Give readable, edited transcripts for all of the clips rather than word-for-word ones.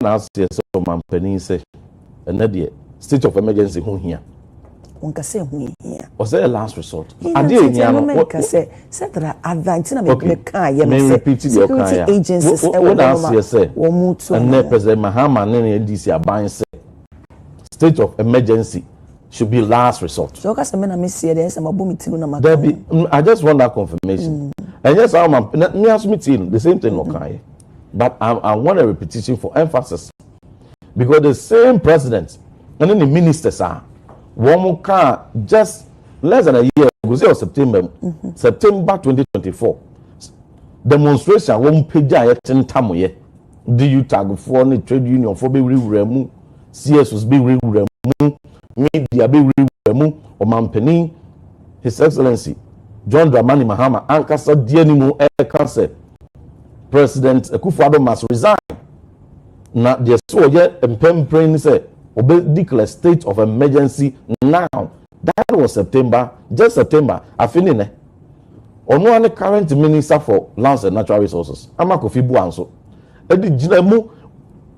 ask you so man penny say and state of emergency who here. One can say who here. Was there a last resort? I did say that advancing of security agencies. What else you say? And President Mahama and DC are buying say state of emergency should be last resort. So I just want that confirmation. And yes, me ask me the same thing okay. But I want a repetition for emphasis. Because the same president and then the ministers are one car just less than a year ago, September 2024. Demonstration one page at 10 tamoye. Do you tag for any trade union for be remu? CSOs be remu, media be remu, or Mampeni, His Excellency John Dramani Mahama, Ankasa Dianimu Air Cancer. President Akufo-Addo must resign. Now, the so yet and say declare state of emergency now. That was September, just September. I finished. Ono the current minister for lands and natural resources, Amakofi Buanso,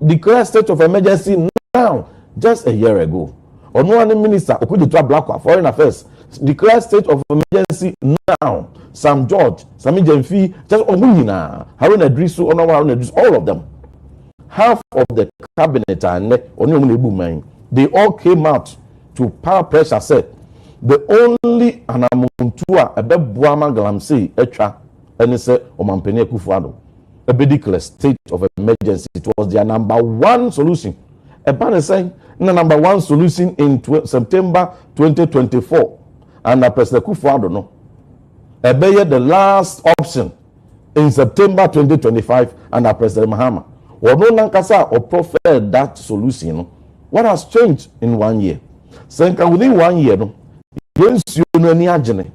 declare state of emergency now, just a year ago. Ono the minister Okuditwa Blakwa Foreign Affairs declare state of emergency now. Sam George, Sami Jemfi, just Omunina, Haruna Drisu, all of them. Half of the cabinet and they all came out to power pressure said the only anamuntua ebe buama galamsey etra and say Omampeni Akufo-Addo a declared state of emergency. It was their number one solution. Ebane saying the number one solution in September 2024 and President Akufo-Addo no ebeye the last option in September 2025 and President Mahama. Or preferred that solution. What has changed in 1 year? Senka within 1 year, no, yes, you know, any agony.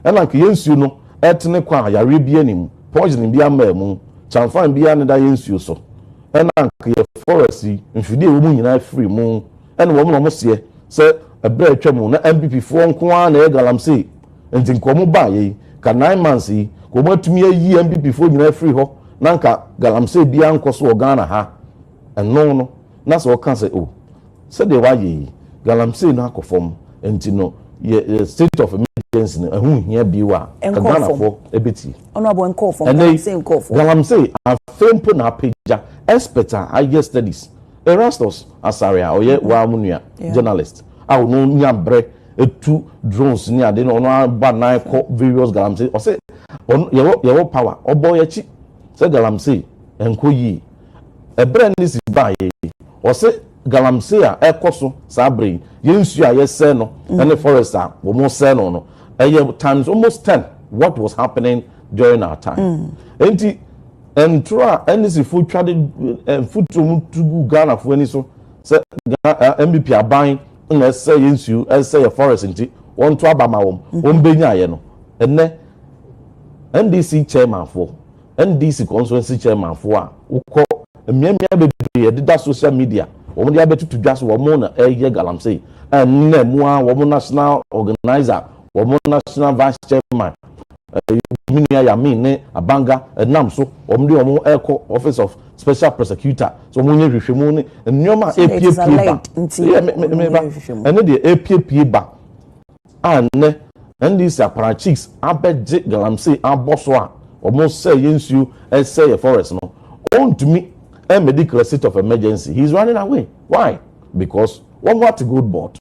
And like yes, you know, ethnic qua, Arabian, poisoning be a memo, Chanfan be another yes, you so. And like your forest, if you did woman in a free moon, and woman almost here, say a bread tremble, MPP 4 Kwan, Galamsey, and in Komuba, can 9 months, come to me a year MPP 4 in a free ho. Nanka Galamsey biya nkoso Ghana ha no na so kan say oh say de waye Galamsey na akofom enti no ye state of emergency na hu hia biwa Ghana for ebeti ono abo nkofom Galamsey afempo na page expert higher studies Erastus Asaria oye wa munua journalist aw no nyabre etu drones ni ade no ono ba na ko various Galamsey o say ye power obo ye chi say Galamsey enko yi ebre ni si ba ye o say Galamsey a ekoso sabre yensu a ye say no and forest a wo mo say no times almost 10 what was happening during our time enti entra NC food trade food to Ghana for any so say MBP aban na say yensu say forest enti won to abama won benya ye no enne NDC chairman for NDC constituency chairman for ukọ emiamia bebre dida social media wo dey abetutu dwaso wo mo na eye Galamsey na mu a wo national organizer wo national vice chairman minia ya me ne abanga nam so wo dey wo eco office of special prosecutor so mo nye hwehwemu ne nyoma APP ba ene dey APP ba anne NDC aparachiks abeje Galamsey aboso a almost say yensu say a forest no on to me a medical state of emergency. He's running away. Why? Because one what good board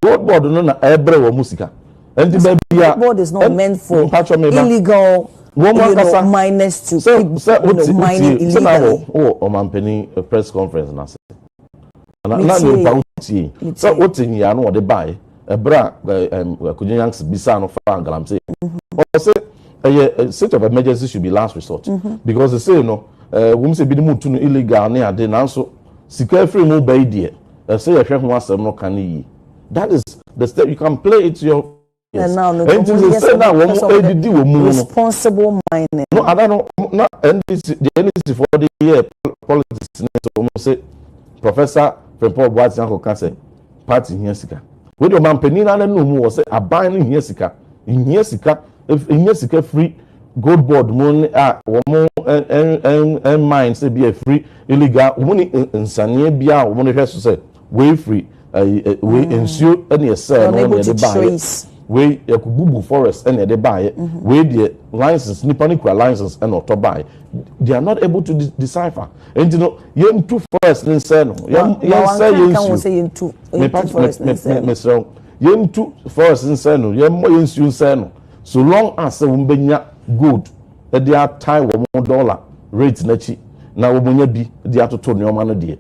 no na ebre wa musika and the board is not meant for illegal miners to keep mining illegally. Omampeni press conference na say na bounty so what in ya no dey buy ebra kujenyanks bisa no fa Galamsey o say a state of emergency should be last resort because they say you know we say be mutu no illegal na ade na so sika free mo buy there say you hwe ho asem no kan yi that is the step you can play it your yes. Now responsible mining no I don't know not NDC for the year politics so say Professor Frempong Boateng can say party here sika we do man penina na no mu say aban no here sika free gold board money and mines be a free illegal money insane be a woman has to say way free we ensure any sell no near the buy we bubu forest and the buy we the license nipponic license and not to buy they are not able to decipher and you know yen two forest in say no yen say yen two forest yen two forest in say no yen more yen say no so long as we good that they are tie $1 rate nachi now we be they are to turn your man dear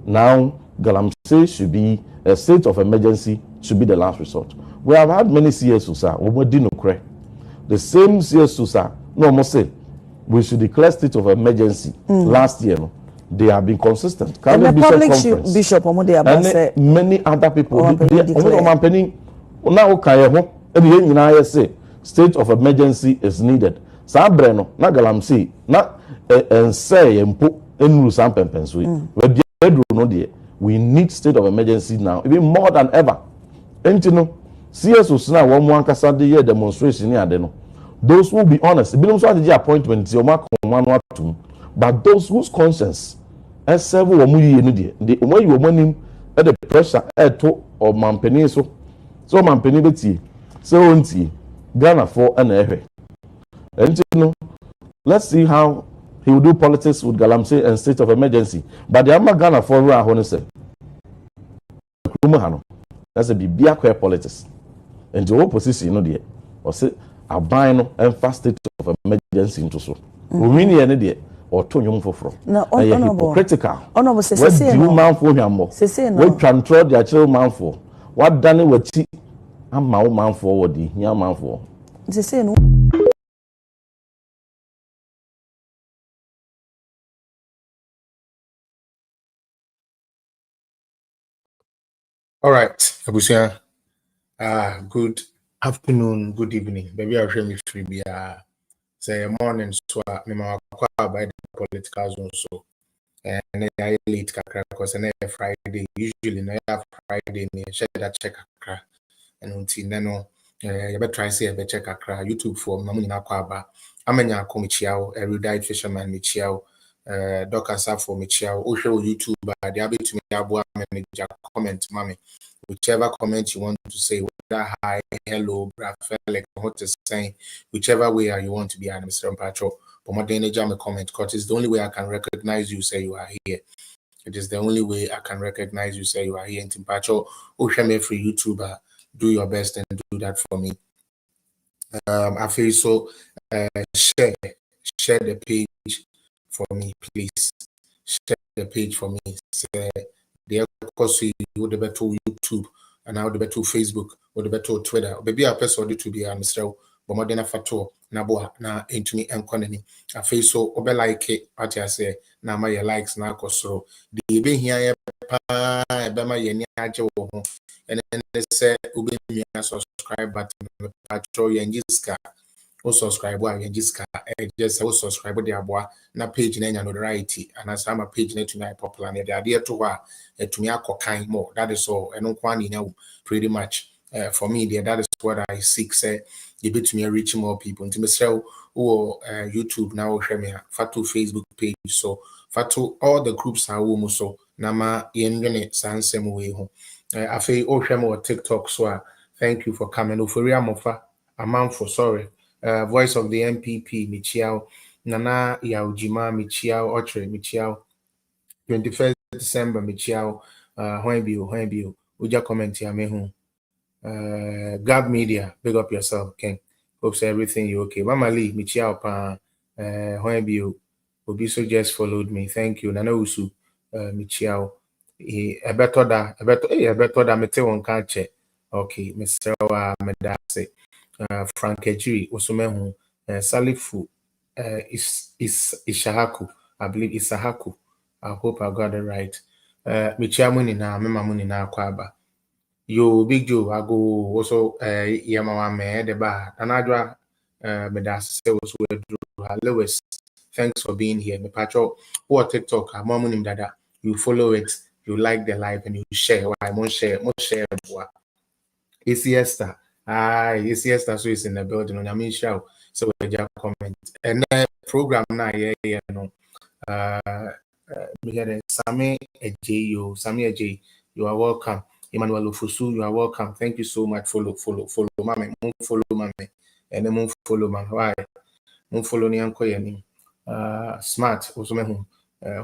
now Galamsey should be a state of emergency should be the last resort. We have had many CSOs, sir. We didn't cry. The same CSOs, sir. No, I must say, we should declare state of emergency last year. No, they have been consistent. And the public bishop, and many other people. Now, I say state of emergency is needed. Sabreno, na Galamsey, na and say and put in some pempens. We need state of emergency now, even more than ever. And you know, CSOs now one kasa the year demonstration here. Those who be honest, the appointment but those whose conscience as several the when you money at the pressure to or mampeni so mampeni beti so Ghana for an and you know, let's see how he will do politics with Galamsey and state of emergency. But the Amma Ghana for where I want to say, that's a big politics. And the opposition, you know, there, or say, a buying and fast state of emergency into so. We mean any day or 2 young for from. No, hypocritical. Honorable, what do you man for him more? What control their children man for? What done with tea? I'm my man forward, young man for. They say no. All right, Abusia. Good afternoon, good evening. Maybe I'll show me free be say morning so me ma by the political zone so and I late kakra because na Friday usually na Friday me share that check kakra and until no you better try say be check kakra YouTube for na nyina kwa ba amanya ko me chiao erudite fisherman me chiao Dokasa for me chiao o hwe YouTube ba dia betumi aboa manager comment mami whichever comment you want to say, whether hi, hello, like what to say, whichever way you want to be an Mr. Patrol, but my danger jam a comment because it's the only way I can recognize you say you are here. It is the only way I can recognize you say you are here in Timpacho. Oshame free YouTuber, do your best and do that for me. I feel so share the page for me, please. Share the page for me. Say, the course you would better YouTube and now the better Facebook or the better Twitter. Maybe a person to be a Mr. Bomodena Fato, Naboa, na into me and Conani. I feel so obe like it, what I say, now my likes now so the be here, Bama Yeni Ajo, and then they say, Ube me a subscribe button, Patro Yangiska. Also subscribe just subscribe the abwa na page na nya notoriety and as am page na to my popular and the idea to wa to me akokan more that is all and kwani na pretty much for me there that is what I seek say you bit me reach more people into myself or YouTube now share me fatu Facebook page so fatu all the groups are almost so na ma yenwene sansem we ho afi o hwem or TikTok so thank you for coming ofori amofa amamfo sorry voice of the MPP Michiao Nana Yaujima Michiao Otre Michiao 21st December Michiao Hoenbio Uja comment ya mehu Gab Media big up yourself King hope so everything you okay Mama Lee Michiao pa Hoenbio Obiso just followed me thank you Nana Usu Michiao ebeto da mete won kan che okay Mr. Medase Frank Ejiri Osumehu Salifu Ishahaku I believe Isahaku I hope I got it right Michiamuni na mema muni na kwaba yo Big Joe I go also yamawa me de ba anadwa medase se also Lewis thanks for being here me patcho or TikTok amamuni dada you follow it you like the live and you share why mo share ACS Star yes, that's who is in the building on Yamisha. So we just comment. And then program na yeah no. We had Sami Eje, Sami Eje, you are welcome. Emmanuel Ofusu, you are welcome. Thank you so much. Follow, mame. Follow, mame. And then follow, man. Why? Follow ni anko yani. Smart, also me who.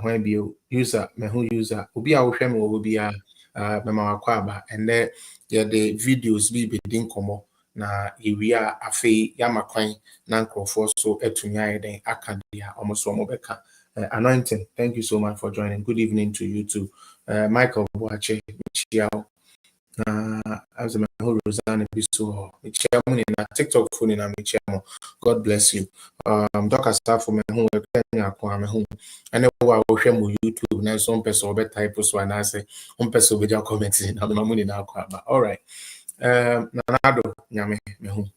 When be user, me who user. Obi a wohwe me obi a mema wakwaba. And then the videos be din komo. Na ewia afei yama kwan na nkrofo so etumi ayeden akadia omoso omobeka. Anointing, thank you so much for joining. Good evening to you too. Michael Boache, Michiao, as a whole Rosanna Bisu, Michiamo in a TikTok phone in a Michiamo. God bless you. Doctor staff for me who are Kenya Kwame home. I know I will share with YouTube now. Some person better type so and I say, person with your comments in the money now. All right. Nanado, Yame, me home.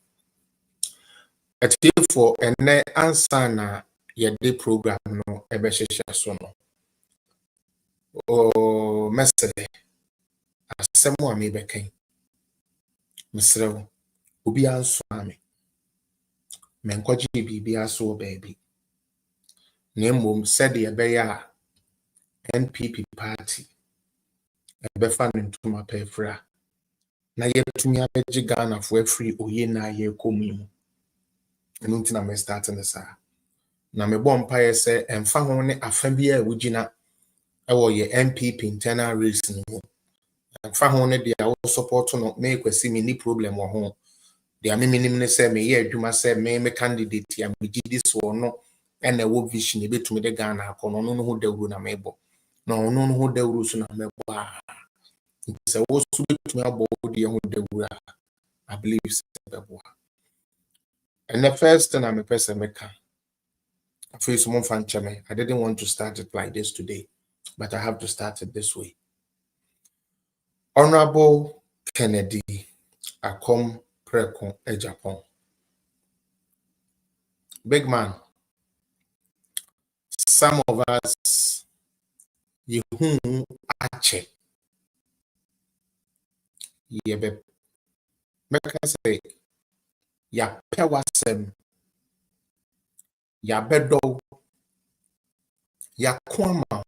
At for and answer na yɛde program no ɛbɛhyehyɛ so no mɛsɛ asɛm a mebɛkan mesrɛ wo obi ansoa me menkɔgye biribi aso wɔ baabi na mmom sɛdeɛ ɛbɛyɛ a NPP party ɛbɛfa no ntoma pɛfra na yɛtumi abɛgye Ghanafoɔ afiri oye na yɛkɔ mu mu ɛno nti na mɛstart ne saa na mebɔ mpaeɛ sɛ ɛmfa ho ne afa bi a wogyina ɛwɔ yɛ NPP internal race no mu ɛmfa ho ne deɛ wo support no mekwasi me ni problem wɔ ho deɛ memenim ne sɛ meyɛ adwuma sɛ me candidate a megye di so no ɛna ɛwɔ vision ebɛtumi de Ghana akɔ no no ho dawuro na mebɔ na ɔno no ho dawuro so na mebɔ a sɛ wo so betumi abɔ deɛ ho dawuro a I believe sɛ bɛboa and the first thing I'm a person meka face mon fan chame. I didn't want to start it like this today, but I have to start it this way. Honorable Kennedy Akom Preko Ejapon. Big man, some of us, you whom ache, ye be, make us say, ya pewasem, ya bedo, ya kwama,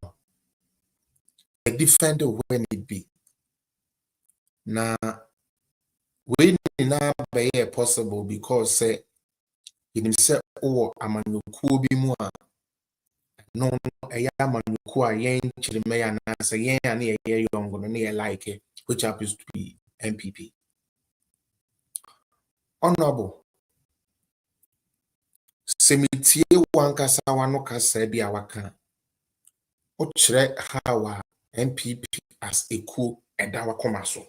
a defender when it be. Na we na be possible because say in himself or amanuku bi mu a no eya amanuku a yen chirime ya na say yen na ye young no na like it, which happens to be MPP. Honorable semitie wankasa wano kasa bi a waka o kire how MPP as a coup eda wakoma so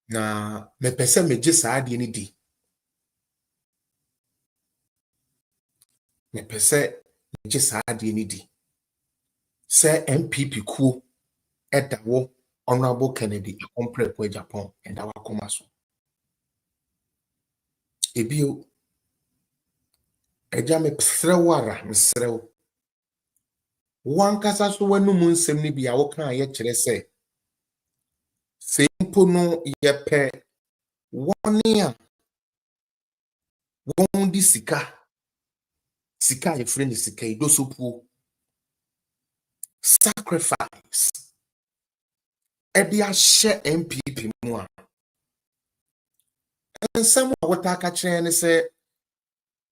na me pese meje saa de ni di me pese meje saa de ni di se MPP coup eda wo Honorable Kennedy Akompre kwa Japan eda wakoma so ebio eja me psrewara mesrew wankasa so wanu mu nsem ni bia wo kan ye kire se sempo no ye pe woni a won di sika ye friend sika idosopu sacrifice edi a share MPP mu a ensem a wotaka kire ne se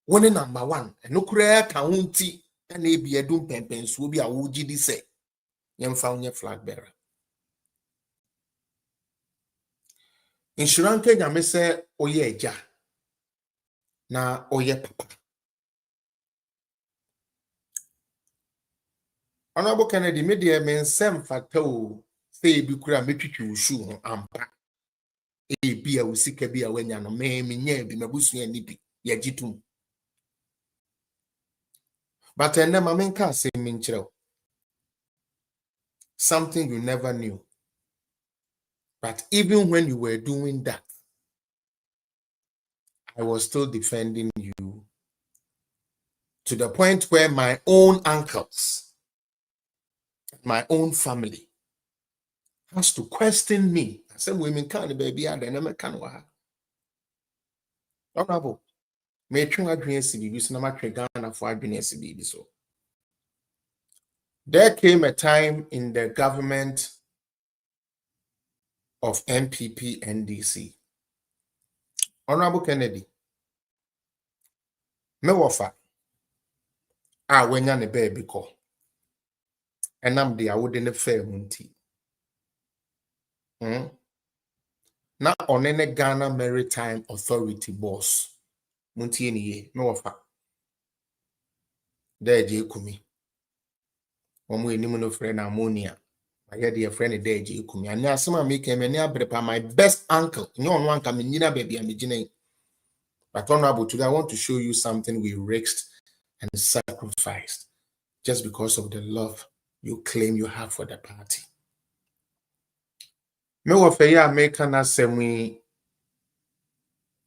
woni number 1 eno kura ka hunti na ebi edum pempensuo bi a wo gidi se yemfa onye flag bearer insurance Kenya me se oye eja na oye papa. Honorable Kennedy media men sem fatao say bi kura metwitwi ushu ho ampa e bi a usika bi a wanya no me nya bi mabusu ani bi ye gitum but enne ma menka say menkyerɛw something you never knew, but even when you were doing that I was still defending you to the point where my own uncles, my own family has to question me. I said, women can't baby, and then I can't. Honorable, May try adwene CBB so na ma try Ghana for adwene CBB so. There came a time in the government of MPP NDC. Honorable Kennedy, me wofa wenya ne baby ko. Enam de awode ne fair munti. Na onene Ghana Maritime Authority boss. Munti eniye, me wofa. There je kumi. Omo enimu no friend ammonia. I had a friend there je kumi. Anya asema make me ne abrepa my best uncle. Nyo no anka me nyina baby am gine. But honorable, today I want to show you something we risked and sacrificed just because of the love you claim you have for the party. Me wo fe ya America na semi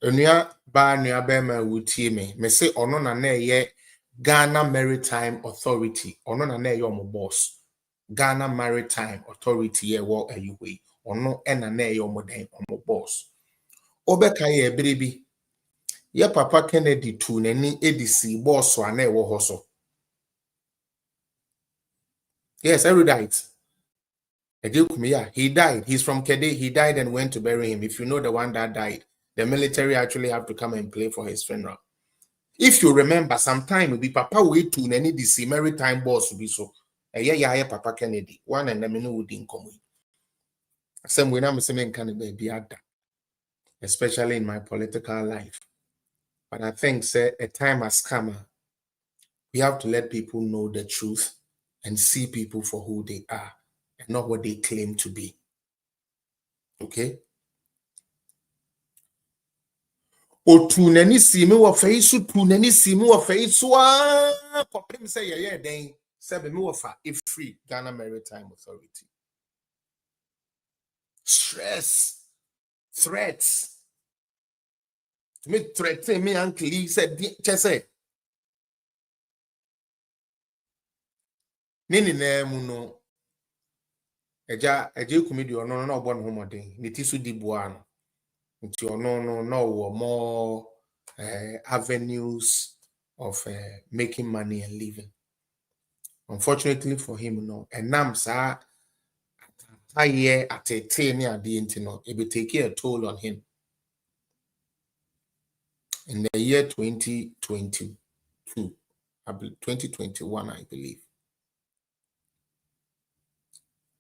onua ba nua ba ma wutie me say ono na ye Ghana Maritime Authority, ono na ye omo boss. Ghana Maritime Authority ye wo ayiwe. Ono na ye omo den omo boss. Obeka ye ebrebi. Ye Papa Kennedy tu nani edisi boss wa na ewo hoso. Yes, erudite. He died. He's from Kede. He died and went to bury him. If you know the one that died, the military actually have to come and play for his funeral. If you remember, sometime be Papa wait to any DC maritime boss be so. Yeah, Papa Kennedy. One and the menu would come. Some when I'm saying can be at that, especially in my political life. But I think say a time has come. We have to let people know the truth and see people for who they are and not what they claim to be. Okay? Otunani simi wa feisu tunani simi wa feisu popim say yeah then sebe me fa if free Ghana Maritime Authority. Stress, threats. Me threaten me uncle he said chese. Nini na mu no eja kumidi ono no obo no homoden ni ti so di bua no. No more avenues of making money and living. Unfortunately for him, no. And now, sir, a year at a 10-year DNT, it will take a toll on him. In the year 2022, 2021, I believe.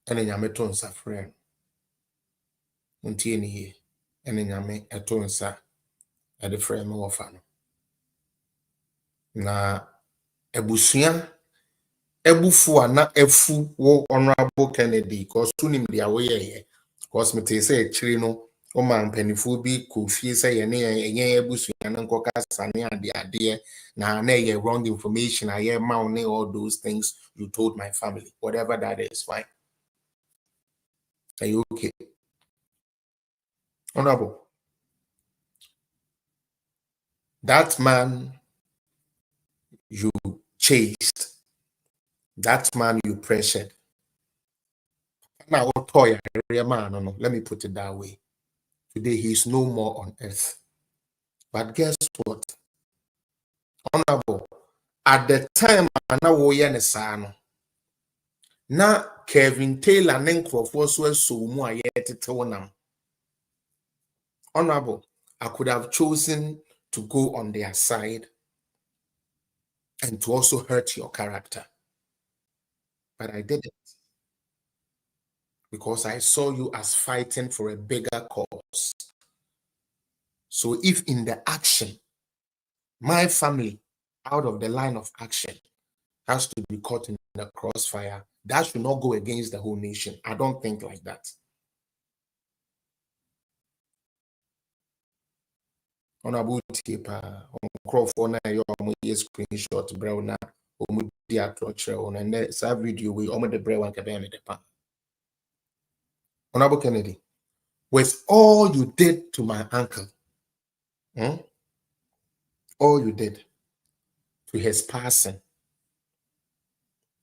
And then Yameton Safran. Unti and then Yame Atonsa at the frame of fan. Na ebusuya ebufu ana efu wo Honorable Kennedy cause tunim dia we ye cause me te say chiri no o man panifu bi ko fie say ye ne enye ebusuya na nkoka sane ade na ye wrong information I hear ne all those things you told my family, whatever that is, fine. Are you okay? Honorable, that man you chased, that man you pressured. Now, let me put it that way. Today, he is no more on earth. But guess what? Honorable, at the time, na Kevin Taylor and Crawford so more yet. Honorable, I could have chosen to go on their side and to also hurt your character. But I didn't. Because I saw you as fighting for a bigger cause. So if in the action, my family out of the line of action has to be caught in the crossfire, that should not go against the whole nation. I don't think like that. Honorable Tipa, Crawford, your screenshot, Browna, and that's a video we almost the Brown can Honorable Kennedy, with all you did to my uncle, all you did to his passing,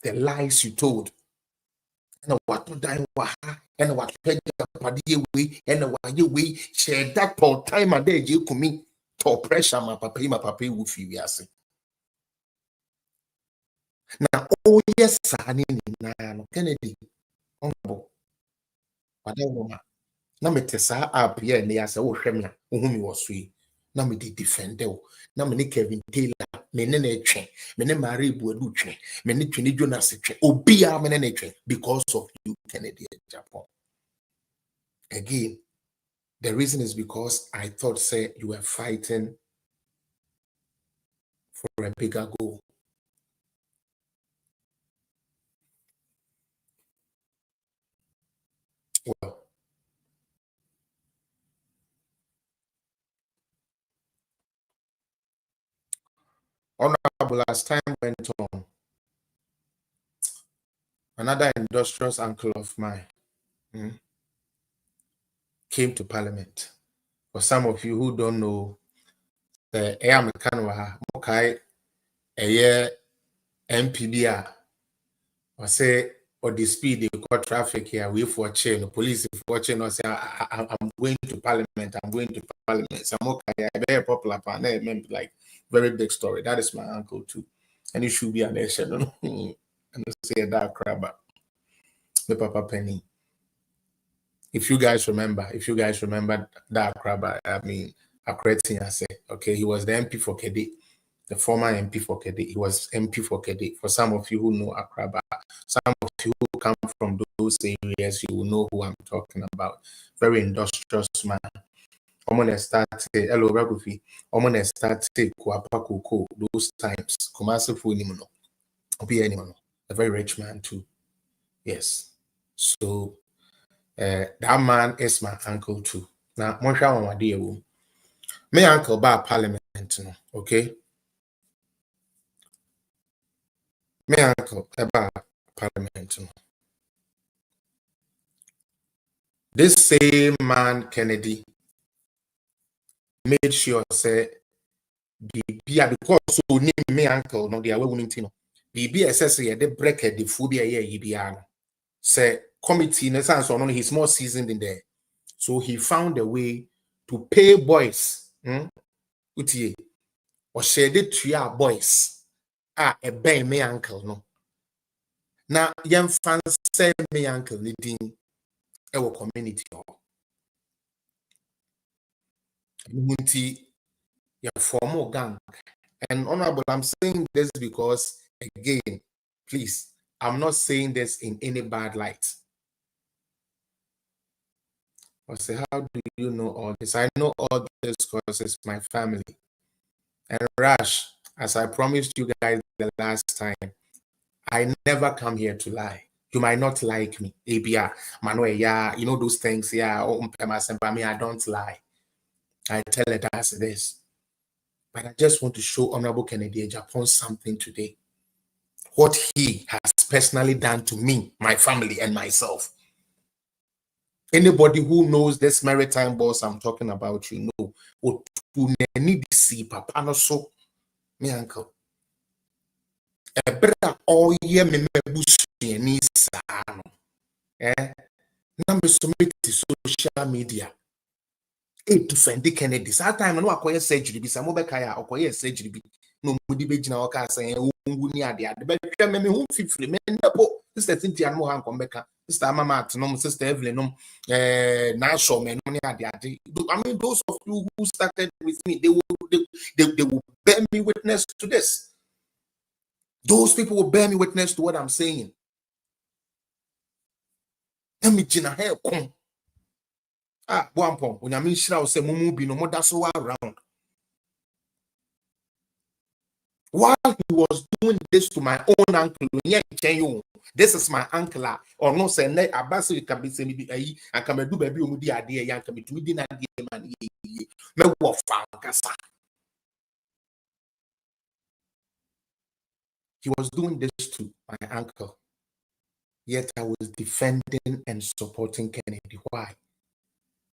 the lies you told, and what to die, and what and what you share that all time a day you could me. to pressure my papa will feel yes. Now, oh yes, I Kennedy, honorable, whatever. Na me tesa up here and they say, oh, Shemia, whom you was sweet. Na me di defend na me ne Kevin Taylor, me ne ne me ne Marie Bueduche, me ne Trini Jonas, Obia me ne because of you, Kennedy, Japan. Again, the reason is because I thought, say, you were fighting for a bigger goal. Well, honorable, as time went on, another industrious uncle of mine came to Parliament. For some of you who don't know, the American Mokai a year MPBR or say or the speed they got traffic here, wait for chain, the police for chain or say I'm going to Parliament, I'm going to Parliament. Some okay, very popular partner, like very big story. That is my uncle too. And it should be an election. And say that crab the Papa Penny. If you guys remember that crab, I mean Akretin, I say, okay, he was the MP for Kedi. The former MP for Kedi. He was MP for Kedi. For some of you who know Akraba, some of you who come from those areas, you will know who I'm talking about. Very industrious man. Omone started, hello, Ragufi. Omone started Kuapa Koko, those times. Kumasi Funimono. Obi anyone. A very rich man too. Yes. So that man is my uncle too. Now, my uncle by Parliament, okay? My uncle about Parliament. This same man, Kennedy, made sure say because so name me uncle no they are winning tino. BB the breaker the phobia here say committee in a sense or no he's more seasoned in there. So he found a way to pay boys. Utie or share it to your boys. A bay me uncle no. Now young fans say me uncle leading our community. Your formal gang. And honorable, I'm saying this because again, please, I'm not saying this in any bad light. I say, how do you know all this? I know all this because it's my family. And Rash, as I promised you guys the last time, I never come here to lie. You might not like me. ABR, Manuel, yeah, you know those things, yeah, I don't lie. I tell it as it is. But I just want to show Honorable Kennedy Japan something today. What he has personally done to me, my family, and myself. Anybody who knows this maritime boss I'm talking about, you know, who need to see Papa no so, me uncle. A better all year me bush ni sano. Number submit to social media. To defend Kennedy. That time no akoye surgery bi some obekaya akoye surgery bi no mudi be gina oka say wungu ni ade ade be hwe me hu fifiri me ndabo sister Cynthia no han kombeka sister Mama Atnom sister Evelyn no na show me no ni ade ade. I mean those of you who started with me they will bear me witness to this. Those people will bear me witness to what I'm saying. Let me gina hair come. Wampom, when I mean shall say mumu be no more that's all around. While he was doing this to my own uncle, this is my uncle, or no say ne abasi can be semi be and come do baby umudi idea yan can be to me dinner man me wo kasa. He was doing this to my uncle. Yet I was defending and supporting Kennedy. Why?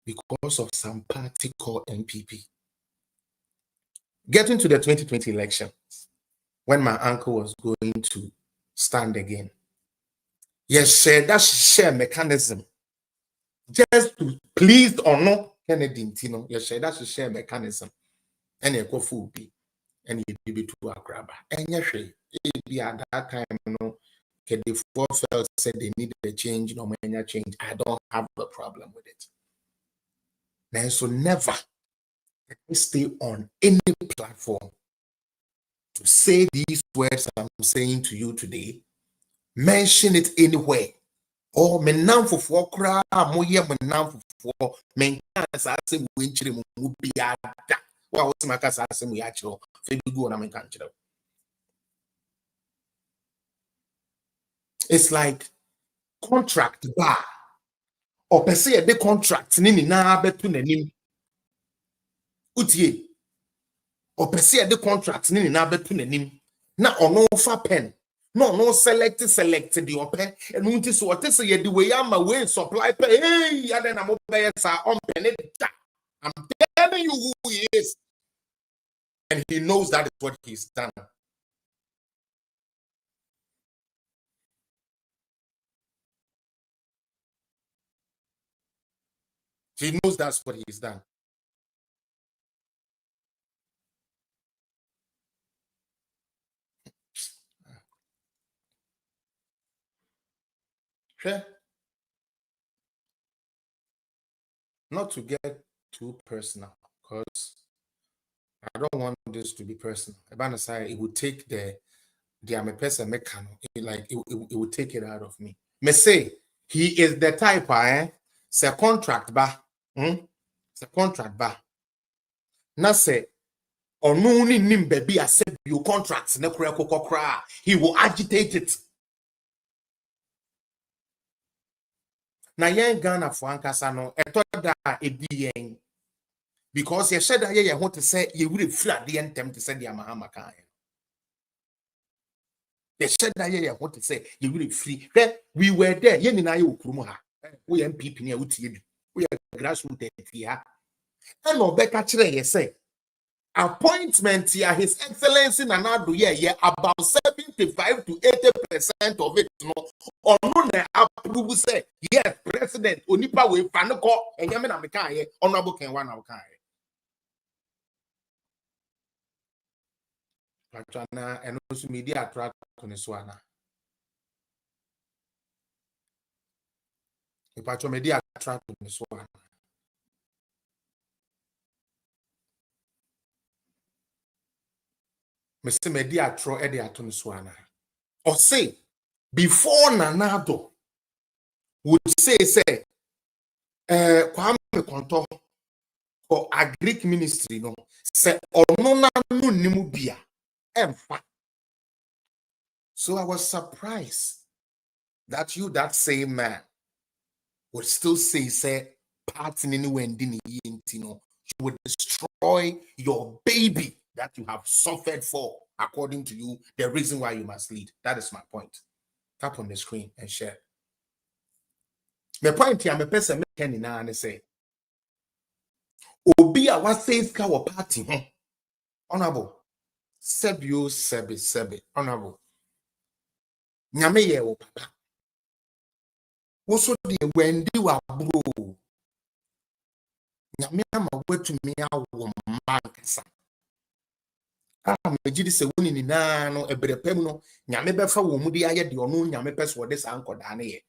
Because of some party called MPP. Getting to the 2020 election, when my uncle was going to stand again, yes, sir, that's share mechanism. Just to please or not Kennedy, yes, sir, that's a share mechanism. and a coffee be and you be to a grabber. And yes, be at that time, no, the four felt said they needed a change, no many change. I don't have a problem with it. Now, so never stay on any platform to say these words I'm saying to you today. Mention it anywhere. Or menam for kra moye menam for men say we nchire mu bia da. Wa wo sima ka say mu ya chiro. Fe bi go na men kan chiro. It's like contract bar. Or per se the contract ni na betu nanim. Utie. Or per se the contract ni na betu nanim. Na ono fa pen. No select the open and unti so what say the way am away supply pay hey and then I'm on pen. I'm telling you who he is, and he knows that is what he's done. He knows that's what he's done. Sure. Not to get too personal, because I don't want this to be personal. It would take the I'm a person like it would take it out of me. Me say he is the type say contract ba say contract ba na say ono ni nim baby accept your contracts na kura kokokra he will agitate it. Na yen Ghana for ankasa no eto da edi yen because ye said that ye want to say ye would flood the entem to say the Mahama kan. They said that ye want to say ye would free. We were there ye ni na ye okurum ha. We MPP ni utie bi. We grassroots here. And no beka kire ye say appointment here, His Excellency Nanado yeah about 75 to 80% of it no or no approve say yes president onipa we fanko enyame na meka ye honorable Kenwa na meka ye patana eno so media attract ne so ana e patcho media attract ne so ana me se media atro e de ato ne so ana or say before Nanado would say Kwame Konto or Agric Ministry no say ono na no nimu bia emfa. So I was surprised that you that same man would still say parts in anywhere in you would destroy your baby that you have suffered for, according to you, the reason why you must lead. That is my point. Tap on the screen and share. My point here, I'm a person making and say, Obi a was says our party, honorable. Sebio sebe, honorable. Nyame ye wo papa. Woso de wendi wa bro. Nyame ama wetumi awo mankasa. Megidi se woni ni na no ebrepem no nyame befa wo mu de aye de ono nyame pese wo de sa nkoda ne ye.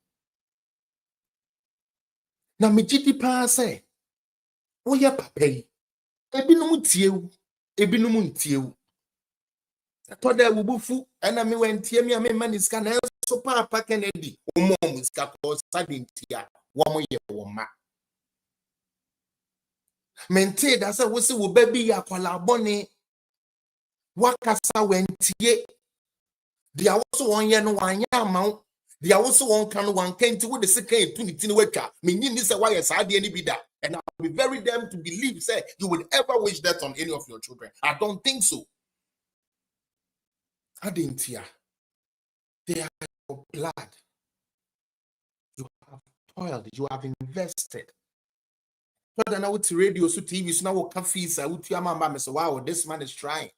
Na megidi pa se wo ye papa yi ebinom tiewu ebinom ntiewu. Toda wubufu ena me wentie me maniska na so papa Kennedy omo muska ko sadentia wo mo ye wo ma. Mente da se wo se wo baby ya kwala boni wakasa wentie dia wo so won ye no wanya amaw dia wo so won kan wan kenti wo de sika etu ni tini watwa menyi ni se why sa de ni bi da, and I will be very damned to believe say you would ever wish that on any of your children. I don't think so. Adentia, they are your blood. You have toiled, you have invested. But then I would radio, so TV, so now fees. I would tell my mom, so wow, this man is trying.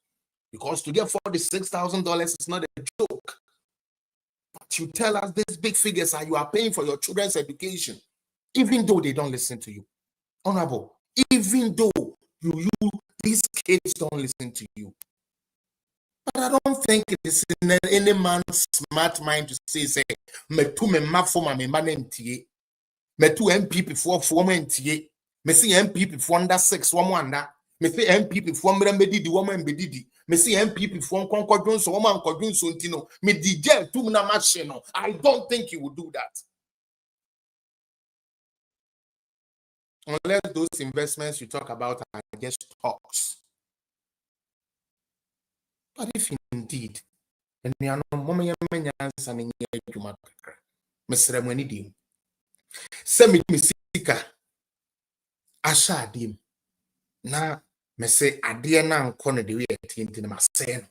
Because to get $46,000 is not a joke. But you tell us these big figures are you are paying for your children's education, even though they don't listen to you. Honorable, even though these kids don't listen to you. But I don't think it is in any man's smart mind to say, me tu me ma for my man entie. Me tu MPP for me entie. Me see MPP for under 6 1 me see MPP for me medidi woman bedidi. Me see MPP for konkodun so woman kodun so ntino. Me DJ tu na machine no. I don't think he will do that. Unless those investments you talk about are just talks. But if indeed, and you know, Mama Yamans and Yuma, Mr. Mwenidim, send me Sika, Ashadim. Na, me say, Adiana and Conner the way at Tintin.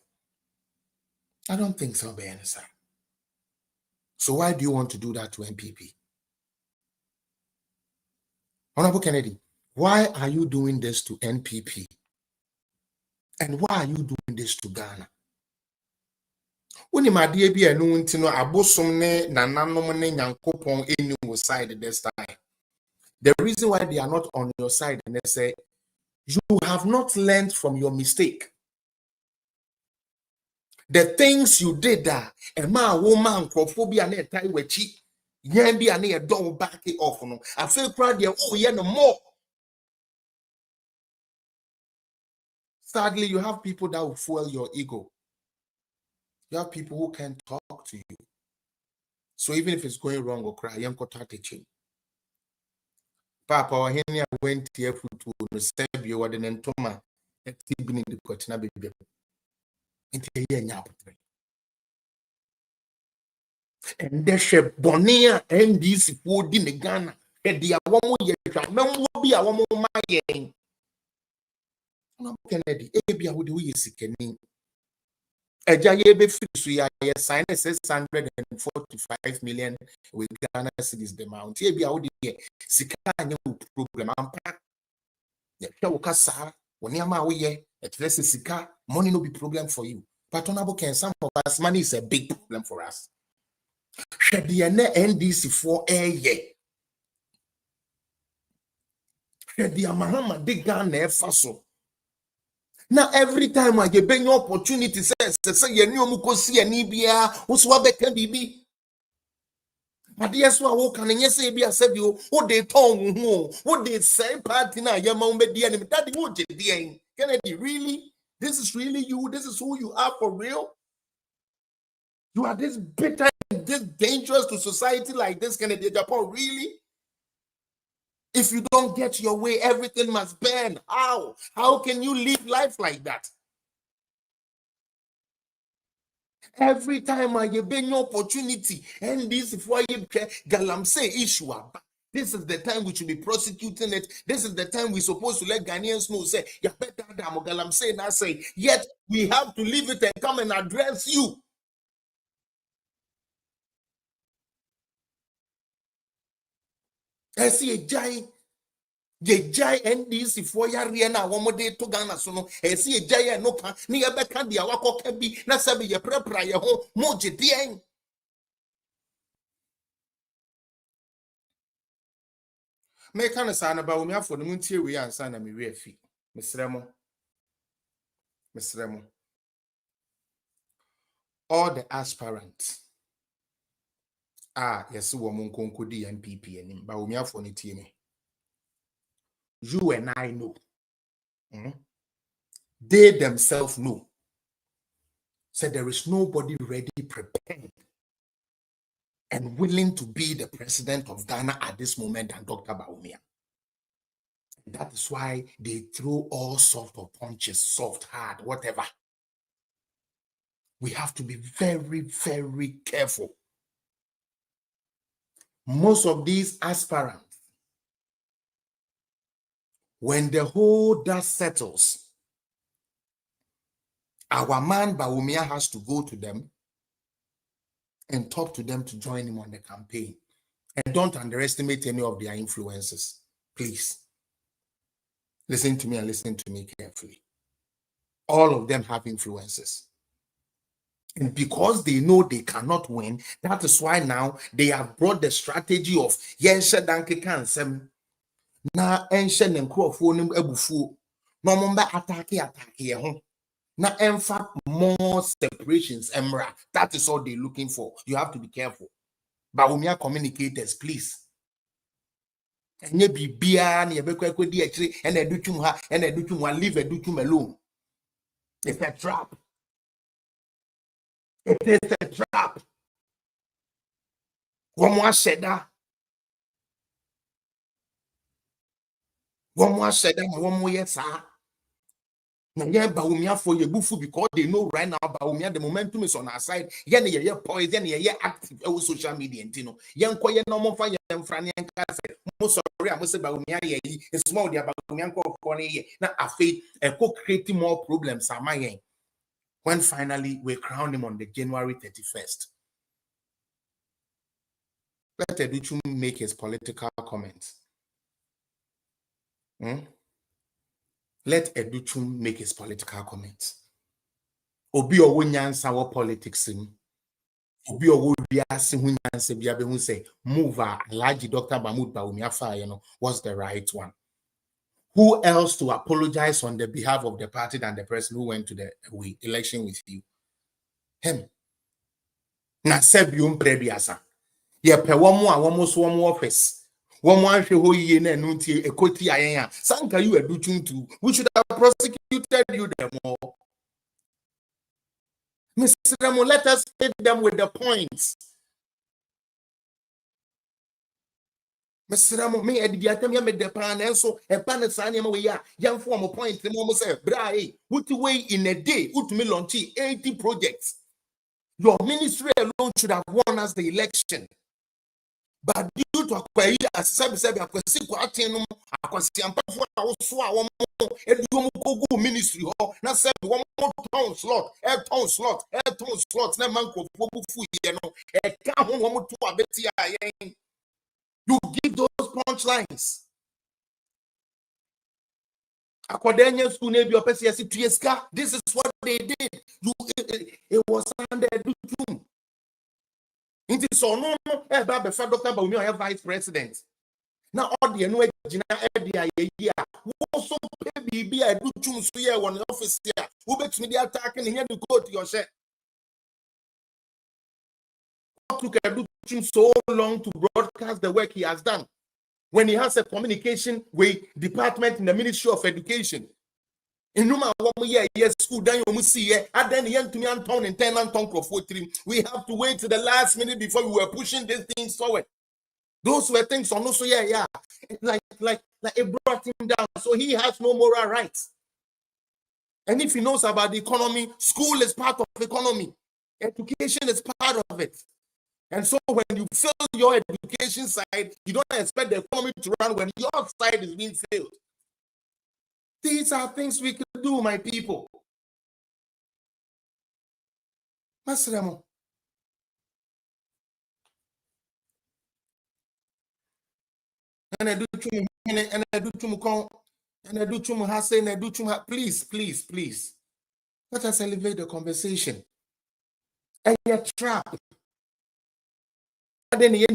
I don't think so, Ben. So why do you want to do that to MPP? Honorable Kennedy, why are you doing this to NPP? And why are you doing this to Ghana? When you might be a new to know abosom ne nananom ne nyankopon enu side this time. The reason why they are not on your side and they say you have not learned from your mistake. The things you did that a man woman crophobia ne tie wechi yen be an a don't back it off no. I feel proud there no more. Sadly, you have people that will fuel your ego. You have people who can talk to you. So even if it's going wrong or cry, you can't teaching. Papa, or Henry went here to receive you what an entoma at the beginning of the Cotina baby. And there's a Bonia and this food in the Ghana. And the Awomo Yam will be a woman my game. Kennedy, Abia would we is sickening. A Jayabe Free, I signed 645 million with Ghana cities the amount. Abia would be Sikanya program. Kasa, when Yama we at least Sika, money no be problem for you. But honorable can some of us, money is a big problem for us. Should the NDC for a year? Should the Mahama dig Ghana faso? Now every time I get any opportunity, say you know see an EBA, who's what can be. But yes, what can you say? Be a said you what they tongue, what they say, party now, your mom be the enemy. That would be Kennedy, really? This is really you, this is who you are for real. You are this bitter and this dangerous to society like this, Kennedy, Japan, really? If you don't get your way, everything must burn. How? How can you live life like that? Every time I give any opportunity, and this is why you galamse issue. This is the time we should be prosecuting it. This is the time we're supposed to let Ghanaians know, say, you better galamse and I say, yet we have to leave it and come and address you. I see a giant. The giant NDC for Yariana, one more day to Ghana. So no, I see a giant no can near Becandi, our cock can be not sabi your prepare your home, Moji Dien. Make an assign about me for the Munti we and sign me real fee. Miss Remo. All the aspirants. Yes, woman conquer the MPP and him, but we have for it. You and I know. They themselves know. Said there is nobody ready, prepared, and willing to be the president of Ghana at this moment than Dr. Bawumia. That is why they throw all sorts of punches, soft, hard, whatever. We have to be very, very careful. Most of these aspirants, when the whole dust settles, our man Bawumia has to go to them and talk to them to join him on the campaign. And don't underestimate any of their influences. Please. Listen to me and listen to me carefully. All of them have influences. And because they know they cannot win, that is why now they have brought the strategy of Yensha Danke Kansem. Na Enshen and Crawford Ebufu. No mumba attack home. Now, in fact, more separations, Emra. That is all they're looking for. You have to be careful. But we are communicators, please. And you be beer and you be actually and I do to her and I do to one leave a do to alone. It's a trap. It is a trap. One more said that. One more said that. One more yes, sir. Yeah, Baumia for your bufu because they know right now Baumia the momentum is on our side. Yeah, poison, yeah, active social media, and Tino. Young quiet no more fire and Franny and Cassette. Most sorry, I must say Baumia, it's small, the Baumian corner. Now, I feel a co creating more problems are my end. When finally we crown him on the January 31st. Let Educhum make his political comments. Let Educhum make his political comments. Obi owo nyansa wo politics him. Obi owo biase hu nyansa bia be hu say move Alhaji Dr. Mahmoud Bawumia Afa, was the right one. Who else to apologize on the behalf of the party than the person who went to the election with you? Him. Na sebium prebiasa. Ye pe womo a womo so womo office. Womo ahwe ho yie na enu ntie ekoti ayen a. Sanka you Educhum too. We should have prosecuted you them all. Mr. Ramo, let us hit them with the points. Mr. Ramo, me at the attempt made the pan and so a pan and sign we are young form of point. The mom said, Bray, put away in a day, put me launch 80 projects. Your ministry alone should have won us the election. But due to a ministry, now said one more town slot, air town slot, no man could you give those punchlines. This is what they did. It was under Educhum. It is so no before Dr. Bawumia vice president. Now all the new idea also be Educhum so here one office here. Who makes me the attacking here to go to your share? What took Educhum so long to broadcast the work he has done when he has a communication with department in the Ministry of Education? In Numa 1 year, yes, school, then you must see, and then young to me and town and 10 and tongue for 3. We have to wait to the last minute before we were pushing these things forward. Those were things on also, yeah. Like it brought him down. So he has no moral rights. And if he knows about the economy, school is part of the economy. Education is part of it. And so when you fail your education side, you don't expect the economy to run when your side is being failed. These are things we could do, my people. Masremo. And I do please. Let us elevate the conversation. And a trap. And then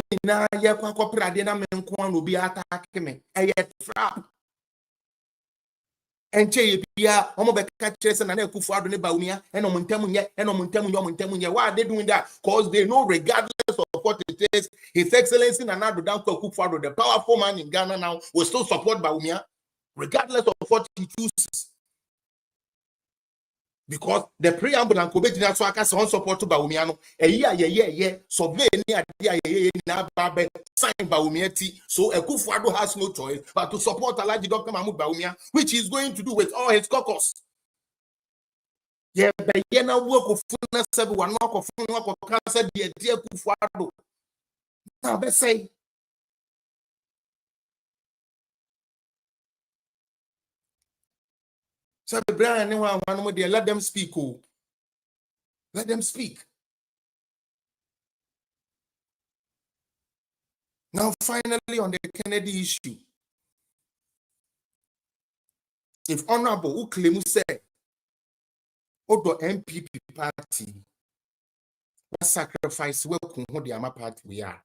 will be attacking me. A trap. And Bia, why are they doing that? Because they know, regardless of what it is, His Excellency Nana Danko Akufo-Addo, the powerful man in Ghana now, will still support Bawumia, regardless of what he chooses. Because the preamble and Kobe did not support to Bawumia. Survey sign Bawumia. So Akufo-Addo has no choice but to support Alhaji Dr. Mahmoud Bawumia, which he's going to do with all his caucus. Yeah, but now work of fullness, one knock of cancer, dear Akufo-Addo. Now, let's say. So Brian, let them speak. Oh. Let them speak. Now, finally, on the Kennedy issue, if Honorable Uklemu said, Odo MPP party, what sacrifice will the Ama party we are?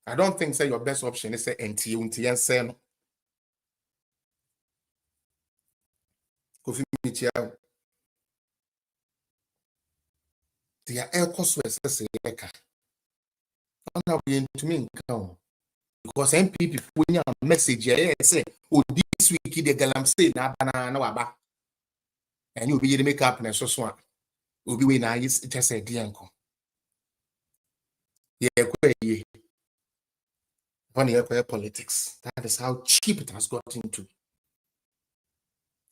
I don't think say your best option is say NTU. Kofi Mitia. They are air cost say eka. Now we into me count because MPP when a message here say oh this week the galamsey na banana waba and you be the make up na so one will be when I just say dianko. Yeah, when you politics, that is how cheap it has got into.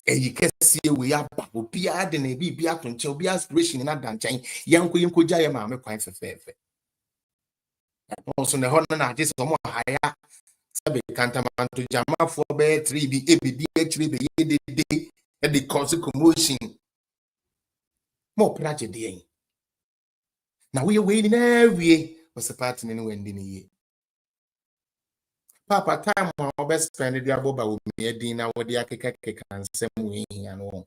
And you can see we are back. Be adding a be until be aspiration in that dancing. Young Queen could jay mamma quite fair. Also, the honor just some more higher. Sabe cantaman to Jama for bed 3B, ABD, day, and the constant commotion. More tragedy. Now we are waiting every was a partner in the year. Papa time our best friend the aboba with me dinner with the akeka and same way and all.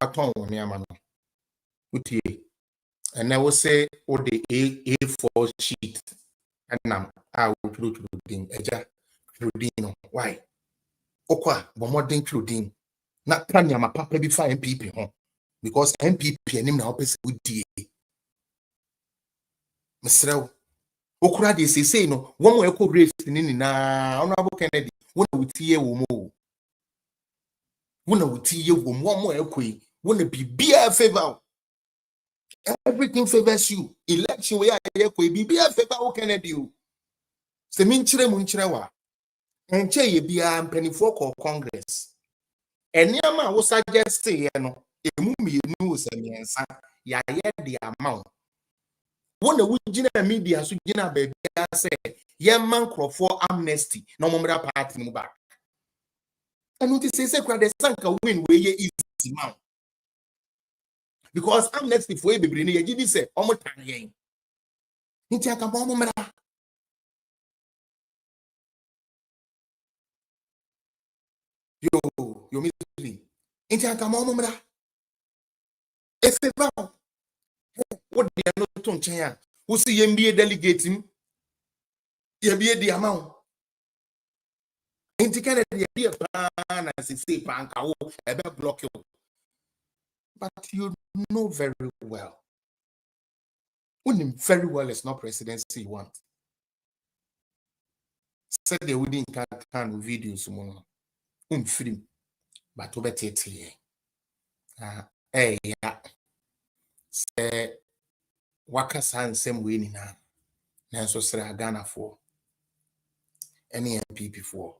Faton near man. And I will say all the A4 sheet and now I will include Eja Crudino. Why? Okwa, but more than Crudin. Not Tanya, my papa be fine people, because MPP and him now is good DA. Mr. Okra de say no, one more echo race in na Honorable Kennedy, one with tea womo. One with tea one more echo, one be beer favor. Everything favors you. Election where I be beer favor Kennedy. Se minchire munchirewa. Enche ye bia mpanifo ko Congress. Eniama wo suggest ye no, emu mienu se miensa ya ye the amount. Wona wugina media so gina ba bia say ye man crofo amnesty no momra party mu back. Enu ti say kwa the sanka win we ye easy man. Because amnesty for e bebre ne ye gidi say omo tan yen. Nti aka bo momra. Yo misery. Nti aka mo momra. Efeba. What they are not on China. Who see MBA delegate him? Ye the amount. Inti Canada be a plan as say panka ebe block you. But you know very well. Very well it's not presidency you want. Said they wouldn't can videos more. Free. But over 30. Hey yeah. Say waka san same way ni na. Nanso sra Ghana for any MPP for.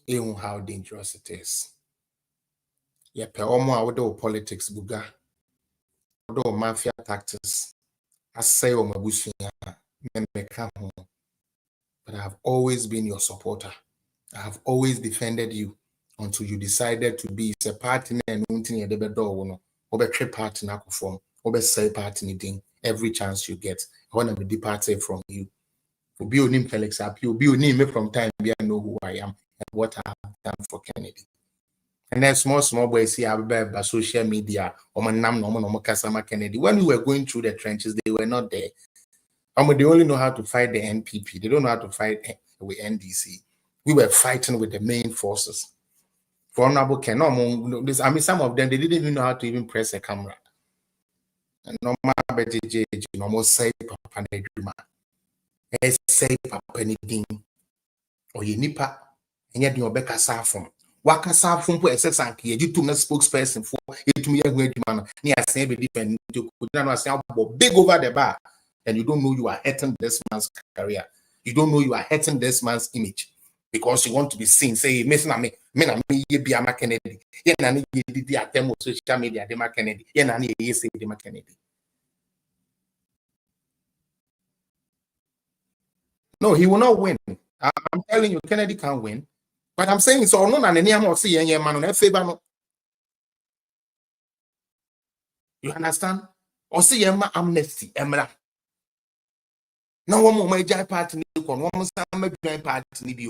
Even how dangerous it is. Yeah, per omo politics buga. Odo mafia tactics. I say o mabusu ya meka ho. But I have always been your supporter. I have always defended you until you decided to be a partner and untin ye debe do no. Obetwe party na akofom. Obesay party ni ding every chance you get. I want to be departed from you. Obi onim Felix Api, obi onim me from time be I know who I am and what I have done for Kennedy. And then small boys see about social media or Kasama Kennedy. When we were going through the trenches, they were not there. They only know how to fight the NPP. They don't know how to fight with NDC. We were fighting with the main forces. For Honorable Ken, some of them they didn't even know how to even press a camera. And normal say Papa Nedrima. Say Papa anything or you nipa and yet your Becca Safon. Waka Safon put a sank, you do not spokesperson for it to me a great man. Near same different to big over the bar, and you don't know you are hurting this man's career. You don't know you are hurting this man's image because you want to be seen. Say, Miss Nami, me be a Kennedy. Yen did the attempt of social media, the Kennedy. Yen say the Kennedy. No, he will not win. I'm telling you, Kennedy can't win. But I'm saying so. No, any more see any man on favor. No, you understand? Or see amnesty, Emra. Now one more major party, one more major party.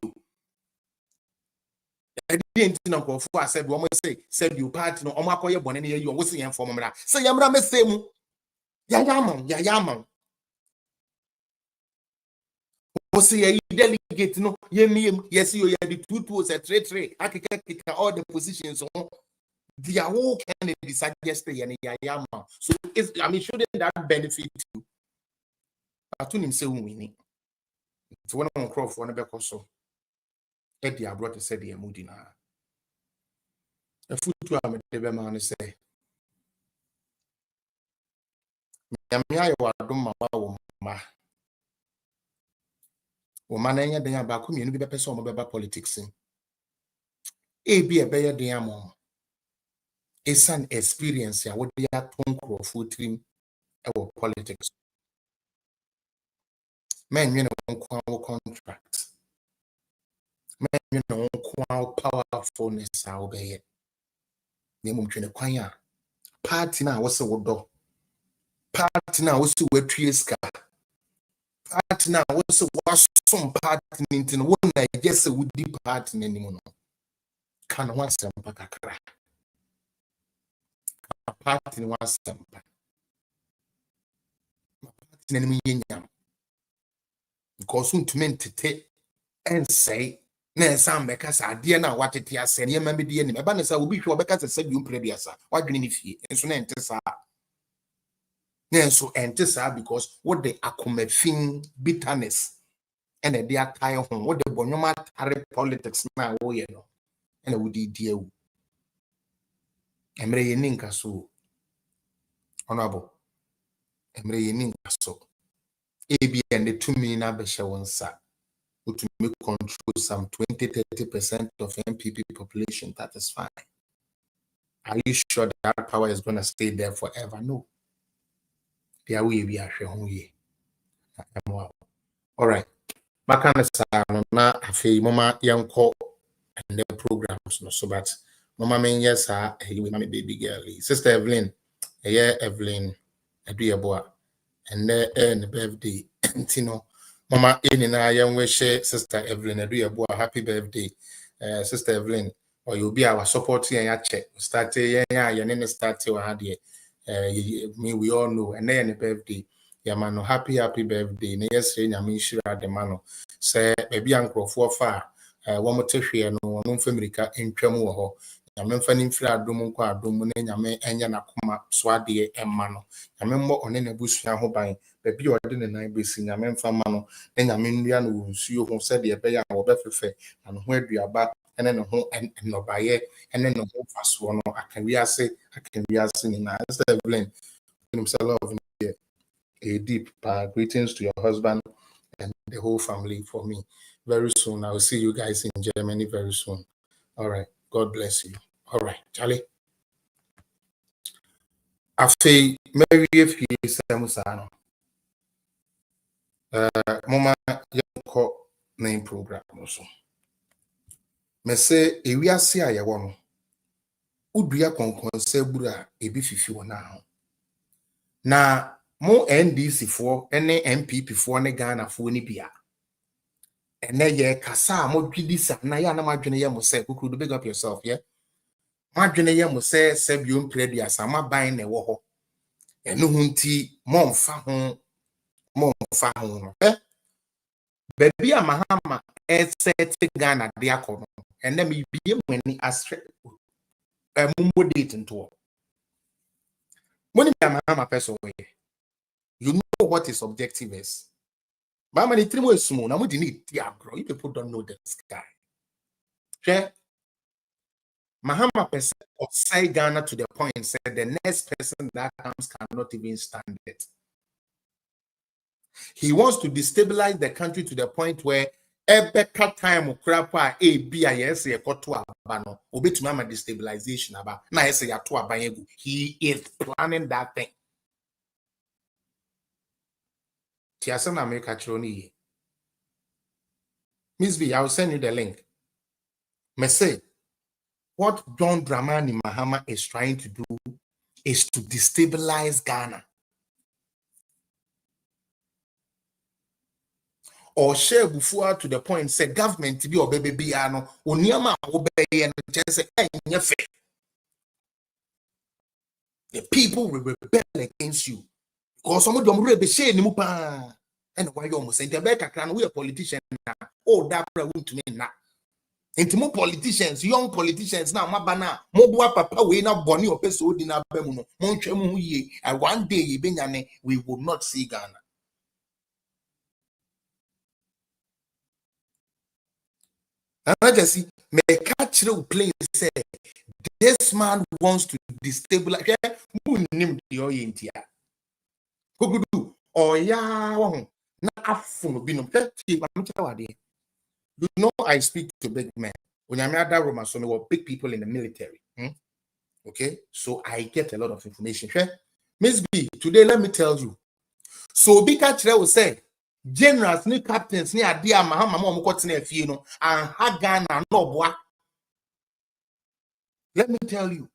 I didn't know before I said, woman say you party no Omakoye Bonnie, you was in for Mara. Say Yamra me say, Yayaman. say a delegate no yes you the two a trade all the positions on the whole candidate suggest so shouldn't that benefit you? I told him say winning. It's one on crop for another so Eddie abroad to say the moody na a food to the man say Yamia wadum ma woman enya den abako mienu bi be so mo politics e bi e be ye den amom it's an experience ya what ya tonkro food trim e politics men you know contract men you know powerfulness a obeye ne mum twene kwan a party na wo se wodo party na wo se watue ska party na wo se wasom party nintin wo na yes wudi party nanim no kan ho asempa kakra party ni wasempa party nanim yenyam because untumi ntete ensay na ensam beka sa ade na watete ase ne yema mede anim eba na sa obi hwe obeka se biom preduasa wadwene ne fie enso na ente sa nenso ente sa because what the akomafin bitterness and the akai ho what the bonyoma tare politics na wo ye no and wo di awu emre ye ninka so honorable emre ye ninka so ebi and the 2 million abeshe wonsa to make control some 20-30% of MPP population. That is fine. Are you sure that power is going to stay there forever? No. There we are here. All right. Makana na afi mama yanko and the programs no so but mama men yes we my baby girl. Sister Evelyn, Evelyn Aduyaboa and the birthday Tino. Mama Enina young wish Sister Evelyn Aduyaboa happy birthday. Sister Evelyn, or you'll be our support here and check. Start your name start your had me we all know and then birthday. Yeah man, happy birthday. Yes, I mean sure the man say baby uncle for far. One more tissue no one America in Tramu. Yamen fanning flat doom qua doom yame and yanakuma swadi and mano. Yamen more on any bush now by baby or didn't I be seen Yamen famano. Then Yamin will see you who said the bear or befe and where do you about and then a home and no by it and then no home fast one. I can be say I can be asking in a blame himself a deep greetings to your husband and the whole family for me. Very soon I will see you guys in Germany very soon. All right. God bless you. All right, Charlie. After Mary, if you say Musano, Mama, young name program also. Me say, if we are see I want, would be a conconsebura a beefy one now. Now, more NDC for any MPP for any Ghana for any beer. And then ye kasa more gidisa, Nayana Margina must say, who could big up yourself, yeah? Margina must say, Sebium Predia, Sama buying a war. And no hunty, mom fa home. Baby, a Mahama, set Ghana, diacono, and then me be when he asked a mumbo dating to when Mahama pass away. You know what his objective is. But many 3 months small, now we need Tiagro. You people don't know the sky. Okay? Mahama person outside Ghana to the point said the next person that comes cannot even stand it. He wants to destabilize the country to the point where Ebeka time crapa a BIS a kotua bano obit mama destabilization about na say ya to abanyegu. He is planning that thing. Tiasana America Troni. Miss V, I will send you the link. Me say what John Dramani Mahama is trying to do is to destabilize Ghana. Or share before to the point say government to be or baby ano oniama obey and just say the people will rebel against you because some of them will be saying mupa And why you almost say the better can we a politician now? Oh, that won't to me now. Into more politicians, young politicians now, Mabana, Mobua Papa, we now Bonnie or Peso Dina Bemuno, Monchemu ye, and one day we will not see Ghana. I just see, may catch the plane say, this man wants to destabilize. Who named the Orientia? Who could do? Oh, yeah, not after being you know, I speak to big men. When I'm at that room, so there were big people in the military. Okay, so I get a lot of information. Miss B, today let me tell you. So big catcher will say, generals, new captains, near dear Mahama, mom, what's in a no, and Hagan and Nobwa. Let me tell you,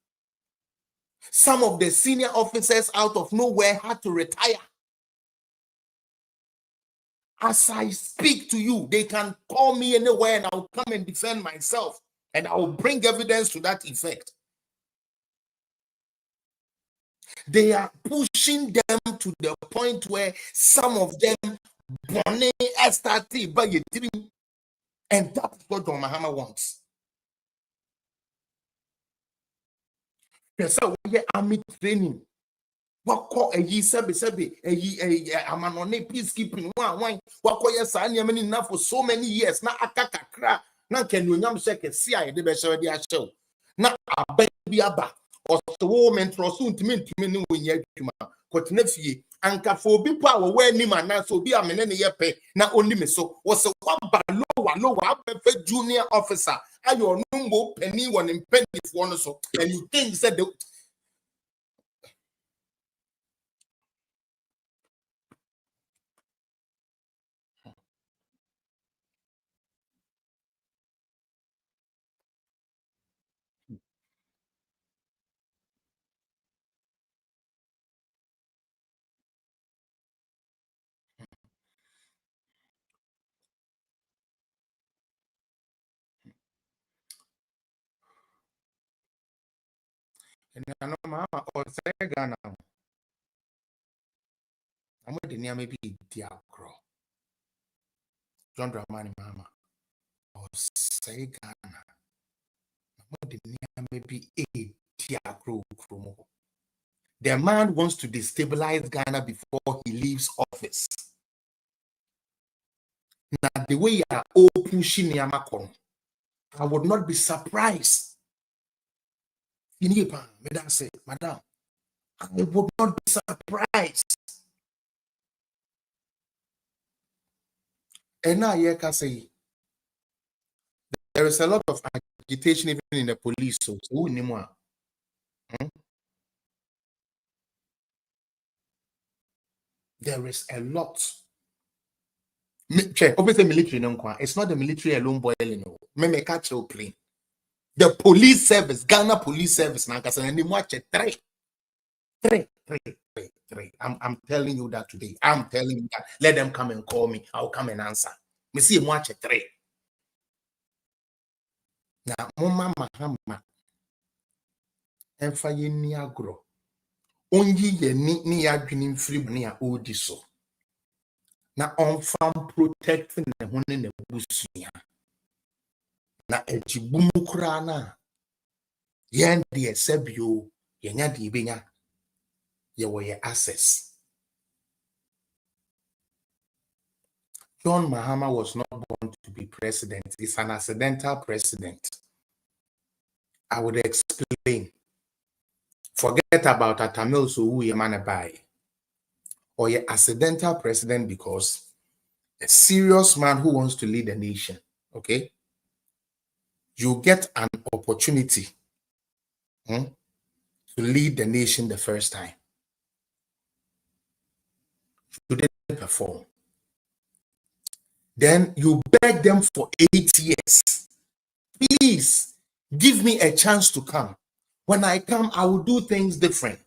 some of the senior officers out of nowhere had to retire. As I speak to you, they can call me anywhere and I'll come and defend myself. And I will bring evidence to that effect. They are pushing them to the point where some of them and that's what John Mahama wants. So we get army training. What call a ye sabi I'm on a peacekeeping one. What call yes, I am enough for so many years. Now I crack. Now can you yam shake a CIA the best of the show? Now a baby aba or the woman soon to me when you got nephew and for be power where ni man so be a man yepe na only me so was a one lower junior officer. I your number penny one in penny one so and you think said the and I know Mama or say Ghana. I'm with the near maybe Diacro. John Dramani Mama or say Ghana. I'm with the near maybe a Diacro. The man wants to destabilize Ghana before he leaves office. Now, the way you are all pushing Yamakon, I would not be surprised. Madam say, Madam, I would not be surprised. And now you can say there is a lot of agitation even in the police. So who anymore? There is a lot. Obviously, military it's not the military alone boiling. Me catch your plane. The police service, Ghana police service, three. I'm telling you that today. I'm telling you that. Let them come and call me. I'll come and answer. Me see him watch 3. Now, Mama Mahama, and Faye Niagro. Only ye ni adwinim free money a odi so. Na on farm protecting the one in the busia. Na ejibumu krana. Yen de sebio yenya de benya ye wo ye access. John Mahama was not born to be president. He's an accidental president. I would explain. Forget about a Tamil so who ye man by. Or ye accidental president because a serious man who wants to lead a nation. Okay? You get an opportunity to lead the nation the first time. You didn't perform. Then you beg them for 8 years. Please give me a chance to come. When I come, I will do things different.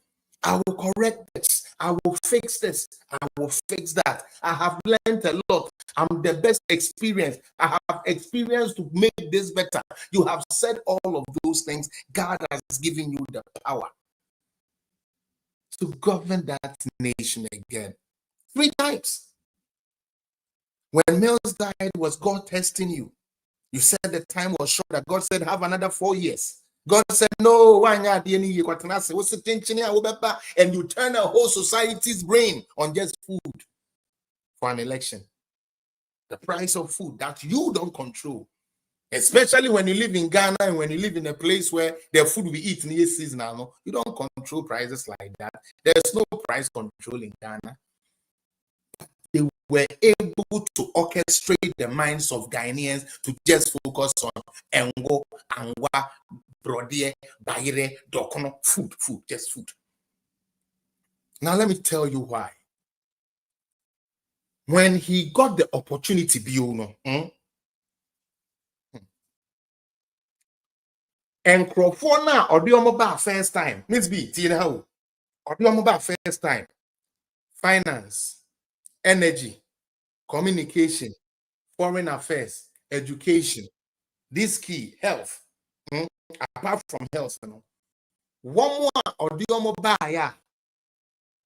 I will correct this. I will fix this. I will fix that. I have learned a lot. I'm the best experience. I have experience to make this better. You have said all of those things. God has given you the power to govern that nation again. 3 times. When Mills died, was God testing you? You said the time was short, that God said, have another 4 years. God said, no, why not? And you turn a whole society's brain on just food for an election. The price of food that you don't control. Especially when you live in Ghana and when you live in a place where the food we eat in this season, you don't control prices like that. There's no price control in Ghana. They were able to orchestrate the minds of Ghanaians to just focus on Engo, Angwa, Brodie, Baire, Dokono, food, just food. Now let me tell you why. When he got the opportunity, and Crofona or the first time, Miss B, Tina, or the first time, finance, energy, communication, foreign affairs, education, this key, health. Apart from health, one more or the buyer,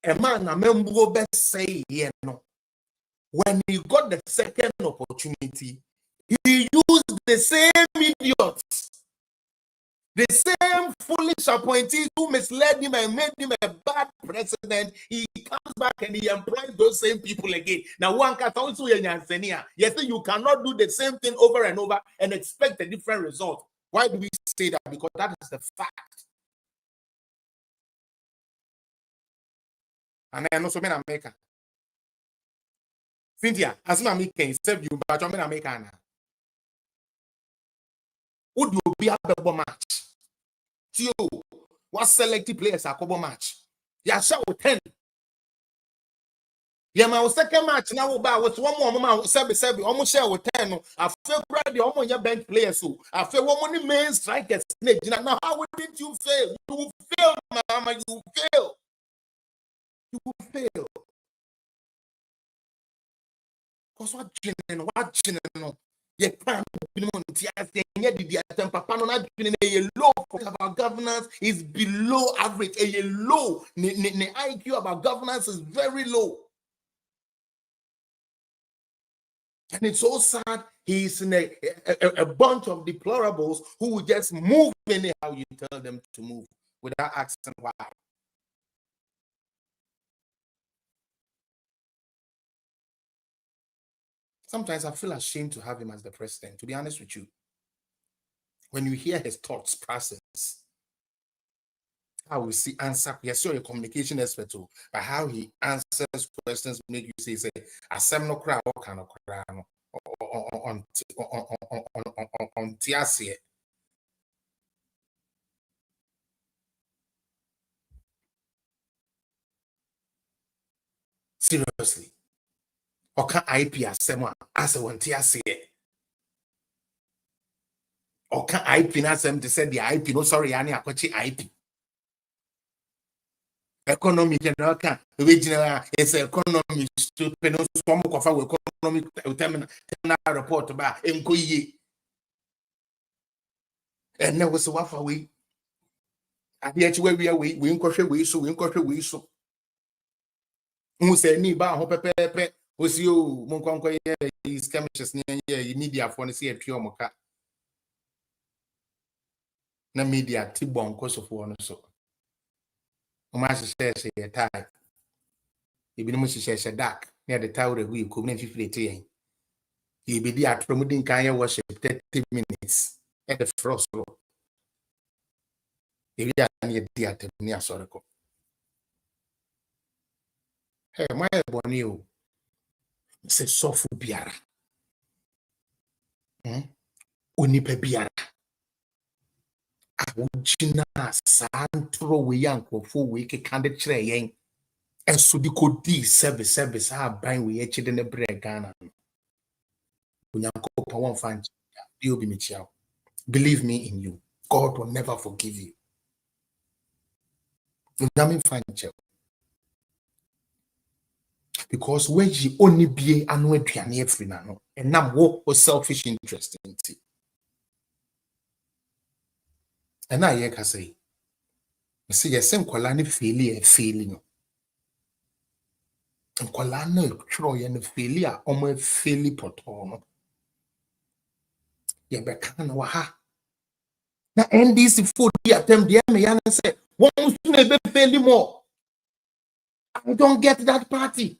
a man a member best say, when he got the second opportunity, he used the same idiots. The same foolish appointees who misled him and made him a bad president, he comes back and he employs those same people again. Now, one can also yes, you cannot do the same thing over and over and expect a different result. Why do we say that? Because that is the fact. And I know so many American. Cynthia, as my can save you, but I'm American. Would you be a double match? What selected players are couple match? Yeah, show 10. Yeah, my second match now about with one more man, seven, almost share with 10. I feel proud the almost bench players who I feel one money main strikers. Now, how wouldn't you fail? You will fail, Mahama, you will fail. You will fail. Because what general, you can't be low about governance is below average. A low, the IQ about governance is very low. And it's so sad. He's in a bunch of deplorables who will just move anyhow you tell them to move without asking why. Sometimes I feel ashamed to have him as the president, to be honest with you. When you hear his thoughts process, how we see answer. Yes, you're a communication expert too, but how he answers questions make you say, "Asem no cry, what kind of cry no on tiasie." Seriously, or can IP asem as a one tiasie? Or can IP asem to say the IP? No, sorry, ani akwachi IP. Economy general can original is economy to penal swam of our economic terminal report about Nkoye. And there was a waff away. At the edge where we are, we incorporate we so. Who said, Ni ba hope was you, Monconco, is chemistry near media for the sea at Piomoka. Na media Tibon, course of one so. Master says a tie. Even Mrs. says a dark near the tower we could make 50. He be at promoting Kaya worship 30 minutes at the frost row. If you are near theatre near Soroko. Hey, my bonio. Say sofu biara. Unipe biara. Awujina santro we yanko for week candid tray. And so the could di service have buying we each in the bread Ghana. Unyanko one fan. You'll be Michelle. Believe me in you. God will never forgive you. Because when you only be annual piano free now, and now what was selfish interest in it. And I can say, see, a same colony failing. Nkolana tro ye no failure omo faili poto no. Ye be kan wa ha. Na NDC for the attempt the me yan say one soon be faili more. I don't get that party.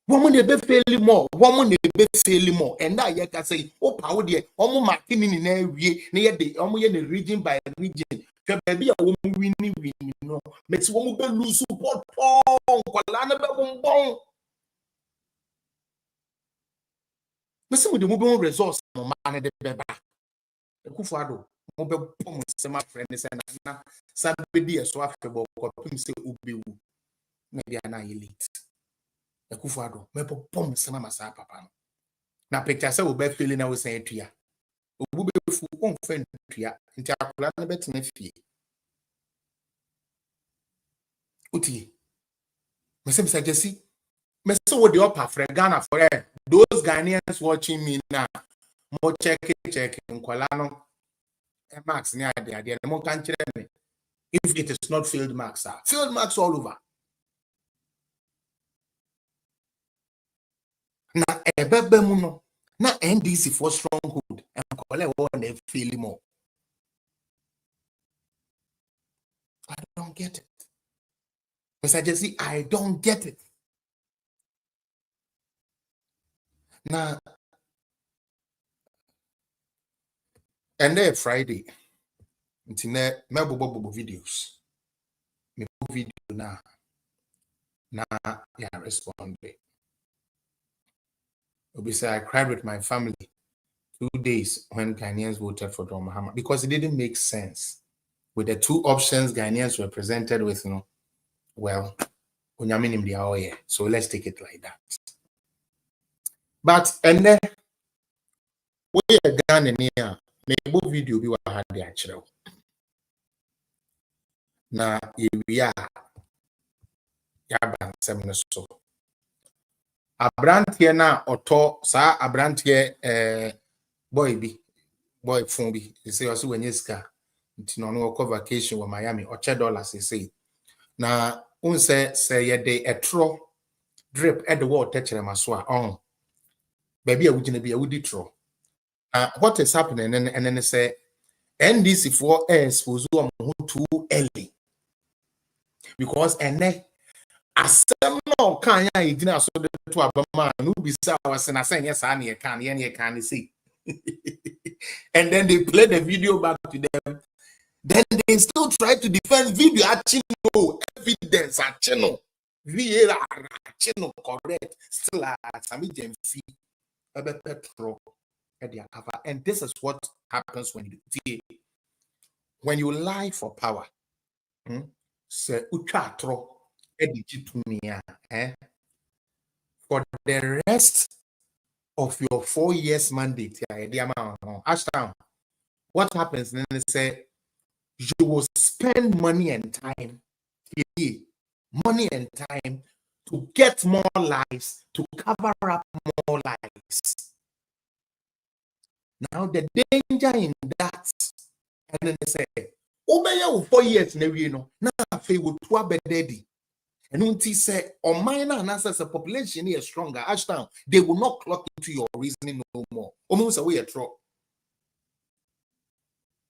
Woman be faili more, woman be faili more. And that ye can say, oh power there, omo marking in every near the omo ye region by region. Baby a woman winning, no. Makes woman be lose support. Nkolana be bon. Mese mo de mo be resource mo man de beba. Ekufuado mo be pom se ma friend se na sabedi eso afebo ko pim se obewu na bia na elite. Ekufuado me pom se ma sa papa no. Na picture se wo be feeling na we say tua. Obu be fu on fen tua nti akula na betena fie. Uti. Mese Jesse me so wo the upper friend Ghana for those Ghanaians watching me now. Mo check nkwala no marks near the idea. Mo can me if it is not field marks, field marks all over. Na ebebe mu no na NDC for stronghold and nkwala won e feel more. I don't get it. Mr. Jesse, I don't get it. Now, and then Friday, internet me bobo videos. Me video na yeah respond. Obi say I cried with my family 2 days when Ghanaians voted for John Mahama because it didn't make sense with the two options Ghanaians were presented with. Well, so let's take it like that. But and then we are Ghana near nebo video we were had the actual. Na we are yaban semno so. Abrantie na oto sa abrantie boy phone bi say also when yeska nti no no vacation wa Miami or $10 say na un say ye de etro drip at the wall techere maso a on baby a wugina bi a wudi tro. What is happening and then say NDC for expose who too early because asem no kan ya igina so de to abama no bisa was na say yes an ye can see. And then they play the video back to them. Then they still try to defend video no evidence no VAR no correct still Sami Jemfi petro at their cover. And this is what happens when you lie for power. Say utratro for the rest of your 4 years mandate, Ashtown, what happens then? They say you will spend money and time to get more lives, to cover up more lives. Now the danger in that, and then they say, oh, 4 years, now I will daddy. And until say, or minor and answers a population is stronger, Ashtown, they will not clock into your reasoning no more. Almost away a throw.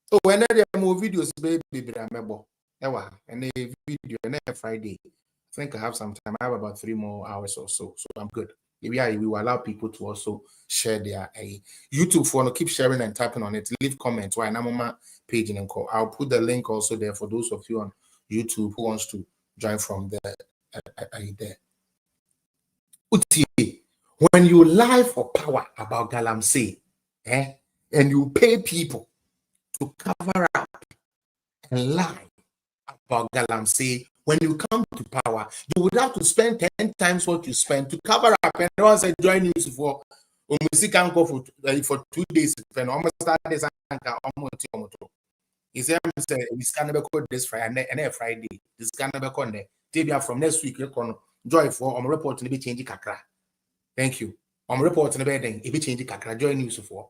So when there are more videos, baby, remember, and a video and Friday. I think I have some time. I have about 3 more hours or so. So I'm good. Maybe we will allow people to also share their YouTube for keep sharing and tapping on it. Leave comments. Why I'm on my page and call. I'll put the link also there for those of you on YouTube who wants to join from there. There. When you lie for power about Galamsey, and you pay people to cover up and lie about Galamsey, when you come to power, you would have to spend 10 times what you spend to cover up. And once I join you for can't go for 2 days, and almost start this almost. Is there we can never call this Friday and Friday? This can never call there. From next week, you can join for report to be changing kakra. Thank you. Report to the bed, if you change kakra, join news for.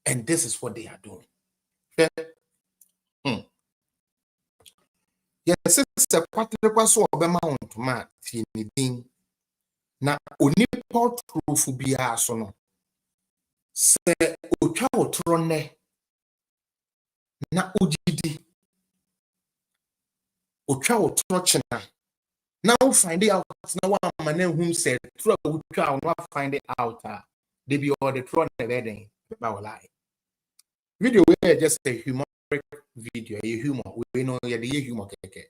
And this is what they are doing. Yes, it's a quarter so amount ma anything. Na oni pot proof bia so no. Se otwa otro ne na ogidi. Otwa otro chena. Now find it out. Now one man whom said throw otwa no find it out. They be all the throne the wedding. Ba lie. Video where just a humor video, a humor. We know yeah the humor keke.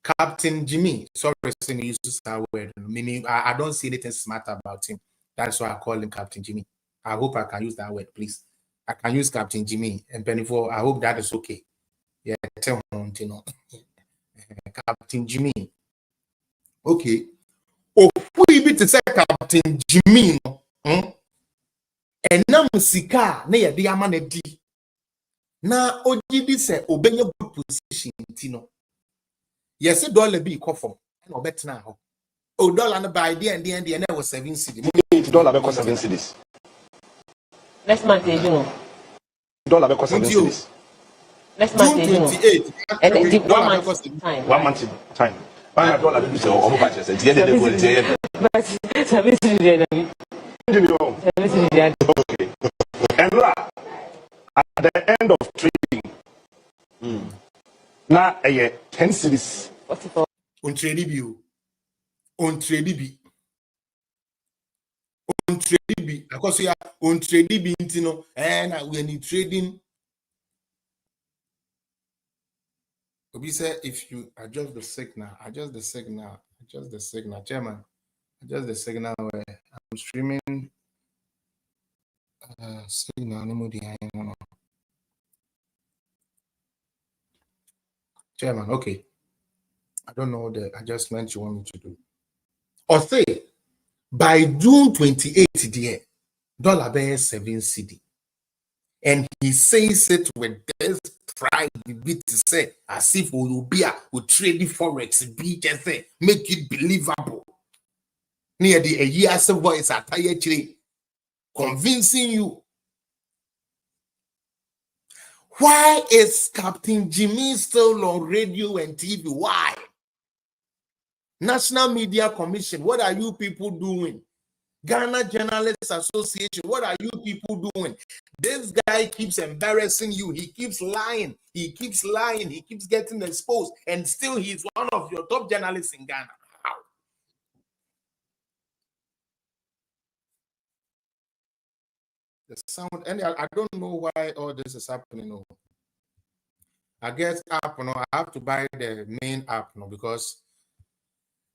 Captain Jimmy, sorry, he uses that word. Meaning, I don't see anything smart about him. That's why I call him Captain Jimmy. I hope I can use that word, please. I can use Captain Jimmy and Pennyfor. I hope that is okay. Yeah, tell him, you know. Captain Jimmy. Okay. Oh, who be to say Captain Jimmy? And now Sika, near the Amanedi. Now, Oji say, obey your good position, Tino. Yes, $1 be coffin. No bet now. Oh, $1 by the end, and was 7 cedis. $8 because 7 cedis. Next month, you know. $1 because 7 cedis. Next month, June 28. And the 1 month time. 1 month time. $100 be so over patches. At the end of the day, But 7 cedis. Okay. And at the end of trading, now a 10 cedis. On trading view. On trading view. On trading view. Because we are on trading view, you know, and when you trading, we say if you adjust the signal, chairman, adjust the signal where I'm streaming signal. Chairman, okay. I don't know the adjustment you want me to do. Or say, by June 28th, dear, $7 cedi. And he says it with this pride, to say, as if we will be trade forex, be just say, make it believable. Near the a year's voice at actually convincing you. Why is Captain Jimmy still on radio and TV? Why? National Media Commission, what are you people doing? Ghana Journalists Association, what are you people doing? This guy keeps embarrassing you. He keeps lying. He keeps getting exposed. And still he's one of your top journalists in Ghana. How? The sound, and I don't know why all this is happening. No. I guess app, I have to buy the main app, because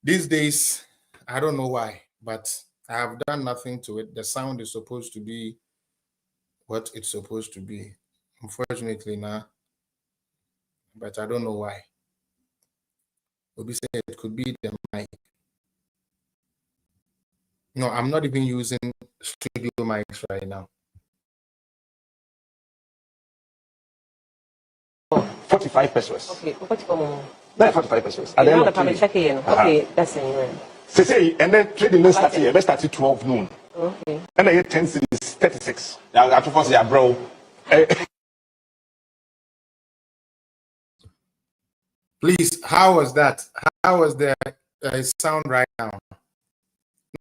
these days, I don't know why, but I have done nothing to it. The sound is supposed to be what it's supposed to be. Unfortunately, now, but I don't know why. Obi said it could be the mic. No, I'm not even using studio mics right now. 45 pesos. Okay, what's going on? 45 pesos. And then okay, that's it. Say, and then trading then started here. Let's start at 12 noon. Okay. And then 10 cedis, 36. Yeah, I have to say, bro. Please, how was that? How was the sound right now?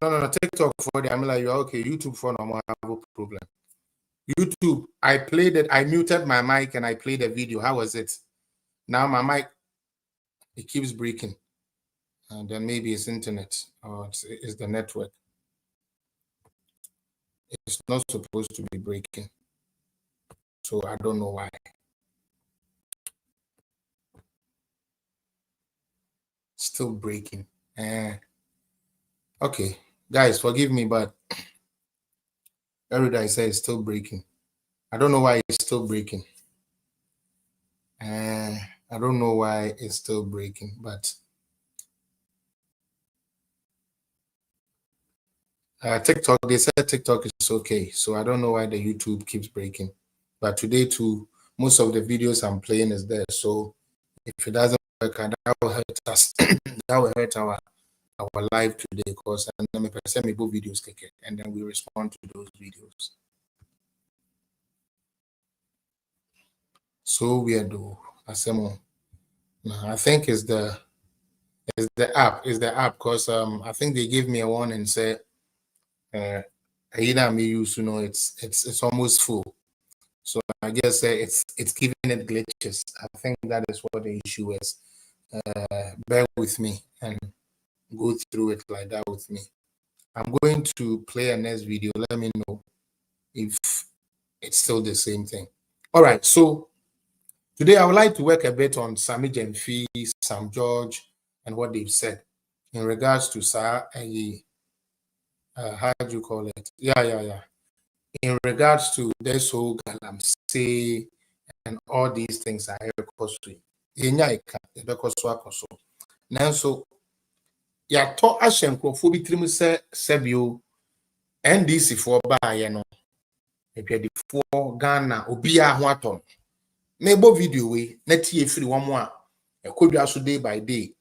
No, TikTok for the Amila, you're okay. YouTube for no more have a problem. YouTube, I played it. I muted my mic and I played the video. How was it? Now my mic, it keeps breaking. And then maybe it's internet or it's the network. It's not supposed to be breaking. So I don't know why. Still breaking. Okay, guys, forgive me, but every day I say it's still breaking. I don't know why it's still breaking. I don't know why it's still breaking, but TikTok, they said TikTok is okay. So I don't know why the YouTube keeps breaking. But today too, most of the videos I'm playing is there. So if it doesn't work, that will hurt us. That will hurt our live today, because and then we send me both videos, and then we respond to those videos. So weird though. Asemo. No, I think it's the app. It's the app because I think they gave me a warning and said me use, you know, it's almost full. So I guess it's giving it glitches. I think that is what the issue is. Bear with me and go through it like that with me. I'm going to play a next video. Let me know if it's still the same thing. All right. So today I would like to work a bit on Sammy Gemfi, Sam George, and what they've said in regards to how do you call it? Yeah. In regards to this whole galamsey and all these things I hear now so ya to ahyenkrofo bi trim se sebio NDC for baaye no edwadifo Ghana obi a ho aton na ebo video we na tie free won a ekodwa so day by day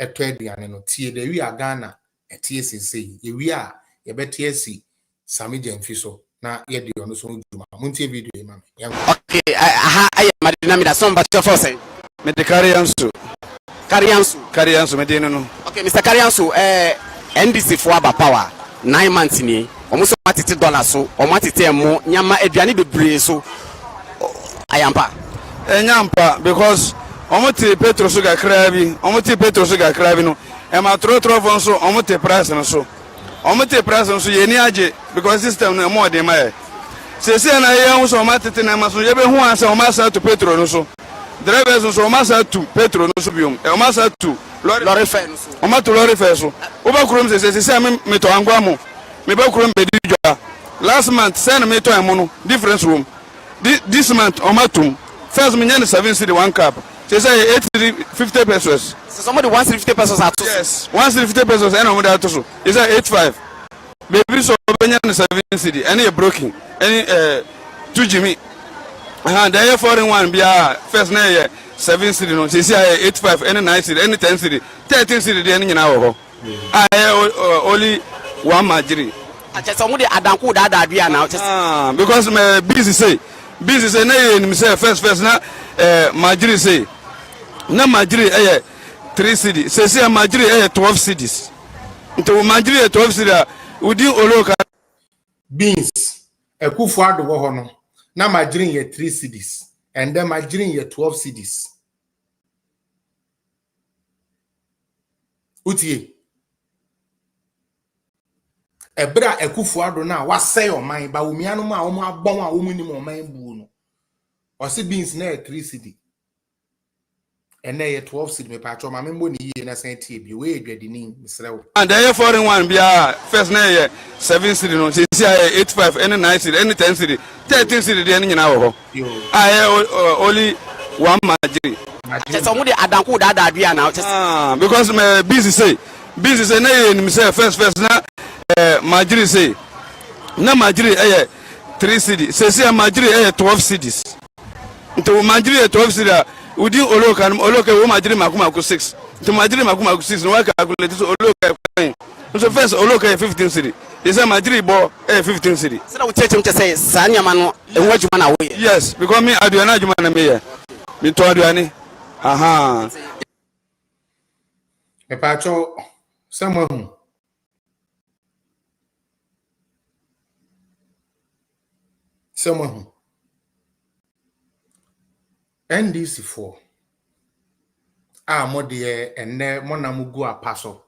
eto aduane no tie de wi a Ghana etie sesei ye wi a ye betie si Sammy Gemfi so na ye de ono so djuma muntie video e ma me okay I madina mi da somba cho for say me de Kariansu me de no okay Mr. Kariansu NDC for aba power 9 months ni omo so matete dollar so omo matete emo nyama aduane bebre so ayampa enyampa because omo te petrol so ga krabi no e ma tro fon so omo te price no so ye ni age because system no more dey my se na ye hu so matete na ma so ye be hu ansa omo asa to petrol no so drivers so omo asa to petrol no so biom e omo asa to lorry fare no so omo to lorry fare so oba krom se me to angwa mo me ba krom be di joa last month send me to emo no difference room this month omo to first me nyane 7 city one cup say 850 pesos. So somebody wants 50 pesos at yes 150 pesos and omo that so is 85 baby so nyane 7 city any broken any 2 Jimmy there foreign one be first na 7 city no say 85 any 9 city any 10 city 13 city dey nyina wo ho only one majiri somebody adanku that adua now because me busy say na you say first na majiri say na majiri 3 cities say majiri 12 cities into majiri 12 cities within oloka beans Ekufuado wo ho no na majiri 3 cities and then majiri 12 cities utie ebra Ekufuado na wasay oman ba omianu ma omo agbon a omo ni mo oman bu no o se beans na 3 cities and then 12 city me patcho ma membo ni ye na san tie bi we edwadi ni misrew and there foreign one be first na 7 city no say 85 any 9 city any 10 city 13 city dey nyina wo ho only one majiri somebody adanku that adua now because me busy say na you say first na majiri say na majiri 3 cities say majiri 12 cities into majiri 12 cities within oloka wo majiri makumako 6 to majiri makumako 6 no work calculate so oloka so first oloka 15 city is a majiri bo 15 city so na we tell him to say sanyama no enwa adwuma na we yes because me aduana adwuma na me here me to aduane me patcho someone NDC 4 mo de enne mo na mugu apaso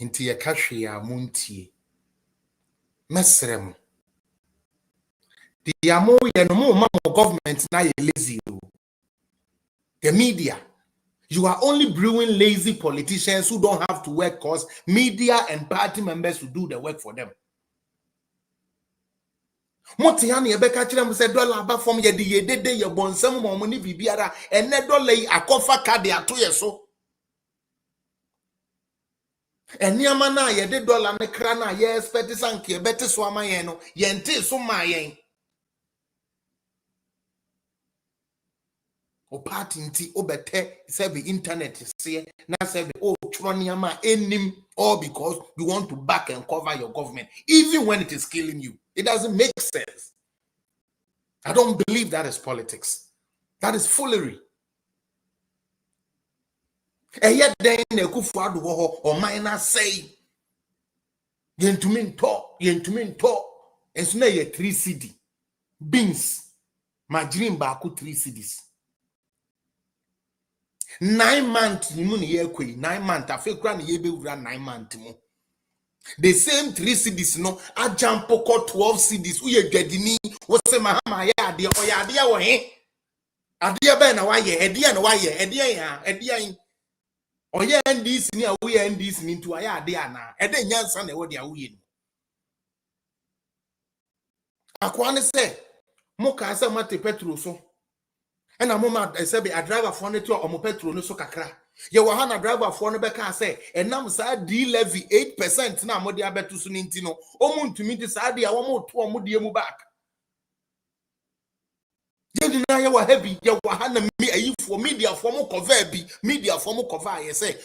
nti ye kahwe ya muntie mesrem the amo ye no mo government na ye lazy the media you are only brewing lazy politicians who don't have to work cause media and party members will do the work for them. Motiani ebeka kire mu se dollar aba form ye de ye bonsam mo mo ni bibiara ene dollar yi akofa card ato ye so eniama na ye de dollar ne kra na ye expect sanke beti so ama ye no ye nte so ma ye o party nti obete se be internet se na se be o twoniama enim all because you want to back and cover your government even when it is killing you. It doesn't make sense. I don't believe that is politics. That is foolery. Eye den na Akufo-Addo wo ho o man na say. Yentumi nto. Enso na ye 3 cedi. Beans. Margarine baako 3 cedis. 9 months ni mu ne ye kwei 9 months afekura ne ye bewura 9 months mu. The same 3 cedis no ajampoko 12 cedis uye dwadini wo se Mahama ya ade o ya ade wo he ade be na wa ye ade na wa ye ade ya ade yan o ye ndis ni a wo ye ndis ni ntu aya ade ana ade nyansa na wo de a wo ye ni akwa ne se mo ka se mate petrol so ena mo ma se be a driver for ne to o mo petrol no so kakra ye wa ha na driver for no be ka say enam sa d levy 8% na mo de abeto so ninti no o mu ntumi de sa de a wo mo to o mo de mu back ye di na ye wa heavy ye wa ha na mi ayi for media for mo cover bi media for mo cover ye say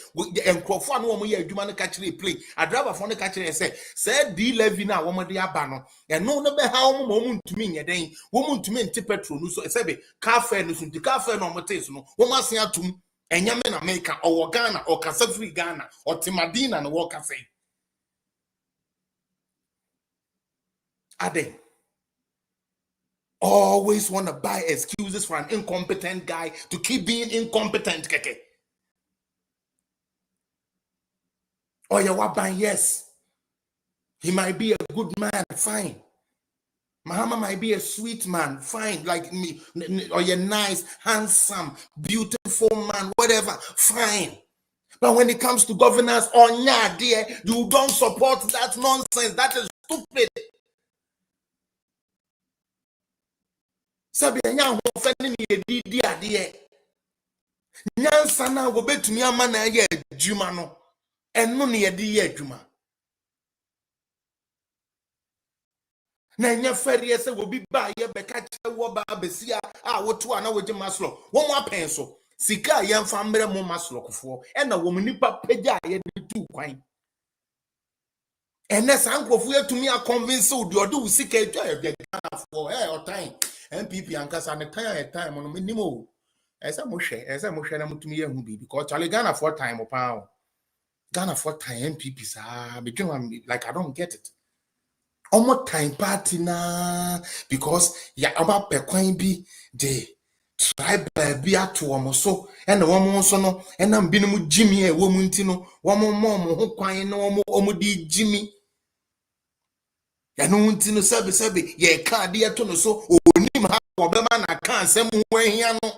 enkrofo anu wo mo ye adwuma no ka kire play a driver for no ka kire say d levy na wo mo de aba no eno no be ha wo mo ntumi nye den wo mo ntumi nti petrol no so say be car fare no so nti car fare no mo tes no wo ma se atum enyame na America or Ghana or Kasafri Ghana or Timadina no work say ade always want to buy excuses for an incompetent guy to keep being incompetent keke. Or you want yes, he might be a good man, fine. Mahama might be a sweet man, fine, like me, or you're nice, handsome, beautiful man, whatever, fine. But when it comes to governance, oh yeah, dear, you don't support that nonsense. That is stupid. Sabi nya ho fani ne di ade. Nyansa na go betumi ama na ye adwuma no. Eno ne ye di ye adwuma. Na nya fari se wo bi ba ye beka che wo ba besia a woto ana wo gye maslo. Wo mo apen so. Sika ye mfa mbre mo maslo kofo. E na wo nipa pagya ye di tu kwan. Ene sankrofo yetumi a convince wo di odo wo sika etwa ye for otan MPP ankasa ne time no minimo esa mo hwe na mutumi ye hu bi because Charlie Ghana for time pa Ghana for time MPP sa begin like I don't get it omo time party na because ya aba pekwan bi de tribal bi ato omo so ena omo so no ena mbinum jimi e wo mu nti no omo mo ho kwan na omo di jimi ya no nti no sebe ye ka de eto no so onim ha obema na ka asem ho ahia no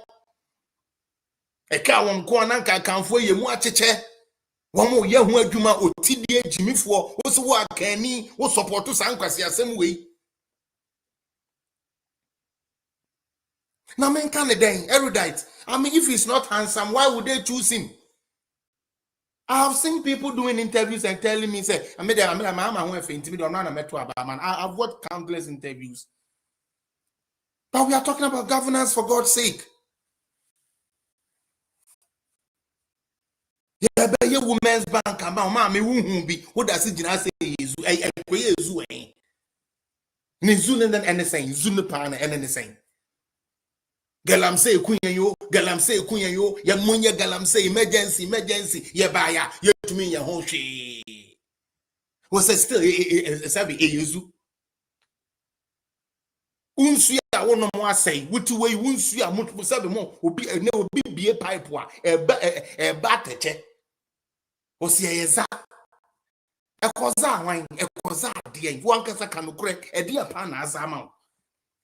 e ka won ko na nka kanfo ye mu acheche won mo ye ho adwuma otidie jimifo wo so wo akani wo support sankwase asem wei na men kan den erudite. I mean, if he's not handsome, why would they choose him? I have seen people doing interviews and telling me, say, I've watched countless interviews. But we are talking about governance for God's sake. Yeah, but your women's bank about mommy who be what does it say is a zoo Nizun and anything, Zunapan and anything. Galam say kunyo, ya munya galam say emergency, ya baya, ya to me ya hoshi. Was still a sabi a yuzu. Unsu ya wono mo say, wutu way unsu ya mutu sabi mo, obi be a pipe wa, a bateche. Was ye za. A koza wine, a koza dear, one kasa can correct a dear pan as amount.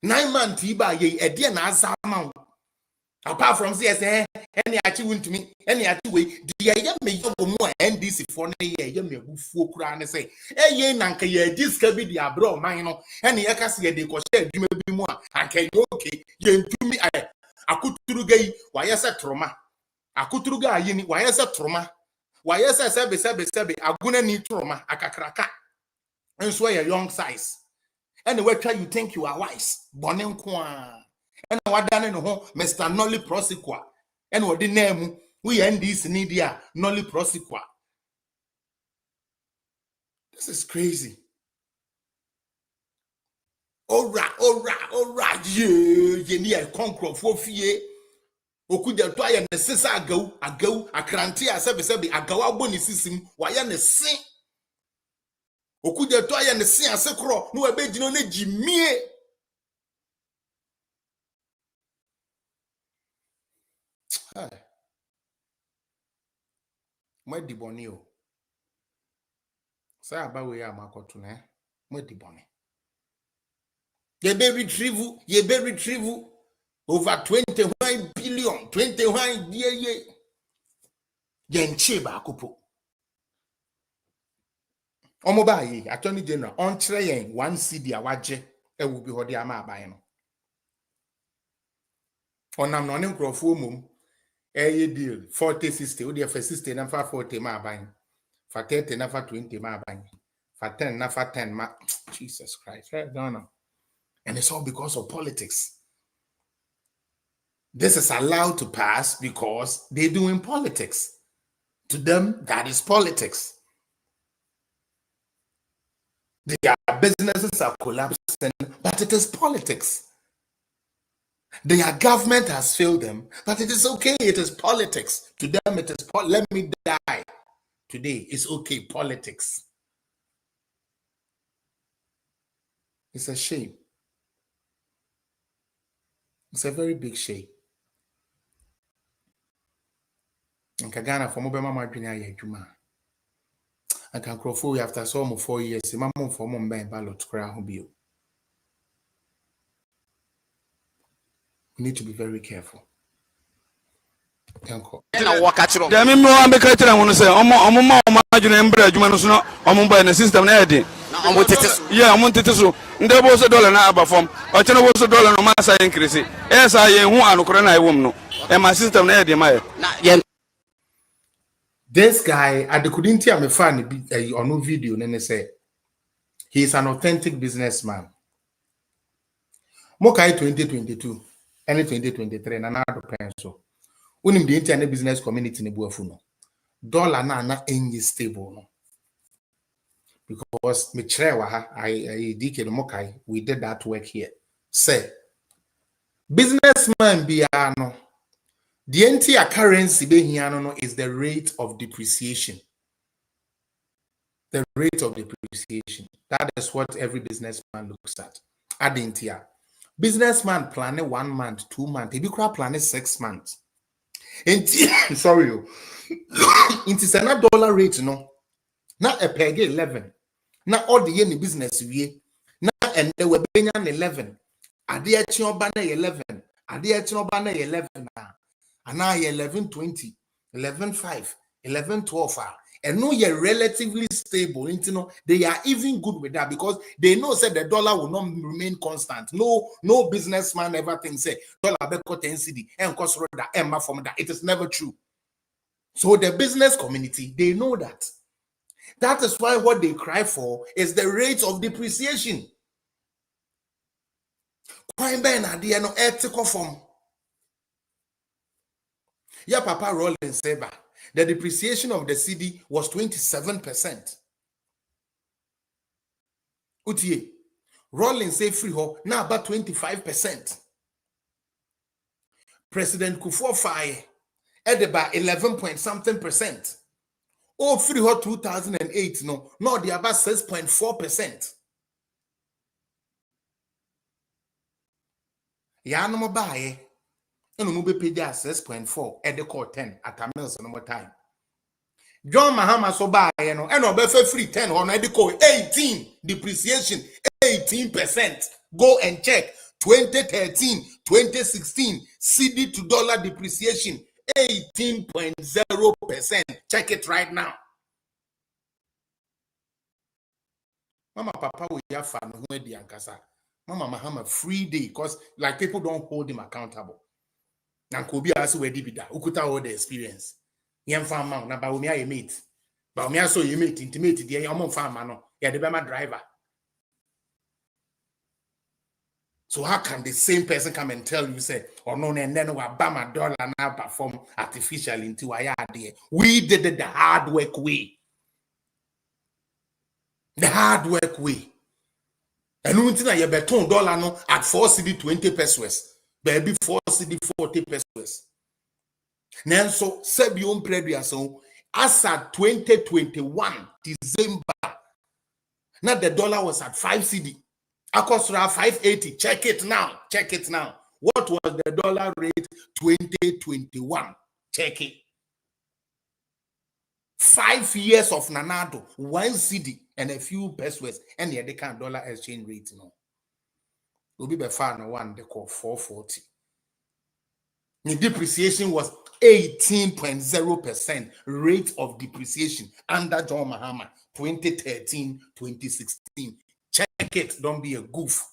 9 months tiba ye a dear as amount. Apart from this, any achievement to me, any way, the may go more and this for a year, you may who cry say, eh, ye nanka ye, this can be the abro minor, and the Akasia de Cosette, you may be more. I can okay, ye to me, I could through gay, why is a trauma? I could through guy, why is a trauma? Why is a sabe, I gonna need trauma, a cacraca, and swear a young size. Anyway, try you think you are wise, bonem quan. And what done no Mr. Nolly Prosequa. And what the name we end this media Nolly Prosequa. This is crazy. All right. Yeah, you need a conqueror for fear. Okuja to aye ne sisa agaw akranti asebe agawa boni sisim waya ne sin. Okuja to aye ne sin asekro no ebe gino ne jimie. Hey. Mo di boni o. Say abawe ya makoto na. Mo di boni. Ye be retrieve over 21 billion, 21 ye. Yenche ba akopo. Omoba yi Attorney General on yen 1 CD awaje e will be hodi ama aban no. Onam no ne nkrofo mum e deal 40-60 wo de fa 60 na fa 40 ma aban. Fa 30 na fa 20 ma aban. Fa 10 na fa 10 ma Jesus Christ. No. And it's all because of politics. This is allowed to pass because they're doing politics. To them, that is politics. Their businesses are collapsing, but it is politics. Their government has failed them, but it is okay. It is politics. To them, it is let me die. Today, it's okay. Politics. It's a shame. It's a very big shame. And Kagana for Mobile Mama Junior Juma. I can grow for after some 4 years. My mom for mom by ballot crowd bill. We need to be very careful. Thank you. Dami mo ambe kachira hono se omo ma adwuna embra adwuma no so no omo ba na system na edi na omo tete so yeah omo tete so nde bo so dollar na aba fom o chene bo so dollar no ma sa increase e sa ye hu anokoro na ewom no e ma system na edi ma ye. This guy at the couldn't am a fan on no video and say he is an authentic businessman. Mokai 2022 and 2023 and another pencil. Unim the internet business community in Buafuno. Dollar na any stable no. Because me trewa I dike Mokai, we did that work here. Say businessman biano. The entire currency is the rate of depreciation. The rate of depreciation. That is what every businessman looks at. Adding here. Businessman plan 1 month, 2 months. If you plan 6 months. Sorry. It is another dollar rate, no. Now a peg 11. Now all the year in business we. Now and they were paying 11. Adi echi banner 11. Adi echi banner 11 now. And now 11.20, 11.5, 11.12, and no, you're relatively stable. You know, they are even good with that because they know that the dollar will not remain constant. No businessman ever thinks say dollar beko 10 CD and cost that Emma from that. It is never true. So the business community, they know that. That is why what they cry for is the rate of depreciation. Quite bad idea no ethical form. Yeah, Papa Rollin Saber. The depreciation of the CD was 27%. Utie. Rollin say free ho now about 25%. President Kufuor-Faye at about 11 point something percent. Oh, free ho 2008 no the about 6.4%. Ya no buy. And we pay 6.4 at the core 10 at a mills no more time. John Mahama so buy and obefe free 10 on the core 18 depreciation 18%. Go and check 2013, 2016 CD to dollar depreciation 18.0%. Check it right now. Mama Papa we have fun who the ankasa. Mama Mahama free day because like people don't hold him accountable. Nankobi asu we dibida ukuta all the experience yem farm man na ba omi aye mate ba omi aso ye mate intimate dey yom farm man no ya de be ma driver. So how can the same person come and tell you say oh no and then we bama dollar na perform artificially into why there? We did it the hard work way. The hard work way. And until you beton dollar no at 4 CD 20 pesos. Baby 4 CD 40 pesos. Nanso Sebion Preduason as at 2021 December. Now the dollar was at 5 CD. Akosra 580. Check it now. Check it now. What was the dollar rate 2021? Check it. 5 years of Nanado, 1 CD and a few pesos, and the decant dollar exchange rate no. Will be by far no one they call 440. The depreciation was 18.0% rate of depreciation under John Mahama 2013-2016. Check it, don't be a goof.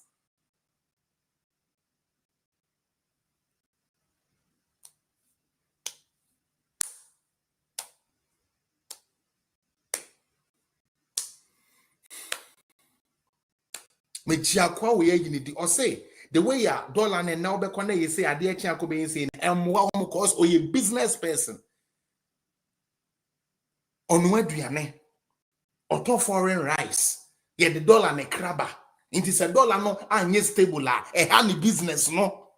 Me chiakwa we unity or say the way ya dollar and now be kwana you say ade chiako be say emwa hom cause or a business person onwa aduane auto foreign rice ye the dollar ne kraba it is a dollar no anye stable a e business no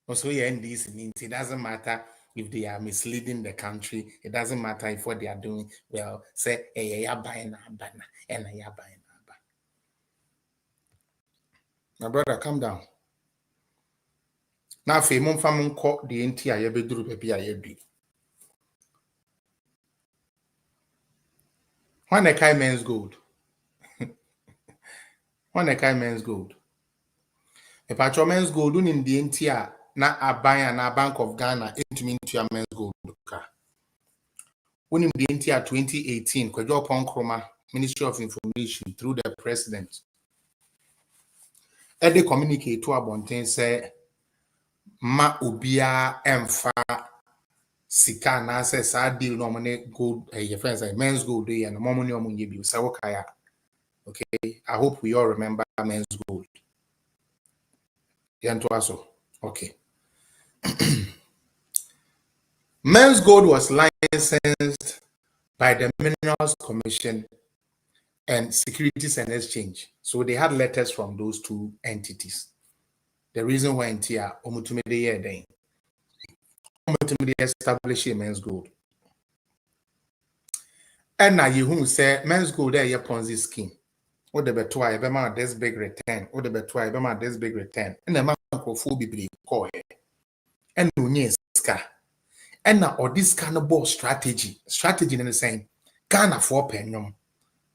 also yeah in this means it doesn't matter if they are misleading the country. It doesn't matter if what they are doing. Well, say, ya buying a banner and ya buying a banner. My brother, calm down. Now, if you want call the entire bedroom, baby, I agree. When a kai men's gold. When a kai men's gold. A patron men's gold in the entire. Na abaya na Bank of Ghana into a men's gold car. When in the entire 2018, Kwejo Ponkroma, Ministry of Information through the president. Ede communicate to Abonten say ma ubia emfa sika na say sa deal no money gold your friends like men's gold day and more money omunye bi say wakaya. Okay, I hope we all remember men's gold. Yanto aso. Okay. Men's gold was licensed by the Minerals Commission and Securities and Exchange. So they had letters from those two entities. The reason why here, Omutumide established Men's Gold. And now you say Men's Gold there a Ponzi scheme. What the better I this big return. What the better I this big return. And the man of full be call and no yes ska. And now or this kind of ball strategy in the same Ghana for Penyum,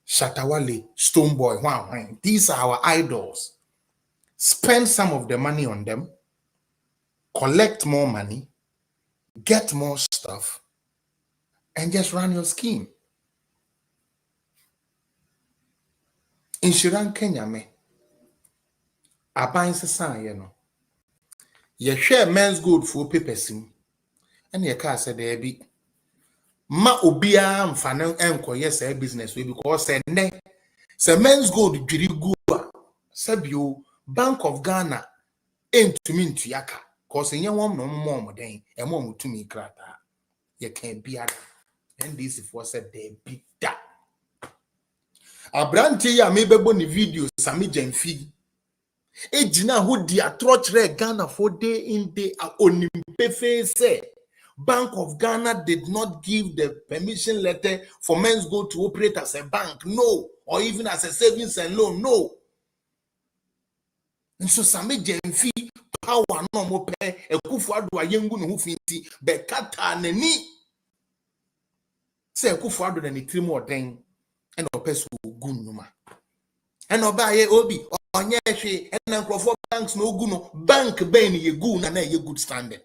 Shatawale, Stoneboy, wow, these are our idols. Spend some of the money on them, collect more money, get more stuff, and just run your scheme. In Sri Kenya, me, Abain Sasan, you know, you share men's good for papers, and your car said there be. Ma obia mfana enko yes a business we because say ne say men's gold dwiri gu a sabio Bank of Ghana entumi ntuyaka cause nye won no mom den e mom tumi krata ye can be ada and this for said there be da abranti ya mebebo ni video sami jenfi ejina ho di atrochre Ghana for day in day a onimpefe say Bank of Ghana did not give the permission letter for Men's Gold to operate as a bank, no, or even as a savings and loan, no. And so Sami Jenfi power no mo pe Ekufuado ayengu no hufinti be kata nani say Ekufuado na ni trimu oden and opesu gunuma. And obaye obi onye hwe and nkrofo banks no guno bank ben ye gu na ye good standing.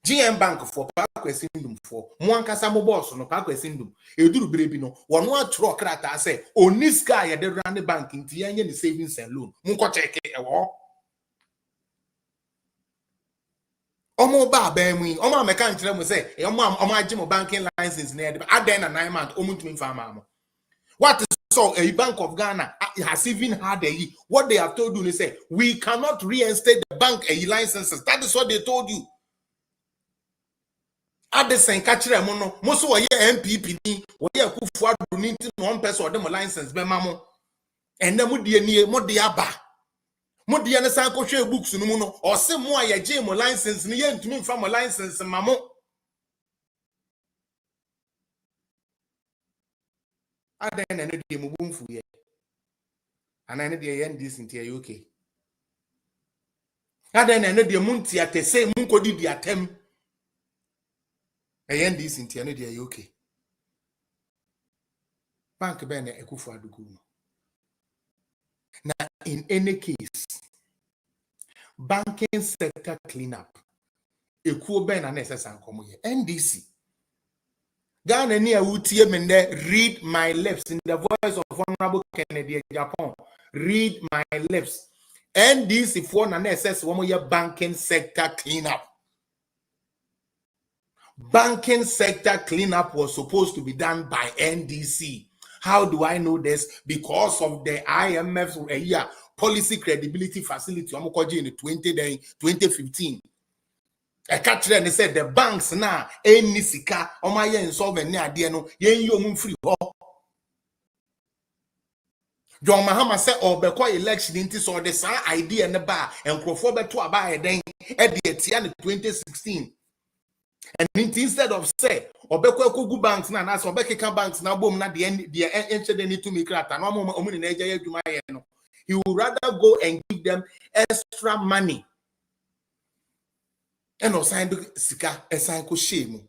GM Bank for Pakwesindum for Mwankasa mo boss no Pakwesindum eduru brebi no wono atro krata say oniska ye de run the bank nti yanye ni savings and loan munko check ewo omo ba ba mu omo ameka nkyere mu say omo agye mo banking license na de aden na 9 months omuntumi fa ma mo what is so a Bank of Ghana has even had a what they have told you they say we cannot reinstate the bank a licenses. That is what they told you. Adesen kachire mo no mo so ye MPP ni wo ye Kufuado ni nti no person de mo license be ma mo enne mo die nie mo de aba Mo di ane san ko hwe books no mu no, o se mo aye je mo license ni ye ntumi mfa mo license mamo. Adan na no de mo bumfu ye. Ana ne de ye ndis ye okay. Adan na no de munti atese munkodi di atem. Ye ndis ntia no de ye okay. Bank be na ekufu adugu. Now, in any case, banking sector cleanup, ekuo ben na necessary komo ye. NDC. Ghana ni awutie mende read my lips in the voice of Honorable Kennedy Japan. Read my lips. NDC for na necessary womo ye banking sector cleanup. Banking sector cleanup was supposed to be done by NDC. How do I know this? Because of the IMF policy credibility facility in 2015. A catcher and said the banks now any sika on my insolvent near Diano, yen free. John Mahama said, "Oh, because election into so the same idea in the bar and Crawford to buy a day at the 2016." And instead of say, Obeko Kugu banks na so Obeka banks na boom na the entered any to make that no. He would rather go and give them extra money. And no sign sika a sign ko shame.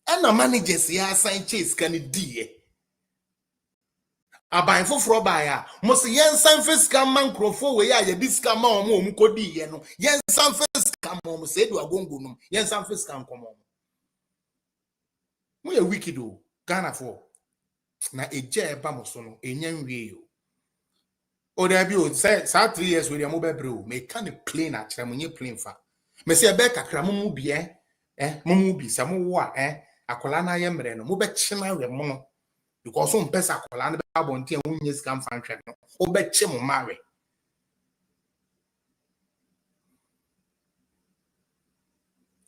And the managers here sign chase can it die. Aban foforo baya mo se yen san fiscal man crofo we ya disca man mo ko di ye no yen san fiscal mo se do agongo no yen san fiscal komo mo ye wicked o Ghana for na eje eba mo so no enya nwie yo o da bi o say 3 years we dey mo bebre o me kan plane a kire mo nye plane fa me se be kakra mo mu bi mo mu bi sa mo wo akola na ye mre no mo be china we mo no because some pesa kola na be abonti e wunye scam fan hwe no obeche mo mare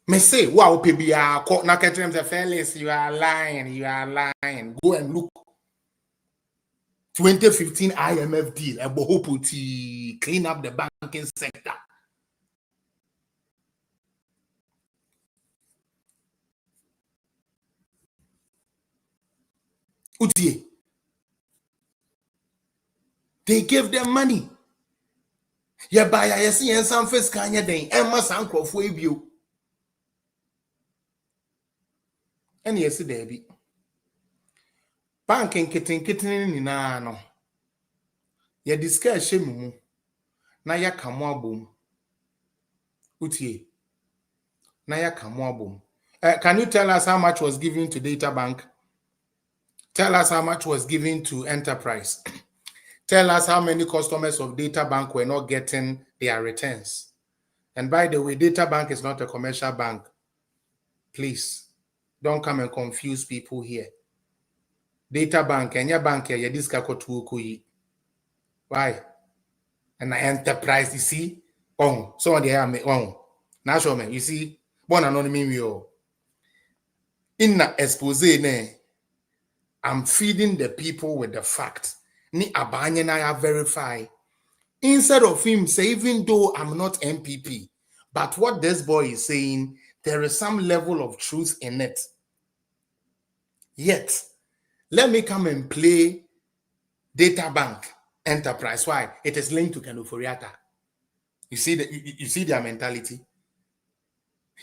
me say wa ope bia ko na ketrem say Felix you are lying go and look 2015 IMF deal ebo hope to clean up the banking sector. Utie they gave them money. Ya buy ya see en san face kan ya den en ma san krofo ebio. En yes there be. Banking kitten ni na no. Ya discuss shemu na ya kamo abom. Utie. Na ya kamo abom. Can you tell us how much was given to Data Bank? Tell us how much was given to Enterprise. Tell us how many customers of Data Bank were not getting their returns. And by the way, Data Bank is not a commercial bank. Please, don't come and confuse people here. Data Bank, and your bank, you discuss why? And Enterprise, you see? Oh, so on the air, oh, now show me, you see? One anonymous, in the expose, I'm feeding the people with the fact. Ni abanye na ya verify. Instead of him say, even though I'm not MPP, but what this boy is saying, there is some level of truth in it. Yet, let me come and play Data Bank Enterprise. Why? It is linked to Kenuforiata. You see their mentality.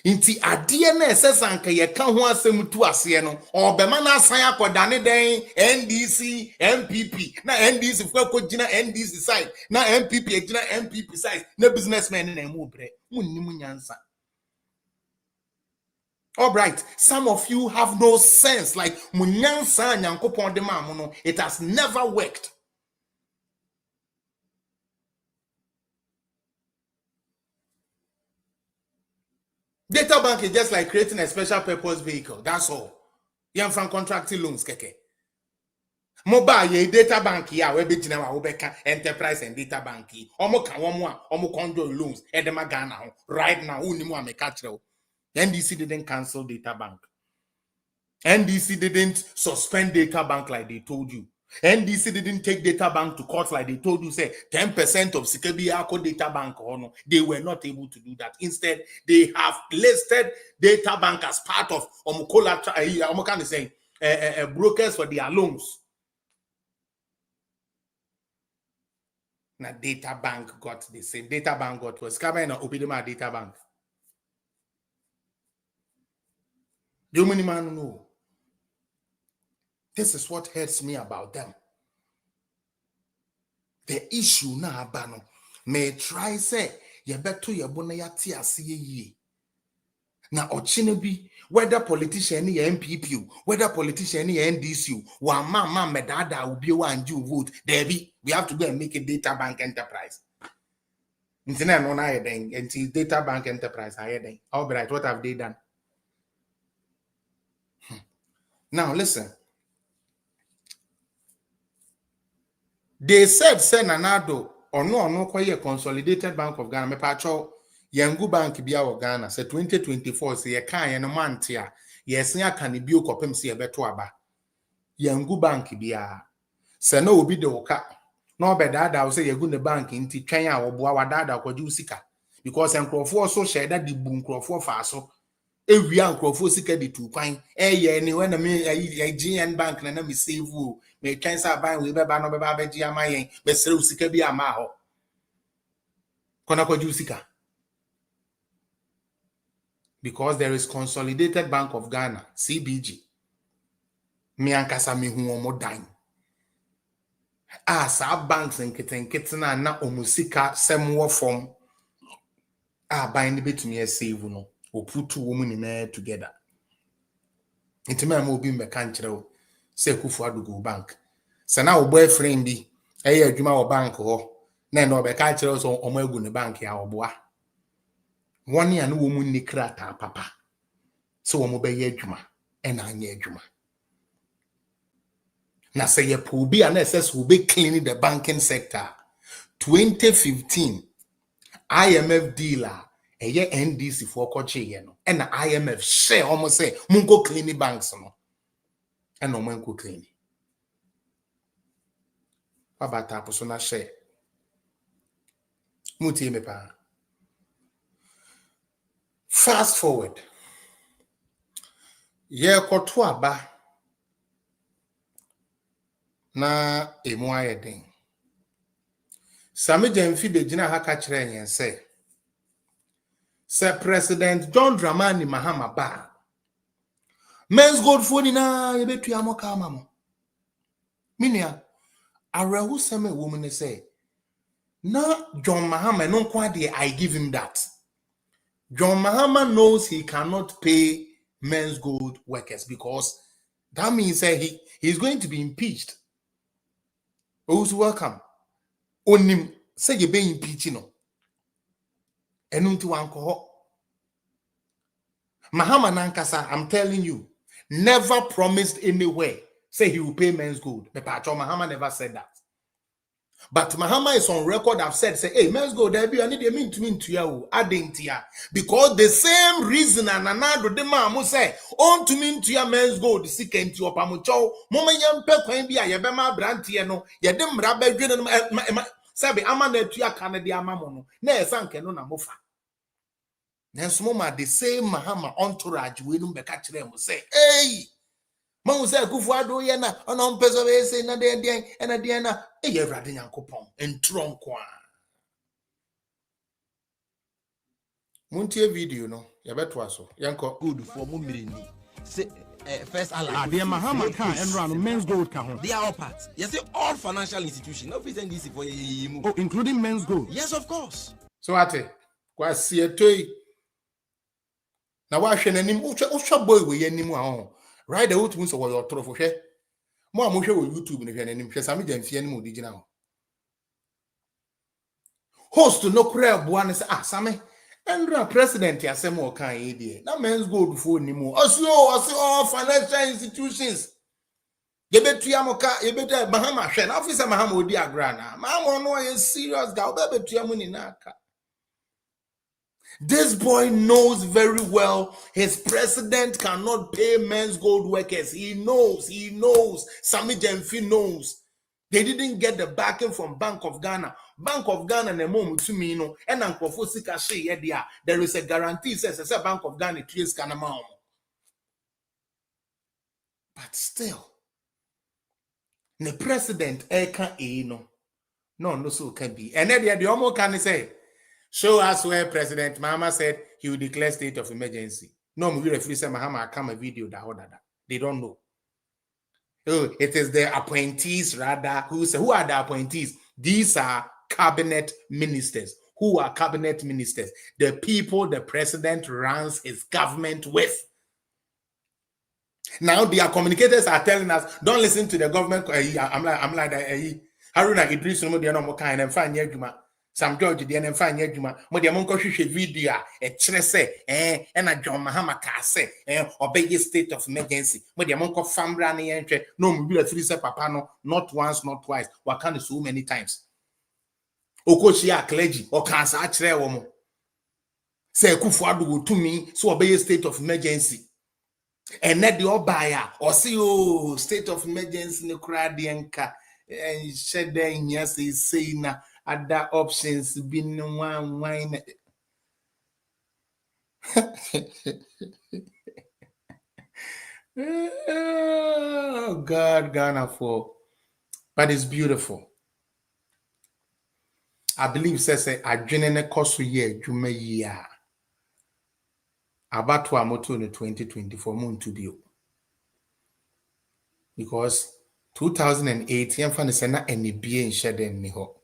Inti adie na esesanka ye ka ho asem tu ase no obema na asan akodane den NDC MPP na NDC fuko gina NDC side na MPP gina MPP side na businessmen na emu bre munnim nyansa. All right, some of you have no sense like munyansa nyankopon de ma mo no, it has never worked. Data Bank is just like creating a special purpose vehicle. That's all. Young from contracting loans, keke. Mobile ye Data Bank ya we be jina wa obeka Enterprise and Data Bank. Omo kan omo control loans. Edema Ghana right now. Unimu amekachre. NDC didn't cancel Data Bank. NDC didn't suspend Data Bank like they told you. NDC didn't take data bank to court like they told you, say 10% of Sikebiako data bank or no. They were not able to do that. Instead, they have listed data bank as part of brokers for their loans. Now data bank got the same. Data bank got was coming on Obidima data bank. You many man know. This is what hurts me about them. The issue now, Bano, may try say, you better your bonaya tia see. Now, Ochinabi, whether politician any MPP, whether politician any NDC, one mama medada will be one you vote, there be, we have to go and make a data bank enterprise. Internet on higher than until data bank enterprise higher than. All right, what have they done? Now, listen. They said, send anado or no quite consolidated bank of Ghana. Me pacho Yangu Bank Bia of Ghana. Say 2024 say a kind and a month here. Yes, ya can be a copem see a betuaba. Yangu Bank Bia. Say no be the oka. No be dada will say you go the bank into Kenya or Boa dada or Jusika. Because Uncle so share that the boom crofo faso. Every uncle for sika the 2 coin. Eh, when a GN bank and me save you. May chance buying with Baba no Baba Giamayan, but Selu Sika be a maho. Konako Jusika. Because there is Consolidated Bank of Ghana, CBG. Me ankasa me hu omo dan. Sa banks and kitten na omusika semwo form. Buying the bit me a save no. Or put 2 women in there together. Into my mobile mechanical. Say Kufuadu go bank. So now boyfriend be a Juma bank or then no be culture so omogu bank ya oboa. 1 year no woman ni krata papa. So omo be ye Juma and anye Juma. Now say ye will be an SS will be cleaning the banking sector. 2015 IMF dealer a year NDC for coaching no and the IMF share almost say mungo cleaning banks no. And no man could clean. About that personal share. Muti me pa. Fast forward. Ye kotwa ba na emu ayedin. Sami Jemfi de jina haka kire yen say President John Dramani Mahama ba. Men's gold phone na yebetu ya moka mamo. Minia arehu seme woman say na John Mahama no kwade I give him that. John Mahama knows he cannot pay men's gold workers because that means he's going to be impeached. Who's welcome? Onim say you be impeached no. Enunti wanko. Mahama nankasa, I'm telling you, never promised anywhere say he will pay men's gold. Mahama never said that. But Mahama is on record. I've said, say, hey, men's gold, there be I need a mean to you, adding tia. Because the same reason and another the man say, on to mean to your men's gold, sick and to your pamucho, Mama Yam Pekwan be a Yabama Brantiano, Yadem Rabbe Jun Sabi Amane to your Canada Mamono, ne sank no namofa. Next moment, the same Mahama entourage will be catch them say, hey. Man say Kufuado yena on peso we say na de and a diana e ye rade Nyankopon entron kwa Muntie video no ye beto aso yanko good for mo mirini say first alarm the Mahama can and run men's gold can they are all parts. You see all financial institutions no fit NDC for oh including men's gold. Yes, of course. So ate kwa sietoi na wa hwe nanim wo boy we yanim a right the old ones or your trophy share. More I'm sure YouTube in the name. Sami Jemfi any more digital. Host to no prayer one is Sami. And president Yasemo can idea. That man's go before anymore. Also all financial institutions. You bet to Yamoka, you better Mahama Shen officer Mahama would be a grana. Mahama no is serious girl, baby to your money naka. This boy knows very well his president cannot pay men's gold workers. He knows. Sammy Jemfi knows. They didn't get the backing from Bank of Ghana. Bank of Ghana and mom to me, no, and there is a guarantee says a Bank of Ghana trees Kanama. But still, the president no so can be. And then the Omo can say, show us where President Mahama said he will declare state of emergency. No, we refuse Mahama come a video that. They don't know. Oh, it is the appointees rather who are the appointees? These are cabinet ministers. Who are cabinet ministers? The people the president runs his government with. Now their communicators are telling us, don't listen to the government. I'm like Haruna Idris no dey no mo kan na mfa anya adwuma. Sam George dey na mfa anya adwuma. Mo dey mo nkɔhwehwɛ video a kyerɛ sɛ na John Mahama ka sɛ obey state of emergency. Mo dey mo nkɔ famra na yɛnhwɛ no mo bi la free say papa no not once not twice. Waka so many times. Okochi a clergy o kan sa kyerɛ wo mo. Sɛ Kufuado go to me so obey state of emergency. And net the obaya or see state of emergency no crowd nka and shed then yes is saying other options been one wine. Oh God, Ghana for, but it's beautiful. I believe says I join a course year Juma year. About to amoto in 2024 moon to be because 2008 yamfani sena NBA in Sheden niho.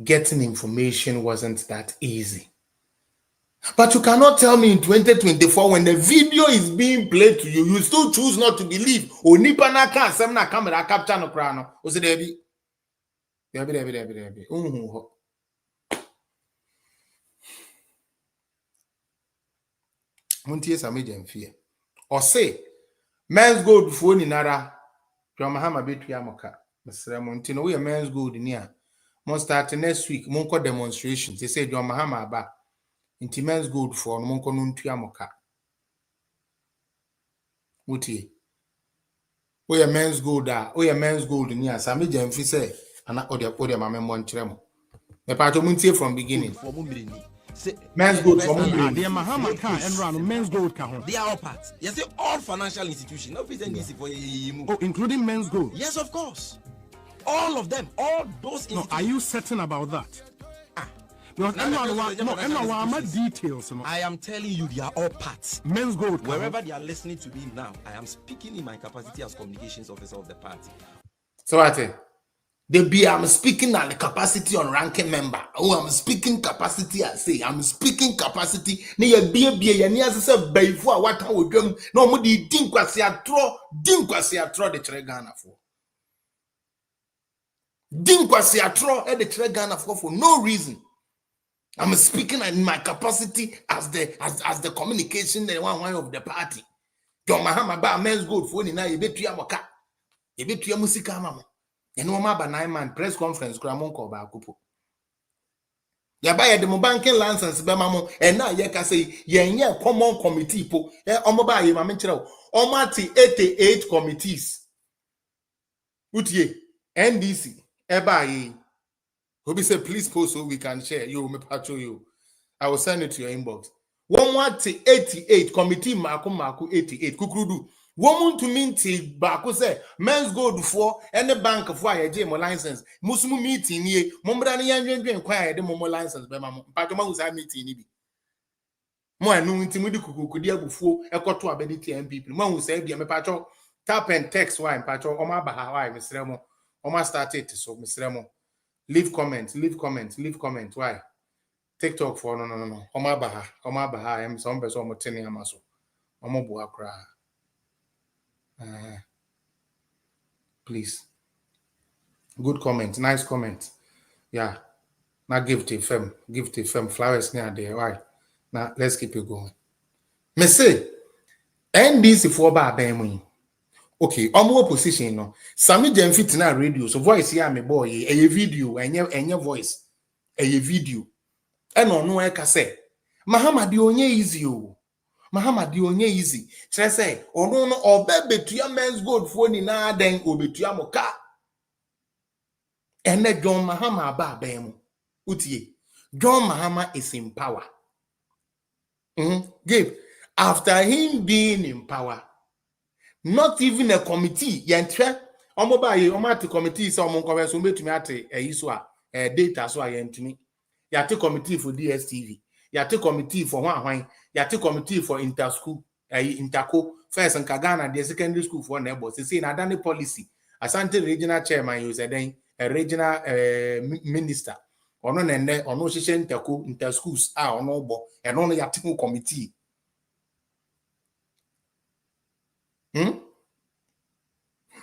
Getting information wasn't that easy. But you cannot tell me in 2024 when the video is being played to you, you still choose not to believe. O nipa na kan sem na camera capture no kra no. O se debi. Debi. Muntie Sammy Jemfi. Or say, men's gold for ni nara. John Mahama betu ya moka. Mr. Montino, we are men's gold near. Mon start next week. Monko demonstrations. They say John Mahama ba. Inti men's gold for monko nuntu ya moka. Mutie. We are men's gold da. We are men's gold near. Sammy Jemfi say. Ana odia mame montremo. Me pato muntie from beginning. Men's gold for me. The Mahama car and run men's gold car. They are all parts. Yes, they all financial institutions. No present this for oh, including men's gold. Yes, of course. All of them. All those. No, are you certain about that? Because no, details. I am telling you, they are all parts. Men's gold. Wherever they are listening to me now, I am speaking in my capacity as communications officer of the party. So what? I'm speaking at the capacity on ranking member. Oh, I'm speaking capacity. I say I'm speaking capacity. Ne be ni asese before what I would do. No mo di dinkwasi atro the chere Ghana for. Dinkwasi atro the chere Ghana for no reason. I'm speaking in my capacity as the communication the one of the party. John Mahama ba men's good for ni na yebetua moka. Yebetua musika mama. And no matter 9-man press conference, Gramonko Bakupo. Yabaya the banking license, Bamamo, and now Yaka say, Yen common committee, po, Omoba, Mamintro, Omati 88 committees. Utie, NDC, Ebaye. Hobi say, please post so we can share. You me patrol you. I will send it to your inbox. 188 committee, Marco 88, Kukudu. Woman to minti baako say men's gold for any bank for a JMO license. Musumu meeting ye, Mombra yan kwaya de momo license be mamo. Mpatoma usa meeting ni bi. Mo anu nti mudi kukudi abufuo ekoto abedi TMP. Mo hu say bia me patcho tap and text why mpatcho o ma ba ha why mesrɛ mo. O ma start it so mesrɛ mo. Leave comment why. TikTok for no. O ma ba ha em so mbe so mo tene amaso. O mo bo akra. Please. Good comment, nice comment. Yeah. Now give it a firm flowers near there. Why? Now let's keep it going. Me say, NDC for ba ben. Okay, omo opposition no. Sammy Jemfi na radio. So voice here me boy, a video, and your voice, a video. eno no eka say Mahama di onye easy o. Mahama di onye easy. Say say ono no obe betua men's gold fo ni na den obetua mo ka. Ene John Mahama aba abem. Utie. John Mahama is in power. Gabe, after him being in power, not even a committee, yentre, omati committee, so mon converse, betumi ate iswa data so yentumi. Yate committee for DSTV, yate committee for one, yate committee for interschool, interco, first and Kagana, the secondary school for neighbors. They say, na policy. Asante regional chairman, you said, a regional minister. Ono nende ono shishe interco interschools ono bo and ono yatiku committee.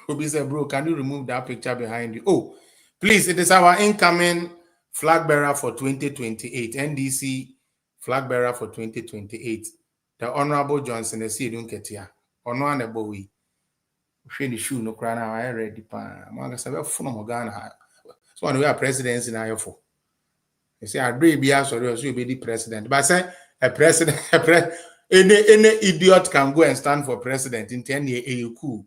Obi said, bro, can you remove that picture behind you? Oh, please, it is our incoming flag bearer for 2028. NDC flag bearer for 2028. The Honorable Johnson Esiedun Ketia. Ono anebo we. She the shoe no cry now. I ready pa. Manga sabe funo mogana. So when we are presidents in Ayofo. You say, I agree, be sorry, you be the president. But I say, any idiot can go and stand for president in 10 years. You cool.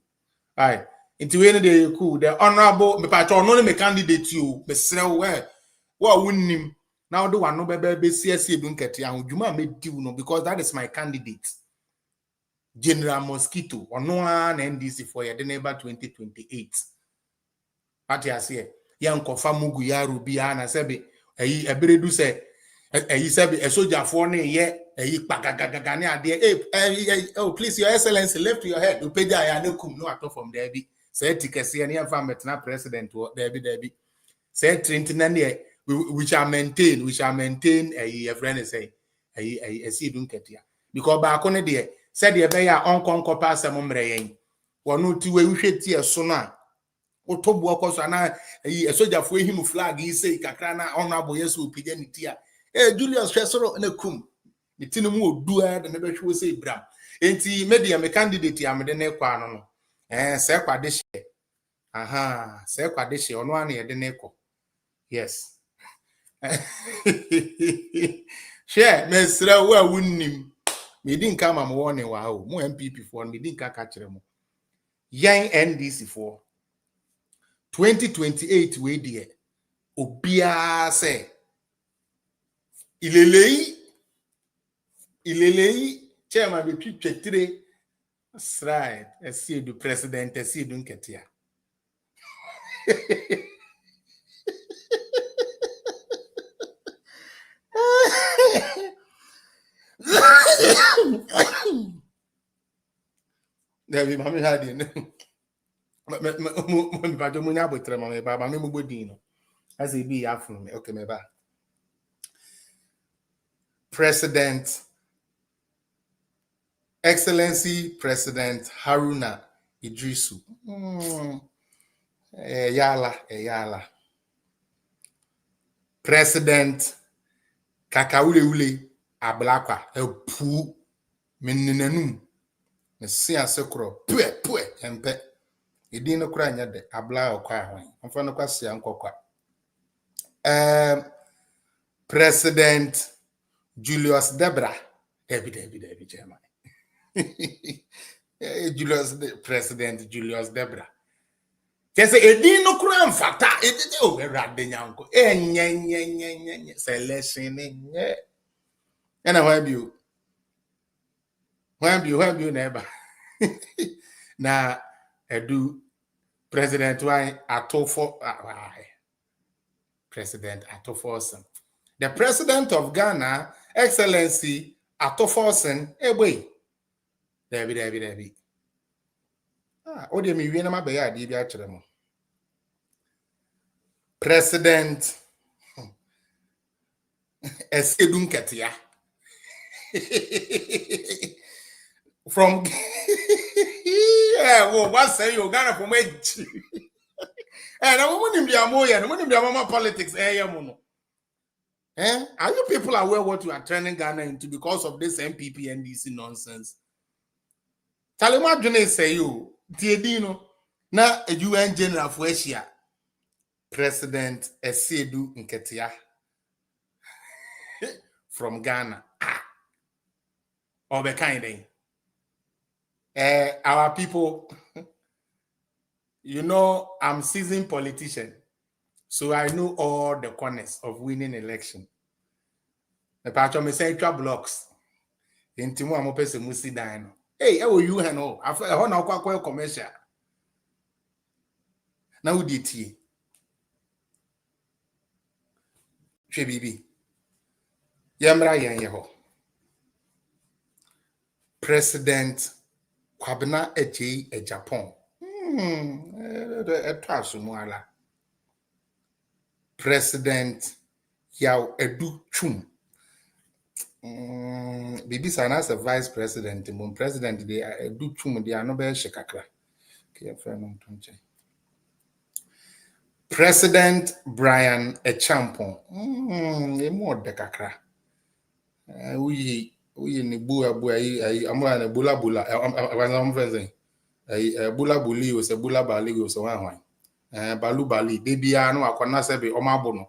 Aye. Into any day you cool. The honorable, me patron, no me candidate you. Me say, well, win him. Now do one no be CSC don't get ya. Juma me do no because that is my candidate. General Mosquito or no one NDC for your neighbor 2028. What you say? Yan kofa mugu ya rubi ana sebe. Eberedu say said a soldier for ne pagagagane ade oh please your excellency lift your head you pay there no kum no ato from there be say tikesi any environment president there be say trentina ne we shall maintain a friend say a see dun ketia because ba ko ne de said the be ya onkonko pa asem mre yen wono ti we hweti eso no a otobu okoso na a soldier for him flag he say kakra na honorable yesu opija ni tia Julius Fesoro na kum ni tinu mu odua de be hwe say bram enti media me candidate am de ne kwa no se kwade hye se kwade hye ono ana ye de ne ko yes share mesra wa wunnim me din ka ma mo woni wa o mo MPP for me din ka kire mo yan NDC for 2028 we die obia say ilelei chairman be twetire right esi du president esi du nketia Davi mami hadi me ba do munya botre mami ba me mugbodi no as e be afun me okay me ba President Excellency President Haruna Idrisu yala President Kakaule Ablakwa epu meninanum se asekro pue empe edin no kura nya de abla okwa hwan amfa no kwase ankokwa President Julius Debra David Chairman President Julius Debra kese edin no kura mfata edide o erade nyanko enyenyenyenyenye selection nye ena why you never na edu President why atofo President Atoforsen the President of Ghana Excellency Atoforsen boy David o de mi wie na mabe ya di bi a kire mo President Esedun Ketia from yeah, well, what say you Ghana from edge? And I want him to be a moya, I want him to be a mama politics. Are you people aware what you are turning Ghana into because of this MPP NDC nonsense? Talima June say you, Tiedino, na a UN General for Asia, President Esedu Nketia. from Ghana. Or the kind our people, you know, I'm seasoned politician, so I know all the corners of winning election. The part of me central blocks. In Timu, I'm open to Musi Dino. Hey, how are you? Hello, I want to call commercial. Now, who did he? Bibi. Yamra Yanyaho. President Kwabena Eji e Japan. President Yao Edu Chum. Bibi Sanas a vice president. Mon president they Edu Chum they are no be shekakra. President Brian Echampon. More de kakra. We ni bua amwa na bula bula buli o se bula bali o se wan balu bali de bia no akwana se be o mabo no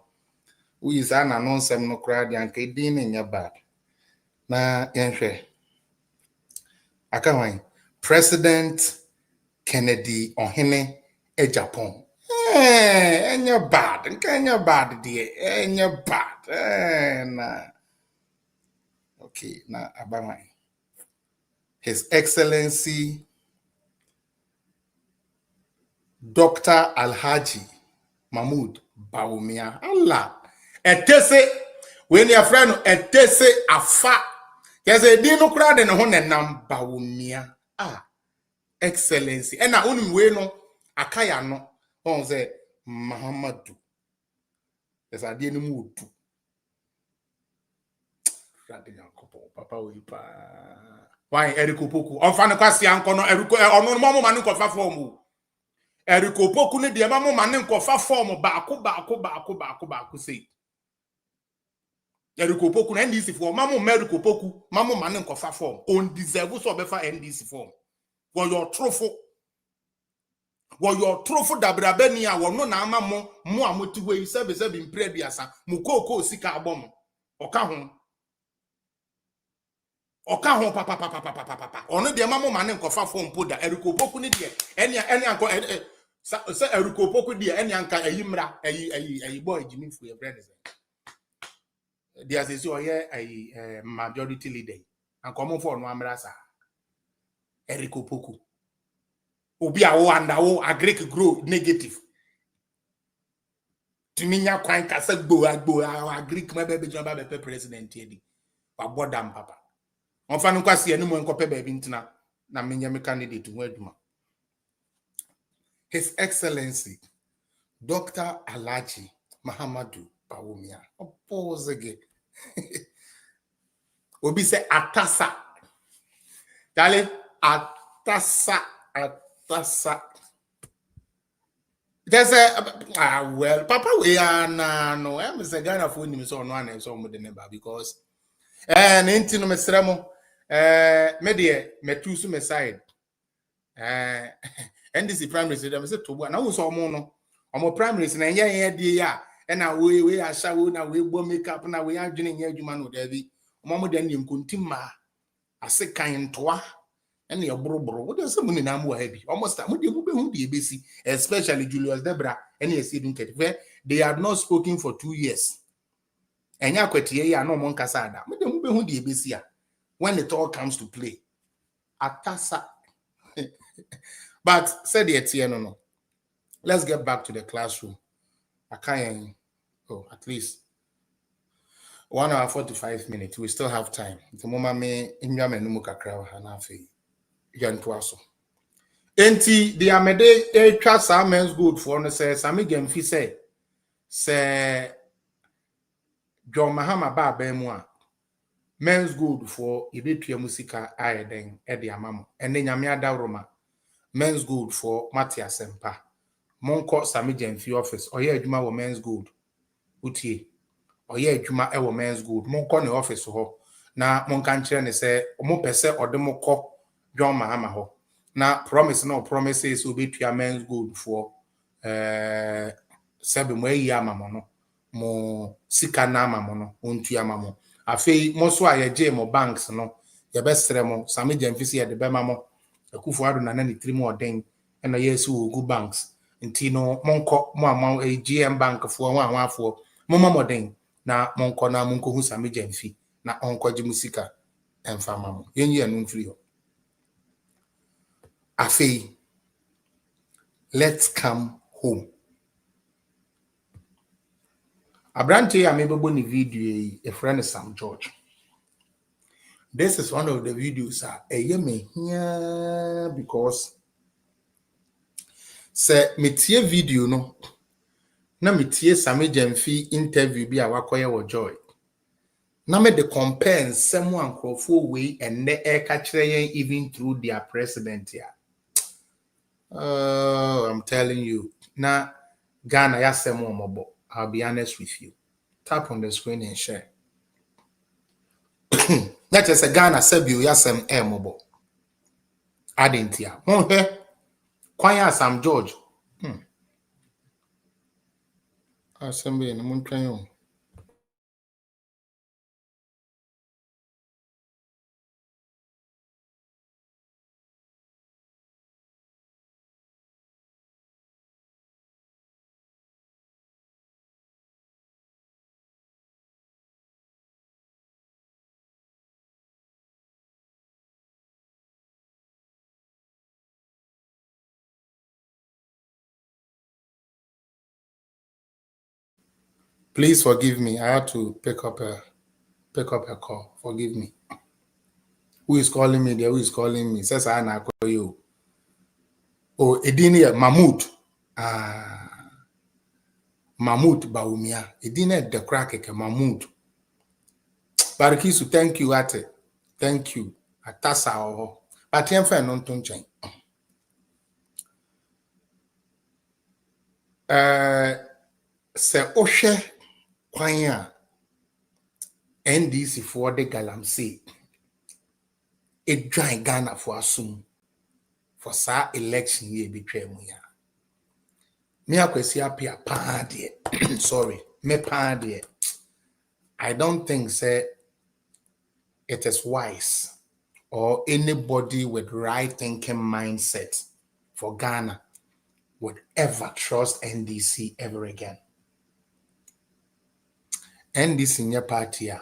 we sa na no nsem no kra de anka din nya bad na yenhwe aka wan President Kennedy Ohene e Japan enya bad nka enya bad de enya bad na okay na abamai His Excellency Dr. Alhaji Mahmoud Bawumia. Allah. Etese when your friend etese afa. Yes, a dino crowd and a nam Bawumia. Excellency. And I only way no akaya no. On say Mahamadu. Yes, I didn't move to. Papa will pa. Why Eriko Poku? On fan kwasi ankono Eriko ono mamo manu ko fa form. Eriko Poku ne de mamo manu ko fa form baako say. Eriko Poku na NDC form mamo Eriko Poku mamo manu ko fa form. On deserve so be fa NDC form. Wo your trophy dabrabe ni a wo no na ama mo amoti we se be mpre biasa mu kokoo sika abom oka ho papa ono de mamo mane nkofa form poda Eriko Poku ni de eni anko se Eriko Poku de eni anka ayimra ayi boy jimifu e brand de asesi oye ayi majority leader anko mo for no amra sa Eriko Poku obi awo andawo agric grow negative timinya kwan kasa gbo agric mabebe jamba be president edi wabodam papa on fa no kwase enu mo enkope ba bi ntina na menya me candidate ho aduma His Excellency Dr. Alhaji Mahamadu Bawumia opposege obi se atasa dale atasa there's a well papa we are no I'm say Ghana for him so no and so mo de neba because nti no mesremo me de metu so me side NDC primary say dem say to na wo so omo no omo primary na ye de ya na we asha wo na we gbo makeup na we adwene nya adwuma no da bi omo de nim kontima ase kan toa and your bro what does someone in Amu heavy almost the especially Julius Debra and yes where they had not spoken for 2 years and ya kweti ya no mon kasada when it all comes to play atasa but said the no let's get back to the classroom at least 1 hour 45 minutes we still have time the moment me injame no mukakra na afi yantuaso enti the amede e twa sa men's good for no say sami gemfi say John Mahama ba mu a men's good for ebetua musika ayeden e de amamo ene nyame adawroma men's good for Matia Sempa monko sami gemfi office oye adwuma wo men's good utie oye adwuma e wo men's good monko ne office ho na monka nkire ne say mo pese odemokọ John Mahama ho na promise promises will be to men's good for sebe mo yi amamo no mo sika na amamo no ontu amamo Afi mo so aye je mo banks no ye besere mo same jamfisi ye de bema mo akufo ado na ni tiri mo oden na ye si ogu banks nti no monko mo ama GM bank fo ho anwafo mo mamoden na monko na monko hu same jamfi na onko ji musika emfa mamo yenyi anu mfiri ho. Afi let's come home. Abrante ya mebebo ni video a friend Sam George. This is one of the videos me here because say metie video no na metie Same Jamfi interview bi a wakoye wo Joy. Na me de compare nsem ankrofo we enne e ka kire yen even through their president here. I'm telling you. Na Ghana ya semo omobo. I'll be honest with you. Tap on the screen and share. That is a Ghana Sebio Yasem Emobo. Adentia. Monhe. Kwaya Sam George. Assembly in Montreal. Please forgive me. I had to pick up a call. Forgive me. Who is calling me there? Who is calling me? Says I call you. Oh, Edini Mahmoud. Mahmoud Baumia. Edini the crack Mahmoud. Barikisu, thank you, Ate. Thank you. Atasa oho. But yen fe non ton chen. Se oshe kwanya NDC for the galamsey. It dry Ghana for assume for sa election ye betray mu ya. Me akwesi apia pa de. Sorry, me pa de. I don't think say it is wise or anybody with right thinking mindset for Ghana would ever trust NDC ever again. NDC in your party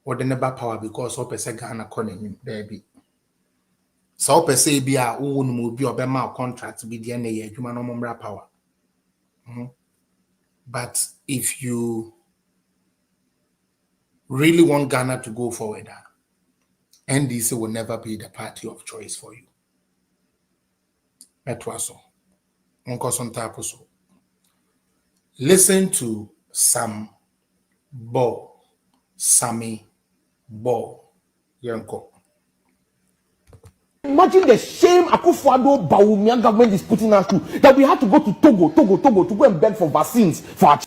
or the never power because of a Ghana calling baby. So say be a own will be a contract be the DNA human power. But if you really want Ghana to go forward, NDC will never be the party of choice for you. Listen to Sammy Bo. Yanko. Imagine the shame Akufo-Addo Bawumia government is putting us through, that we had to go to Togo to go and beg for vaccines for our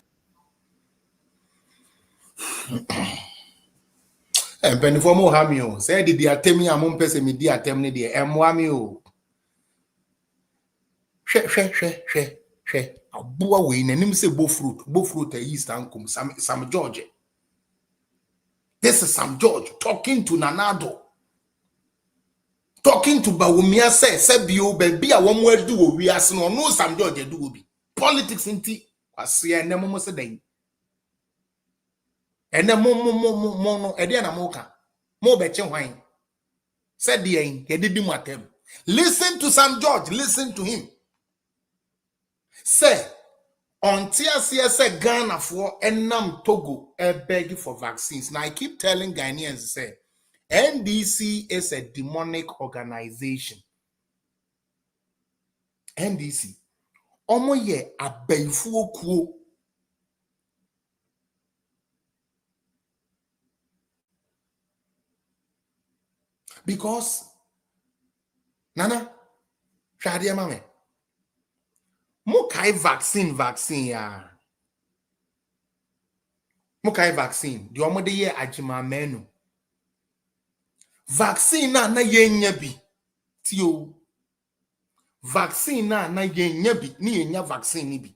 And Penifo Mohamio said the atemi among person me dia temne de emwamio. She. Abua we nanim say bo fruit east ankum Sam George. This is Sam George talking to Nanado. Talking to Bawumia say bio baby a one word do we as no Sam George do be. Politics inti kwase enemo se den. Ene mo no ede na mo ka. Mo be che hwan. Said the he did matem. Listen to Sam George, listen to him. Say until say Ghana for enam Togo beg for vaccines. Now I keep telling Ghanaians say NDC is a demonic organization. NDC. Omo ye abeifu kuo. Because Nana Shadia Mame Mukai vaccine ya. Mukai vaccine. The omode ye ajima menu. Vaccine na yenya bi. Tio. Vaccine na yenya bi. Ni yenya vaccine ni bi.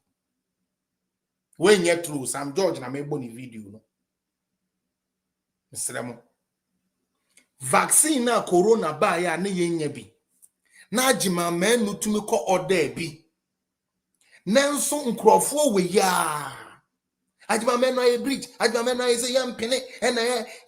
When ye true Sam George na mebo ni video no. Mr. Vaccine na corona ba ya ne yenye bi. Na agima men no tumi ko order bi. Nanso nkrofo we ya. Agima men no e bridge, agima men no e say yam pene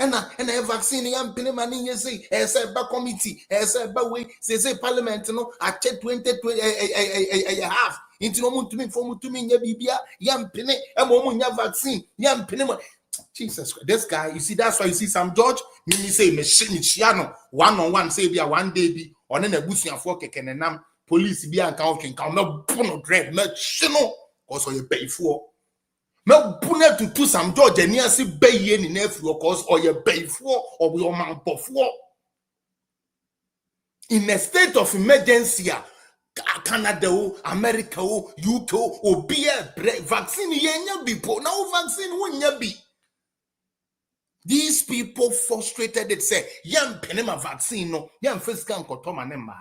na vaccine yam pene mani ye say e say ba committee, e say ba we say parliament no a check 2020 half. Inti no mutumi fo mutumi nya bibia yam pene e mo nya vaccine yam pene. Jesus Christ. This guy, you see, that's why you see some George, me say machine chiano, one-on-one, say be a one day be, or then a bush and fork and nam police be and count can come no puno dread, machino, also you pay for. No punnet to some George and near see bay in nephew, cause or you pay for, or your man for. In a state of emergency, Canada, America, UK, or be a vaccine, ye be po, no vaccine won't be. These people frustrated it say, yam penema vaccine no, yam fiscal kotoma nemba.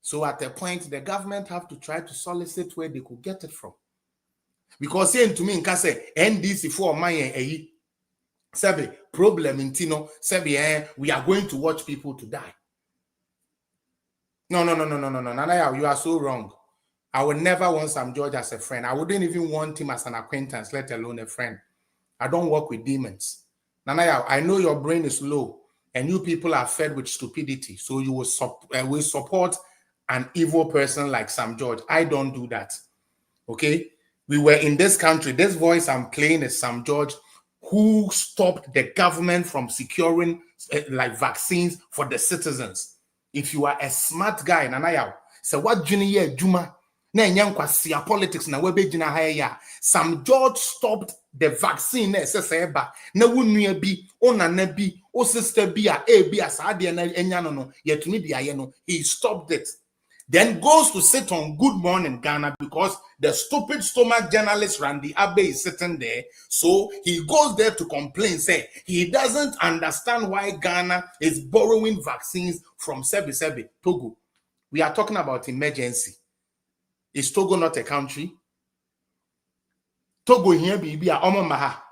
So at a point, the government have to try to solicit where they could get it from. Because saying to me in Kase, NDC for my Sebi, problem in Tino, Sebi, we are going to watch people to die. No. Nana, you are so wrong. I would never want Sam George as a friend. I wouldn't even want him as an acquaintance, let alone a friend. I don't work with demons. Nanaya, I know your brain is low and you people are fed with stupidity. So you will support an evil person like Sam George. I don't do that. Okay? We were in this country. This voice I'm playing is Sam George, who stopped the government from securing like vaccines for the citizens. If you are a smart guy, Nanaya, so what junior Juma? Na politics na webe jina haya. Sam George stopped the vaccine na wunua bi onana bi o sister bi a bi asade na enya no yetumi dia ye no. He stopped it. Then goes to sit on Good Morning Ghana because the stupid stomach journalist Randy Abe is sitting there. So he goes there to complain, say he doesn't understand why Ghana is borrowing vaccines from Sebi Togo. We are talking about emergency. Is Togo not a country? Togo here be a omo maha.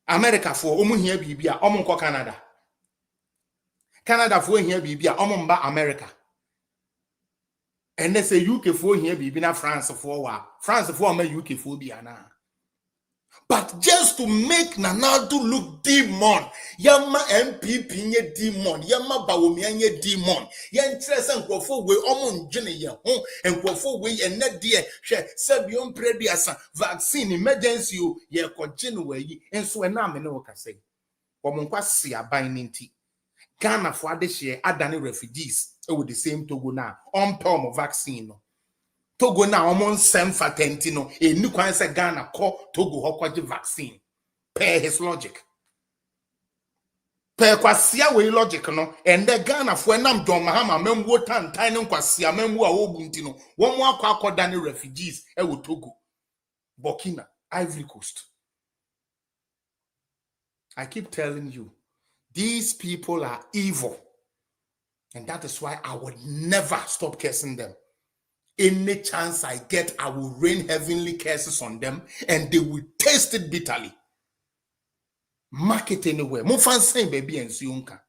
America for omo here be a omo ko Canada. Canada for here be a omo mba America. And they say UK for here be na France for wa. France for me UK for be na. But just to make Nanado look demon, Yama MPP nye demon, Yama Bawumia nye demon, Yan Tres and Quafo we omon jene home and Quafo we and net dear, Sebion Prediasa, vaccine emergency, ye continue, and so an ameno can say. Womonquasi a binding tea. Ghana for this year, Adani refugees, with the same Togo now, on palm vaccine. Togo na omon sem fatentino e nu kwan se Ghana ko Togo hokwaje vaccine per his logic per kwasia we logic no and the Ghana for nam John Mahama memwo tantan no kwasia memwo a obuntino won mo akwa ne refugees e wo Togo Burkina Ivory Coast. I keep telling you, these people are evil, and that is why I would never stop cursing them. Any chance I get, I will rain heavenly curses on them and they will taste it bitterly. Mark it anywhere. Mo fan saying baby and Siunka.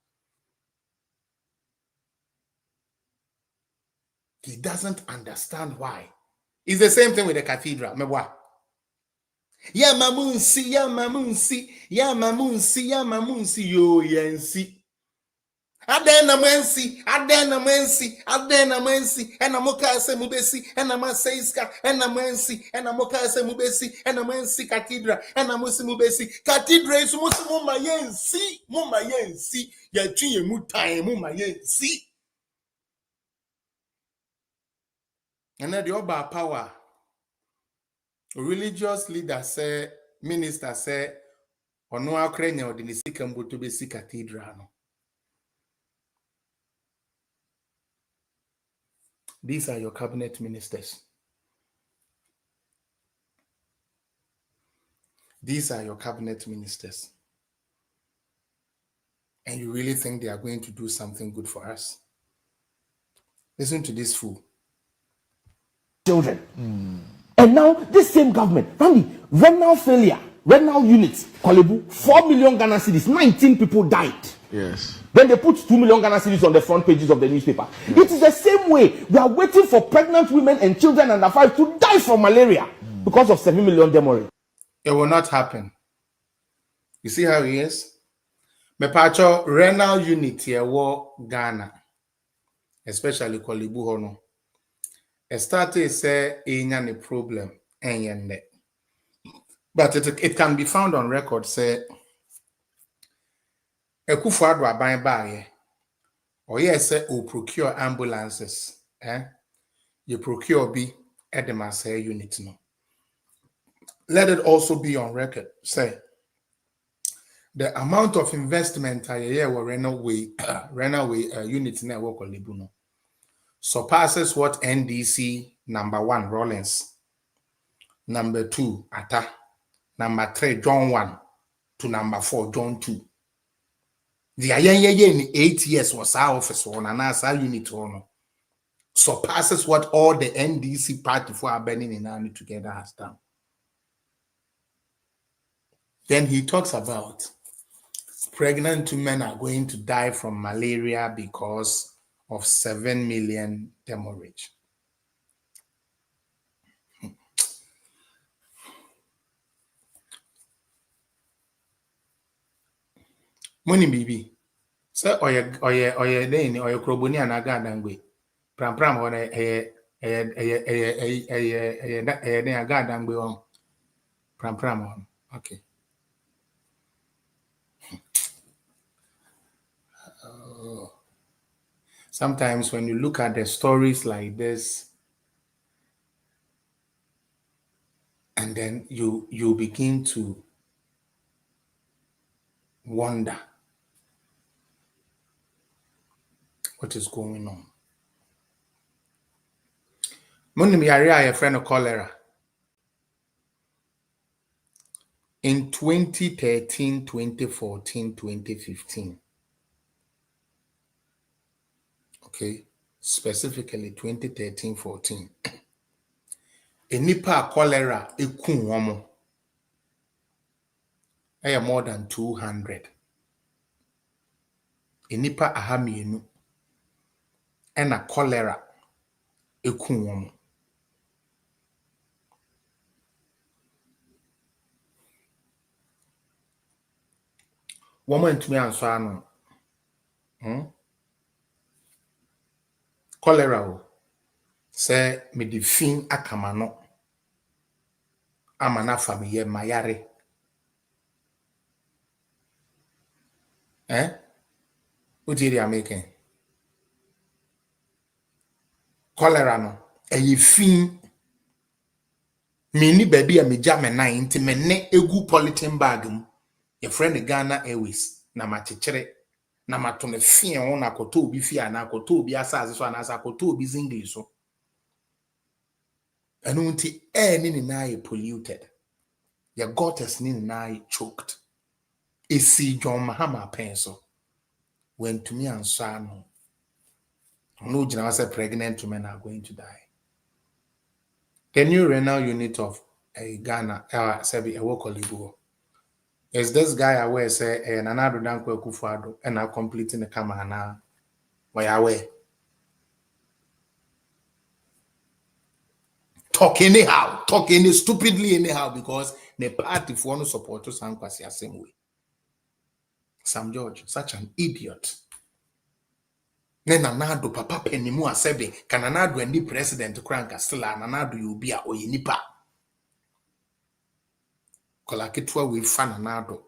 He doesn't understand why. It's the same thing with the cathedral. Mewa. Ya mamunsi, ya mamunsi, ya mamunsi, ya mamunsi, yo yansi. Adena mensi, and a moka se mubesi, and a masaiska, and a mensi, and a moka se mubesi, and a mensi cathedra, and a musimubesi. Cathedra is musuma yensi, ya chinye mutai, muma yensi. And then the Oba power, religious leader say, minister say, or no Ukraine or the Nisikam to be cathedral. These are your cabinet ministers. These are your cabinet ministers. And you really think they are going to do something good for us? Listen to this fool. Children. And now this same government, Randy, renal failure. renal units, Kolebu, 4 million Ghana cedis, 19 people died. Yes. Then they put 2 million Ghana cedis on the front pages of the newspaper. Yes. It is the same way. We are waiting for pregnant women and children under 5 to die from malaria because of 7 million demorage. It will not happen. You see how he is? Mepacho renal unit here war Ghana, especially Kolebu Hono. A started say any problem and but it can be found on record say Ekufuado aban baye or yes say o procure ambulances you procure be at the Marseille unit no. Let it also be on record say the amount of investment a year were renaway unit network or Libuno surpasses what NDC number 1 Rollins, number 2 Atta, number 3 John 1 to number 4 John 2. The in 8 years was our office one and our unit one surpasses what all the NDC party for our burning in army together has done. Then he talks about pregnant women are going to die from malaria because of 7 million hemorrhage. Money bibi. So oye then oye kroboni anaga dangwe. Pram on then aga dangwe on. Pram on. Okay. Sometimes when you look at the stories like this, and then you begin to wonder what is going on. Money a friend of cholera. In 2013, 2014, 2015. Okay, specifically 2013-14. A nipa cholera ekun womo. More than 200. A nipa ahamienu. And a cholera ekun womo. Woman to me answer no. Cholera say me di fin akamano amana famiye mayare what did you making cholera no e fin me ni baby a me jam na inti me ne egu polythene bag mu your friend Ghana Airways na machechere na matone fin on akoto obi fi ana akoto obi asase so ana akoto obi zingli so Anunti ni na polluted. Your gutters ni na choked. Esi John Mahama pencil. When to me and son, no general said pregnant women are going to die. The new renal unit of Ghana, Sebi Ewokolibu. Is this guy aware say Nanado Danko Kufado and now completing the camera now? Why aware? Talk anyhow, stupidly anyhow, because the party for no support to Sam Kwasi the same way. Sam George, such an idiot. Nanado papa penimu asebe, kananado and the president crank stila, nanado you be a oyinipa. Kolakitwa will fan nanado.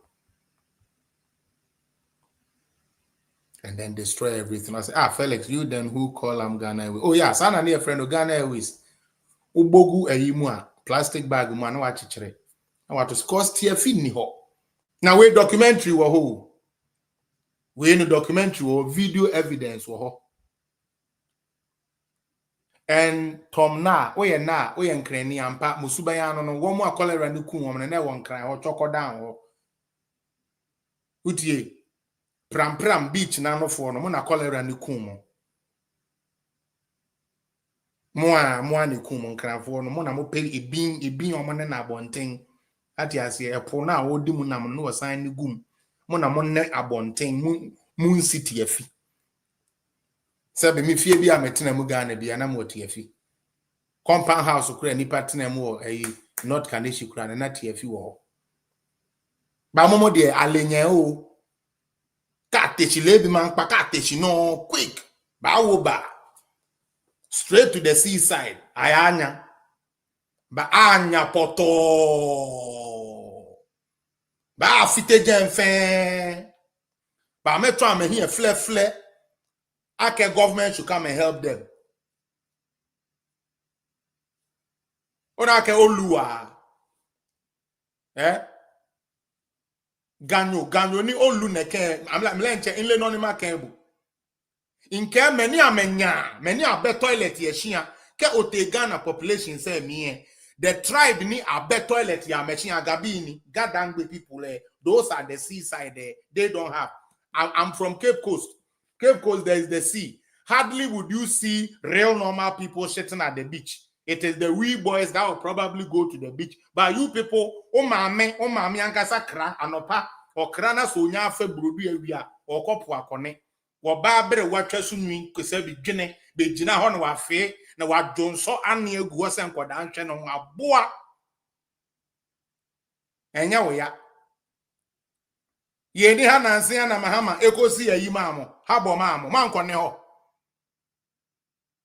And then destroy everything. I say, Felix, you then who call Ghana Airways? Oh, yeah, son and a friend of Ghana Airways. Ubogu eyimua plastic bag mu na wachichere na watu cost here fin ni ho na we documentary wo ho we no documentary or video evidence wo ho and tom na we nkrani ampa musuban ano no wo mu akolera ni ku wo na wo nkran ho choko down ho utie pram beach na no fo no mu na kolera ni ku mo Moa ni kum nkranfo no mo na mo pe ebin omo ne na abonten ati ase epo na wodi mu nam no wasan ni gum mo na mo ne abonten mu city afi sabe mi fie bi a metena mu Ghana bi ana mo ti afi compound house kura nipa tena mu North Kaneshi kura na ti afi wo ba momo de alenye o ka techi lebi man pa ka techi no quick ba wo ba straight to the seaside ayanya ba anya poto ba fite jenfen ba metro am here fle ake government should come and help them ona ke oluwa ganyo ni olu neke amlenche inle no ni makebu inke many a better toilet yeshia ke ote Ghana population say me the tribe ni a better toilet ya machine gabini gadangbe people those are the seaside there they don't have. I'm from Cape Coast there is the sea. Hardly would you see real normal people sitting at the beach. It is the wee boys that will probably go to the beach. But you people, o mame ankasa kra anopa o kra na so nya fa brodu awia o kopo akone wo ba bere watwa so nwi kwese bi dwene be gina ho na wa fe na wa donso ane agu ho se nkoda antwe no aboa enya wo ya ye ni ha nanse ya na Mahama ekosi yayi maamo ha bo maamo mankone ho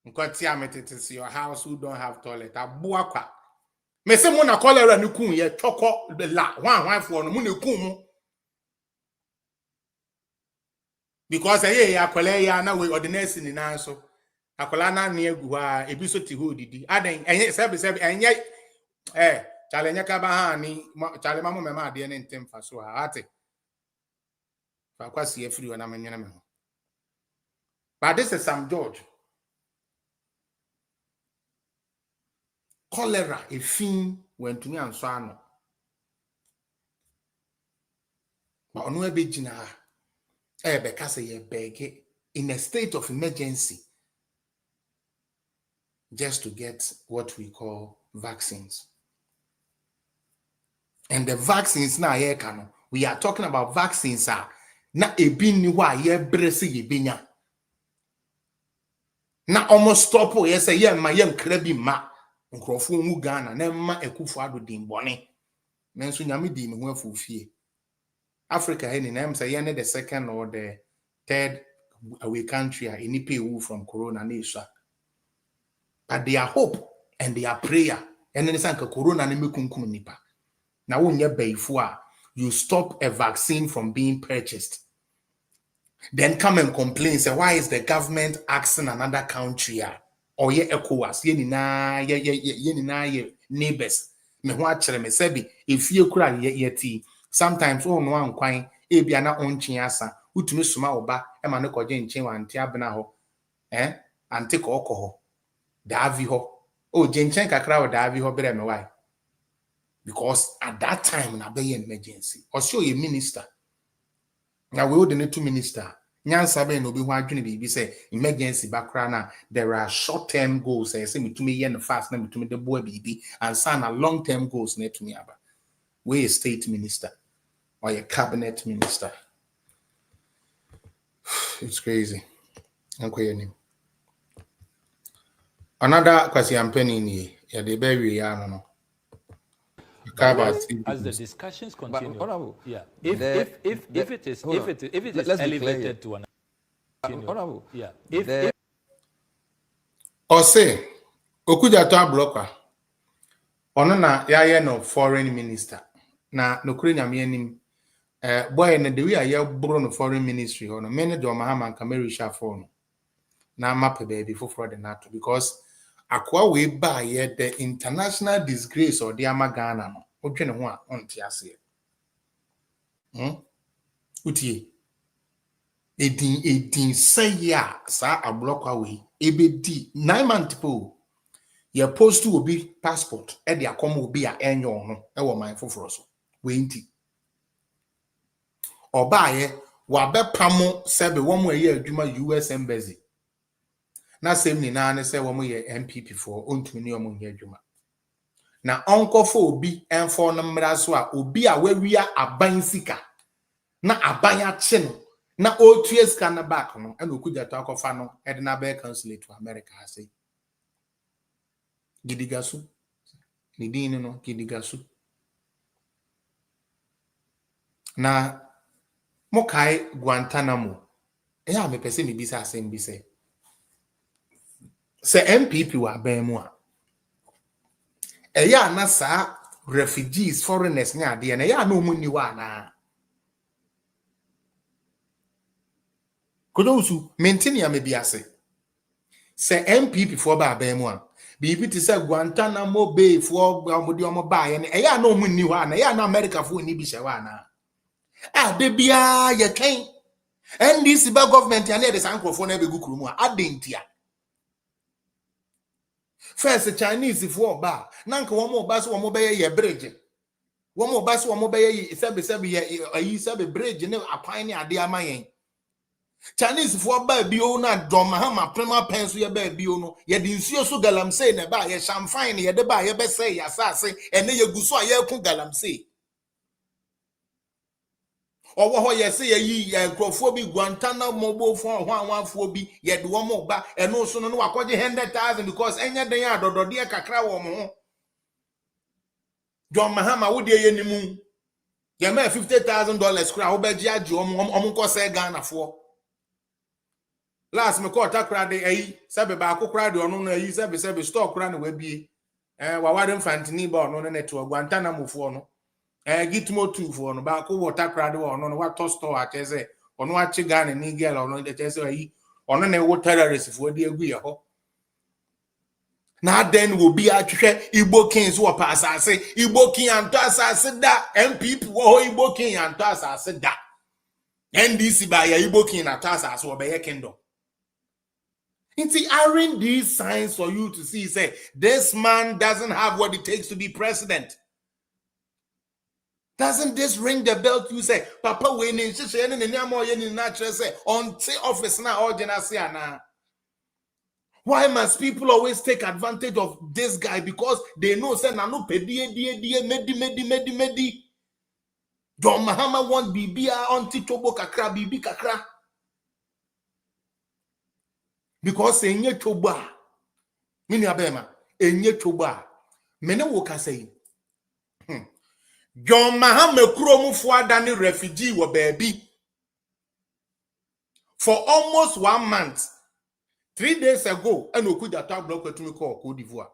nkwati ametete your house who don't have toilet aboa kwa me se mo na cholera ni kun ye toko la hwan fo no mo na kun mu because ya kwale ya na we ordinance ni na so akwala na na egu ha ebi so ti ho didi aden enye sebe enye challenge ka ba ha ni challenge ma mo me ma de ne ntem fa so ha ate fa kwasi e free na menwena me ho. But this is Sam George. Cholera a fin when to me and so ano. But ono ebe jina because ye beg in a state of emergency just to get what we call vaccines. And the vaccines now here can we are talking about vaccines are na ebi ni wa ye brese ye benya. Na almost stop ye say ye ma ye nkrabi ma nkrofo mu Ghana na ma ekufu ado din bone. Menso nyame di me ho afufie. Africa any name say ye the second or the third away country any pay from corona nation. But their hope and their prayer and then sanka corona ne mekunkum nipa. Na wonye bayfo a you stop a vaccine from being purchased. Then come and complain say why is the government asking another country or ye ECOWAS ye ni na ye neighbors me ho akere me sabi if ye kura ye ti sometimes no ankwan e bia na onchen asa utumi soma oba e ma ne koje nchen wante abena ho ante ko okoho davi ho o jenchen kakra o davi ho bere me why because at that time na be emergency or show a minister now we would need to minister nyansa be no be ho adwene bibi say emergency bakra na there are short-term goals say me to me yen fast na me to me the boy bibi and san a long-term goals na to me aba we a state minister or a cabinet minister. It's crazy. Another question I'm penning here. Yeah, they bury no. As the discussions continue, yeah. If it is elevated to an honorable, yeah. If or say Okuja to blocker. Ono na ya no foreign minister. Na no kure nyame anim boy na the way ya bro no foreign ministry ono many do Mahama and Camerisha for no na map baby for the NATO because akwa we ba ye the international disgrace or the Ghana no odwene ho a onte ase utie edin say ya sa ablokwa we ebedi 9 months po ye post to obi passport e de akom obi a enyo ho e wo man foforo so we nti obaye wa be pamo sebe wo mo ye adwuma US embassy na sem ni na ne se wo mo ye MPP for ontumi ni omo ye adwuma na onko for obi enfo no mmra so a obi a wawia aban sika na aban ache no na otue sika na back no and okudja to akofa no e de na be consulate to America say gidigasu ni din no gidigasu na mokai Guantanamo ya me pese me bisa asem bi se MPP wa ban mu a eya na sa refugees foreigners nya de na ya na omuni wa na kodosu maintain ya me bi ase se MPP for ba ban mu a bibi ti se Guantanamo Bay for omodi omo ba ye na eya na omuni wa na ya na America for ni bi hye wa na de bia ye kan NDC ba government ya na de sankrofo na be gu kurumu a adentia first Chinese for ba nanka wo mo ba so wo mo be ye bridge wo mo ba so wo mo be ye sebe ye ayi sebe bridge ne akwan ne ade amayen Chinese for ba bio na dom Mahama prema penso ye ba bio no ye de nsuo so galamsey na ba ye champagne ye de ba ye be say ya sase ene ye gu so a ye ku galamsey owo ho ye se ye yi enkrofo bi Guantanamo bo fo hwanwanfo bi ye de wo mo ba eno so no wakoje 100,000 because enya den ya dodode kakra wo mo ho John Mahama wo de ye nimu ye ma $50,000 kra wo beji agi omo ko se Ghana fo last me ko takra de ayi sebe ba akokra de ono no ayi sebe store kra na wabie wa wade mfantini ba ono ne to Guantanamo fo no gitmo 2 for no ba ko water crowd ono no what store ateze ono achi Ghana ni girl ono de teze ayi ono na wo terrorist for de agu ye ho na den wo bi atwehwe Igbo kings wo pa asase Igbo king anto asase da MPP wo ho Igbo king anto asase da NDC ba ya Igbo king anto asase wo be ye kingdom. Aren't these signs for you to see say this man doesn't have what it takes to be president? Doesn't this ring the bell to you say, Papa, when in natural say, on office now, or na? Why must people always take advantage of this guy? Because they know, say, Nano medi. John Mahama want Bibia on Titobo Kakra, Bibi Kakra. Because enye toba, mini abema, enye toba, mene woka say, John Mahama Kromu Fuadani refugee wa baby for almost 1 month. 3 days ago, and Okuda talk block to me call Cote d'Ivoire.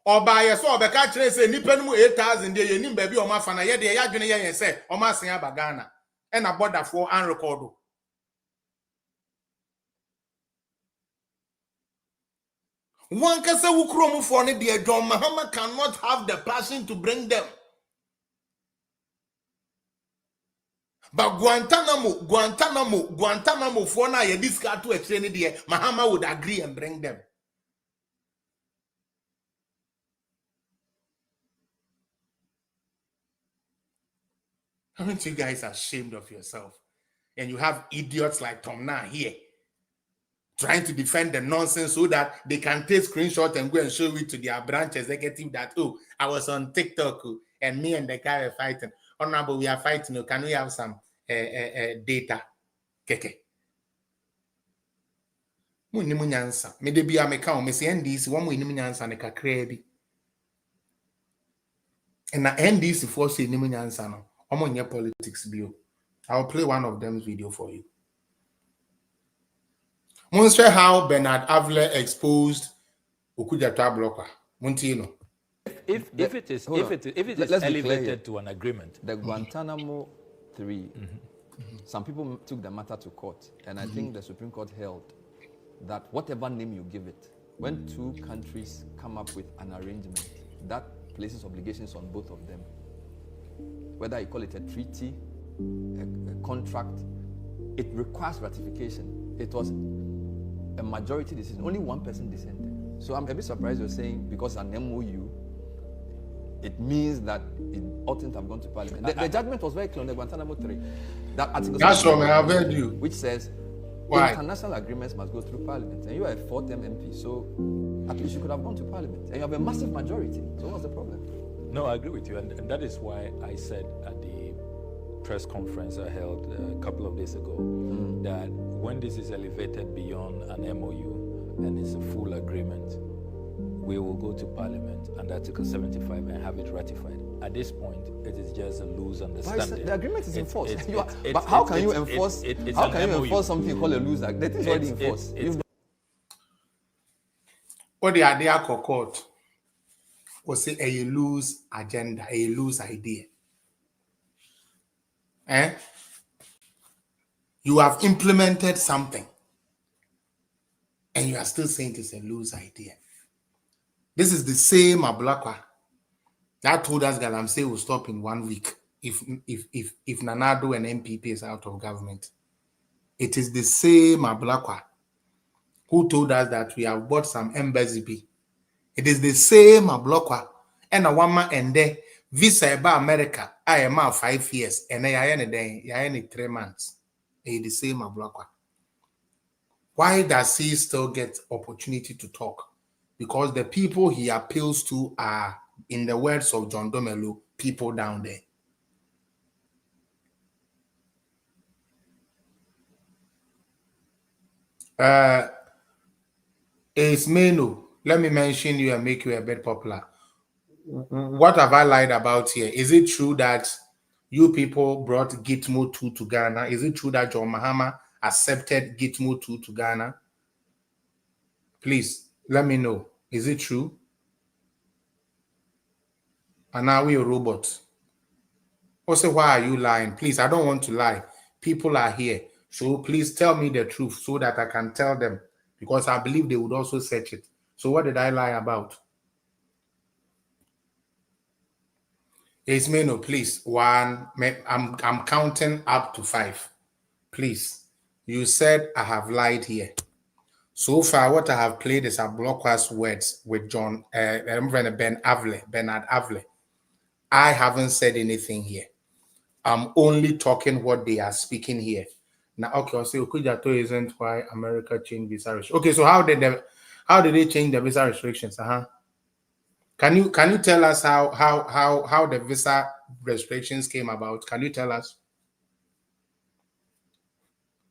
Or by a so the catcher say Nippenu 8,000 day, you baby or my fan, yet the Yajuna say, or my Sanya Bagana, and a border for unrecorded. One can say who Kromu for the dear John Mahama cannot have the passion to bring them. But Guantanamo for now, this car to a train there, Mahama would agree and bring them. Aren't you guys ashamed of yourself? And you have idiots like Tom Na here trying to defend the nonsense so that they can take screenshot and go and show it to their branch executive that, oh, I was on TikTok and me and the guy were fighting. Honorable, we are fighting. Can we have some data? Keke. Muni munyansa. Me de bi ameka o me se NDC wo mu ni munyansa ne kakra bi. And na NDC for say ni munyansa no. Omo nye politics bio. I'll play one of them's video for you. Monster how Bernard Avler exposed Okudja blocker. Montino. If it is elevated to an agreement, the Guantanamo 3, some people took the matter to court, and I think the Supreme Court held that whatever name you give it, when two countries come up with an arrangement, that places obligations on both of them. Whether you call it a treaty, a contract, it requires ratification. It was a majority decision. Only one person dissented. So I'm a bit surprised you're saying because an MOU, it means that it oughtn't have gone to Parliament. The judgment was very clear on the Guantanamo 3. That article, that's what I have heard you, which says Why? International agreements must go through Parliament, and you are a 4th-term MP, so at least you could have gone to Parliament, and you have a massive majority. So what's the problem? No, I agree with you, and that is why I said at the press conference I held a couple of days ago that when this is elevated beyond an MOU and it's a full agreement, we will go to Parliament under Article 75 and have it ratified. At this point, it is just a loose understanding. The agreement is enforced. But how can you enforce? How can you enforce something called a loose agreement? That is already enforced. What the idea for court was say a loose agenda, a loose idea. You have implemented something, and you are still saying it's a loose idea. This is the same Ablakwa that told us Galamsey will stop in 1 week if Nanado and MPP is out of government. It is the same Ablakwa who told us that we have bought some embassy. It is the same Ablakwa and a woman and there visa about America. I am out 5 years and I am 3 months. It is the same Ablakwa. Why does he still get opportunity to talk? Because the people he appeals to are, in the words of John Domelu, people down there. Ismeno, let me mention you and make you a bit popular. What have I lied about here? Is it true that you people brought Gitmo 2 to Ghana? Is it true that John Mahama accepted Gitmo 2 to Ghana? Please, let me know. Is it true? And now we a robot. Also, why are you lying? Please, I don't want to lie. People are here. So please tell me the truth so that I can tell them. Because I believe they would also search it. So what did I lie about? Ismeno, please. 1. I'm counting up to 5. Please. You said I have lied here. So far, what I have played is Ablakwa's words with Bernard Avle. I haven't said anything here. I'm only talking what they are speaking here. Now, okay, I'll say Okujato isn't why America changed visa restrictions. Okay, so how did they change the visa restrictions? Can you tell us how the visa restrictions came about? Can you tell us?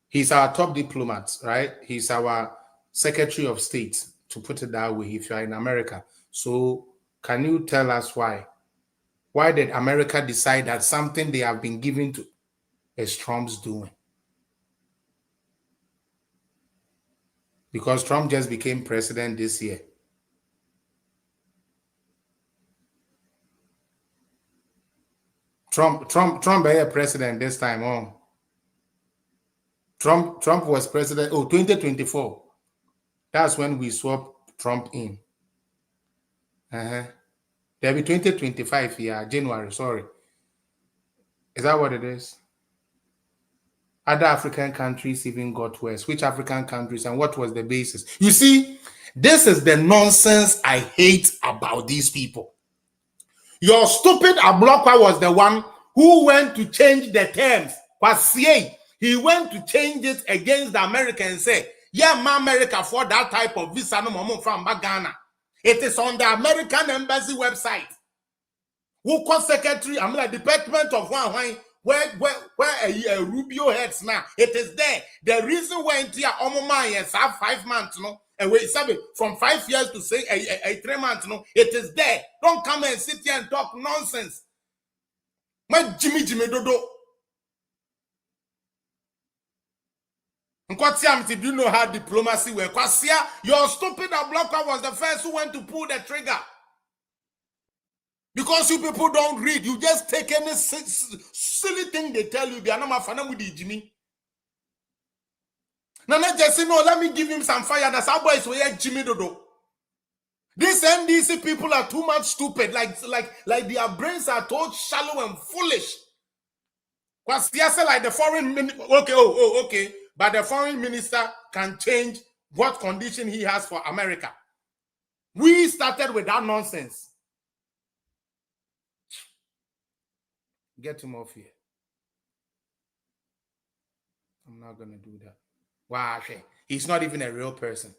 He's our top diplomat, right? He's our Secretary of State, to put it that way, if you are in America. So can you tell us why? Why did America decide that something they have been given to is Trump's doing? Because Trump just became president this year. Trump became president this time on. Trump was president, 2024. That's when we swapped Trump in. There'll be 2025 here, January, sorry. Is that what it is? Other African countries even got worse. Which African countries and what was the basis? You see, this is the nonsense I hate about these people. Your stupid Ablakwa was the one who went to change the terms. He went to change it against the Americans and say, yeah, my America for that type of visa no more from Ghana. It is on the American Embassy website. Who called secretary? I'm like Department of where Rubio heads now. It is there. The reason why into your yes, have 5 months, no, and we said from 5 years to say a 3 months, no, it is there. Don't come and sit here and talk nonsense. My Jimmy Dodo. Do you know how diplomacy works? Your stupid Ablakwa was the first who went to pull the trigger. Because you people don't read, you just take any silly thing they tell you. They are not fan with Jimmy. Now let's just say no. Let me give him some fire. That's how boys were Jimmy Dodo. These NDC people are too much stupid. Like their brains are too shallow and foolish. Because like the foreign minister, okay. But the foreign minister can change what condition he has for America. We started with that nonsense. Get him off here. I'm not going to do that. Wow, he's not even a real person.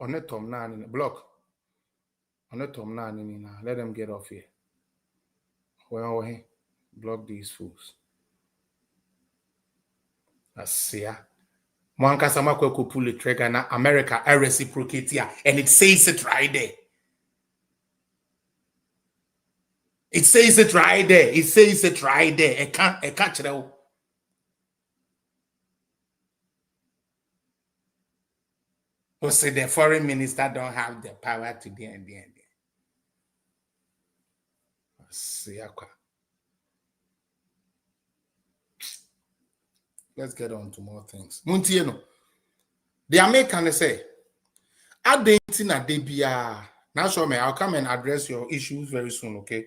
On a Tom Nan in a block. On a Tom Nan in let them get off here. Well, hey, block these fools. That's yeah. Mwanka Samakwe could pull the trigger na America I reciprocate here, and it says it right there. It says it right there. It says it right there. I can't tell. Or say the foreign minister don't have the power to the end. Let's get on to more things. Muntieno. The American say, I dating a debia. Now show me, I'll come and address your issues very soon, okay?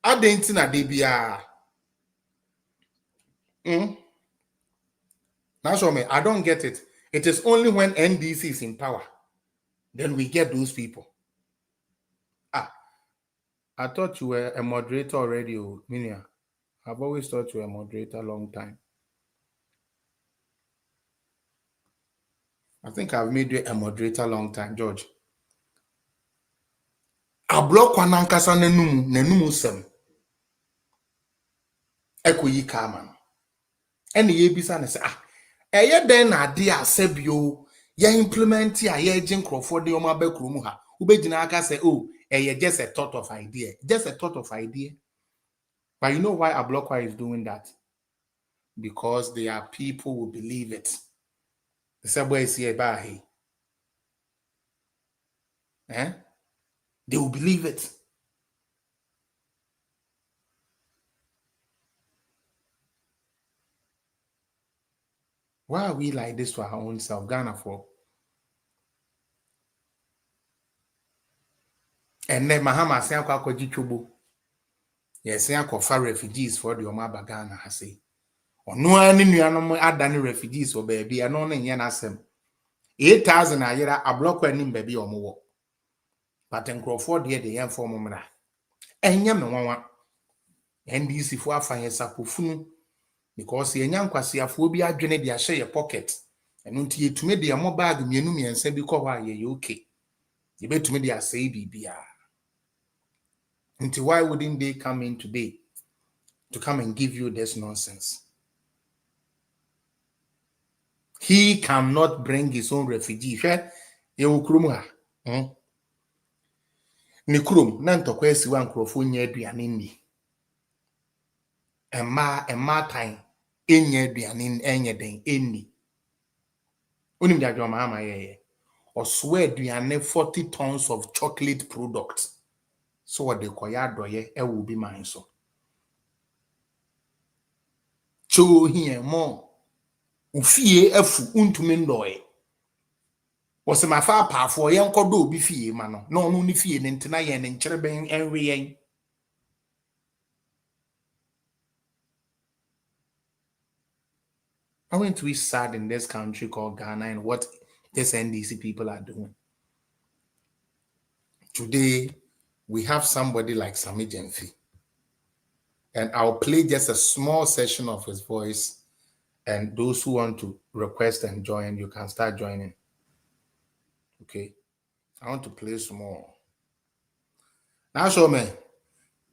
I dating a debia. Now show me, I don't get it. It is only when NDC is in power, then we get those people. I thought you were a moderator already, Minia. I've always thought you were a moderator a long time. I think I've made you a moderator a long time, George. I block one ankasa nenumu sem. Eko yi kama. Ene ye bisa ne se eye den na ade asebio ye implement ya ye agent Crawford de oma bakrum ha. Ubegina aka say just a thought of idea. Just a thought of idea. But you know why Ablokwa is doing that? Because there are people who believe it. The subway is here by they will believe it. Why are we like this to our own self? Ghana for? And then Mahama say kwa jichubu. Yes, say kwa refugees for the Omaba Ghana has say. No any nuanom adani refugees or baby and on yen asem. 8,000 a year a block when baby or more. But in Crawford here the young form of and yam no one. NDC for a fine sapufunu because the young quasiaphobia drained their share pocket. And until to me the more bag mienumi and say because why you okay. You bet to me they say BBR. Until why wouldn't they come in today to come and give you this nonsense? He cannot bring his own refugees. Nikrum, nanto kwesi wan krofo nya aduane ni. Emma time enya aduane enye den enni. Onim dia joma ama ye. Oswe aduane 40 tons of chocolate products. So what they koya doye e will be mine so. Cho here more. Ufie efu untumi ndoye. Was my far pa for young kodo be fee mano. No only fee and tena and cherben and I went to be sad in this country called Ghana and what this NDC people are doing. Today, we have somebody like Sami Jemfi. And I'll play just a small session of his voice. And those who want to request and join, you can start joining. Okay. I want to play some more. Now, show me.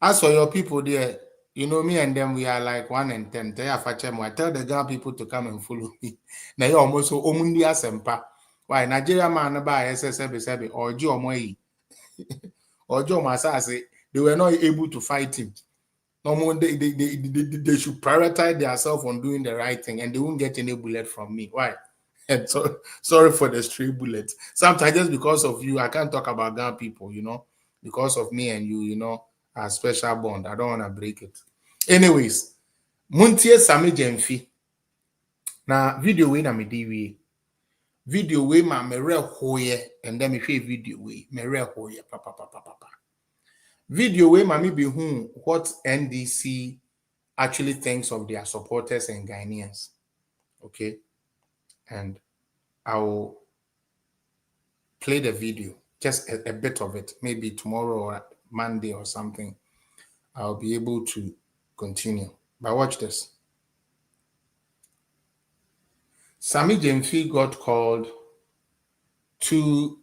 As for your people there, you know me and them, we are like 1 and 10. I tell the Ghana people to come and follow me. Now you almost so omundia sempa. Why Nigeria man buy SSB or Joe Moi or Joe Masasi, they were not able to fight him. No more they should prioritize themselves on doing the right thing and they won't get any bullet from me. Why? And so sorry for the stray bullets. Sometimes just because of you, I can't talk about Ghana people, you know, because of me and you know. A special bond. I don't want to break it. Anyways, Muntie Sami Jemfi. Na video we na me diwi. Video we ma mere hoye and then me share video we mere hoye papa. Video we ma me be what NDC actually thinks of their supporters and Ghanaians. Okay? And I will play the video, just a bit of it, maybe tomorrow or Monday or something. I'll be able to continue. But watch this. Sammy Gyamfi got called to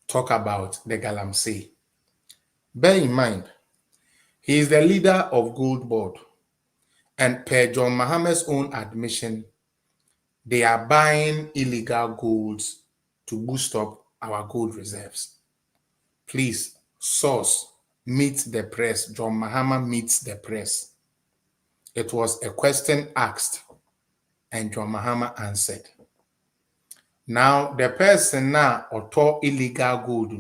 talk about the Galamsey. Bear in mind, he is the leader of Gold Board. And per John Mahama's own admission, they are buying illegal golds to boost up our gold reserves. Please, source, meet the press. John Mahama meets the press. It was a question asked, and John Mahama answered. Now, the person now author illegal gold,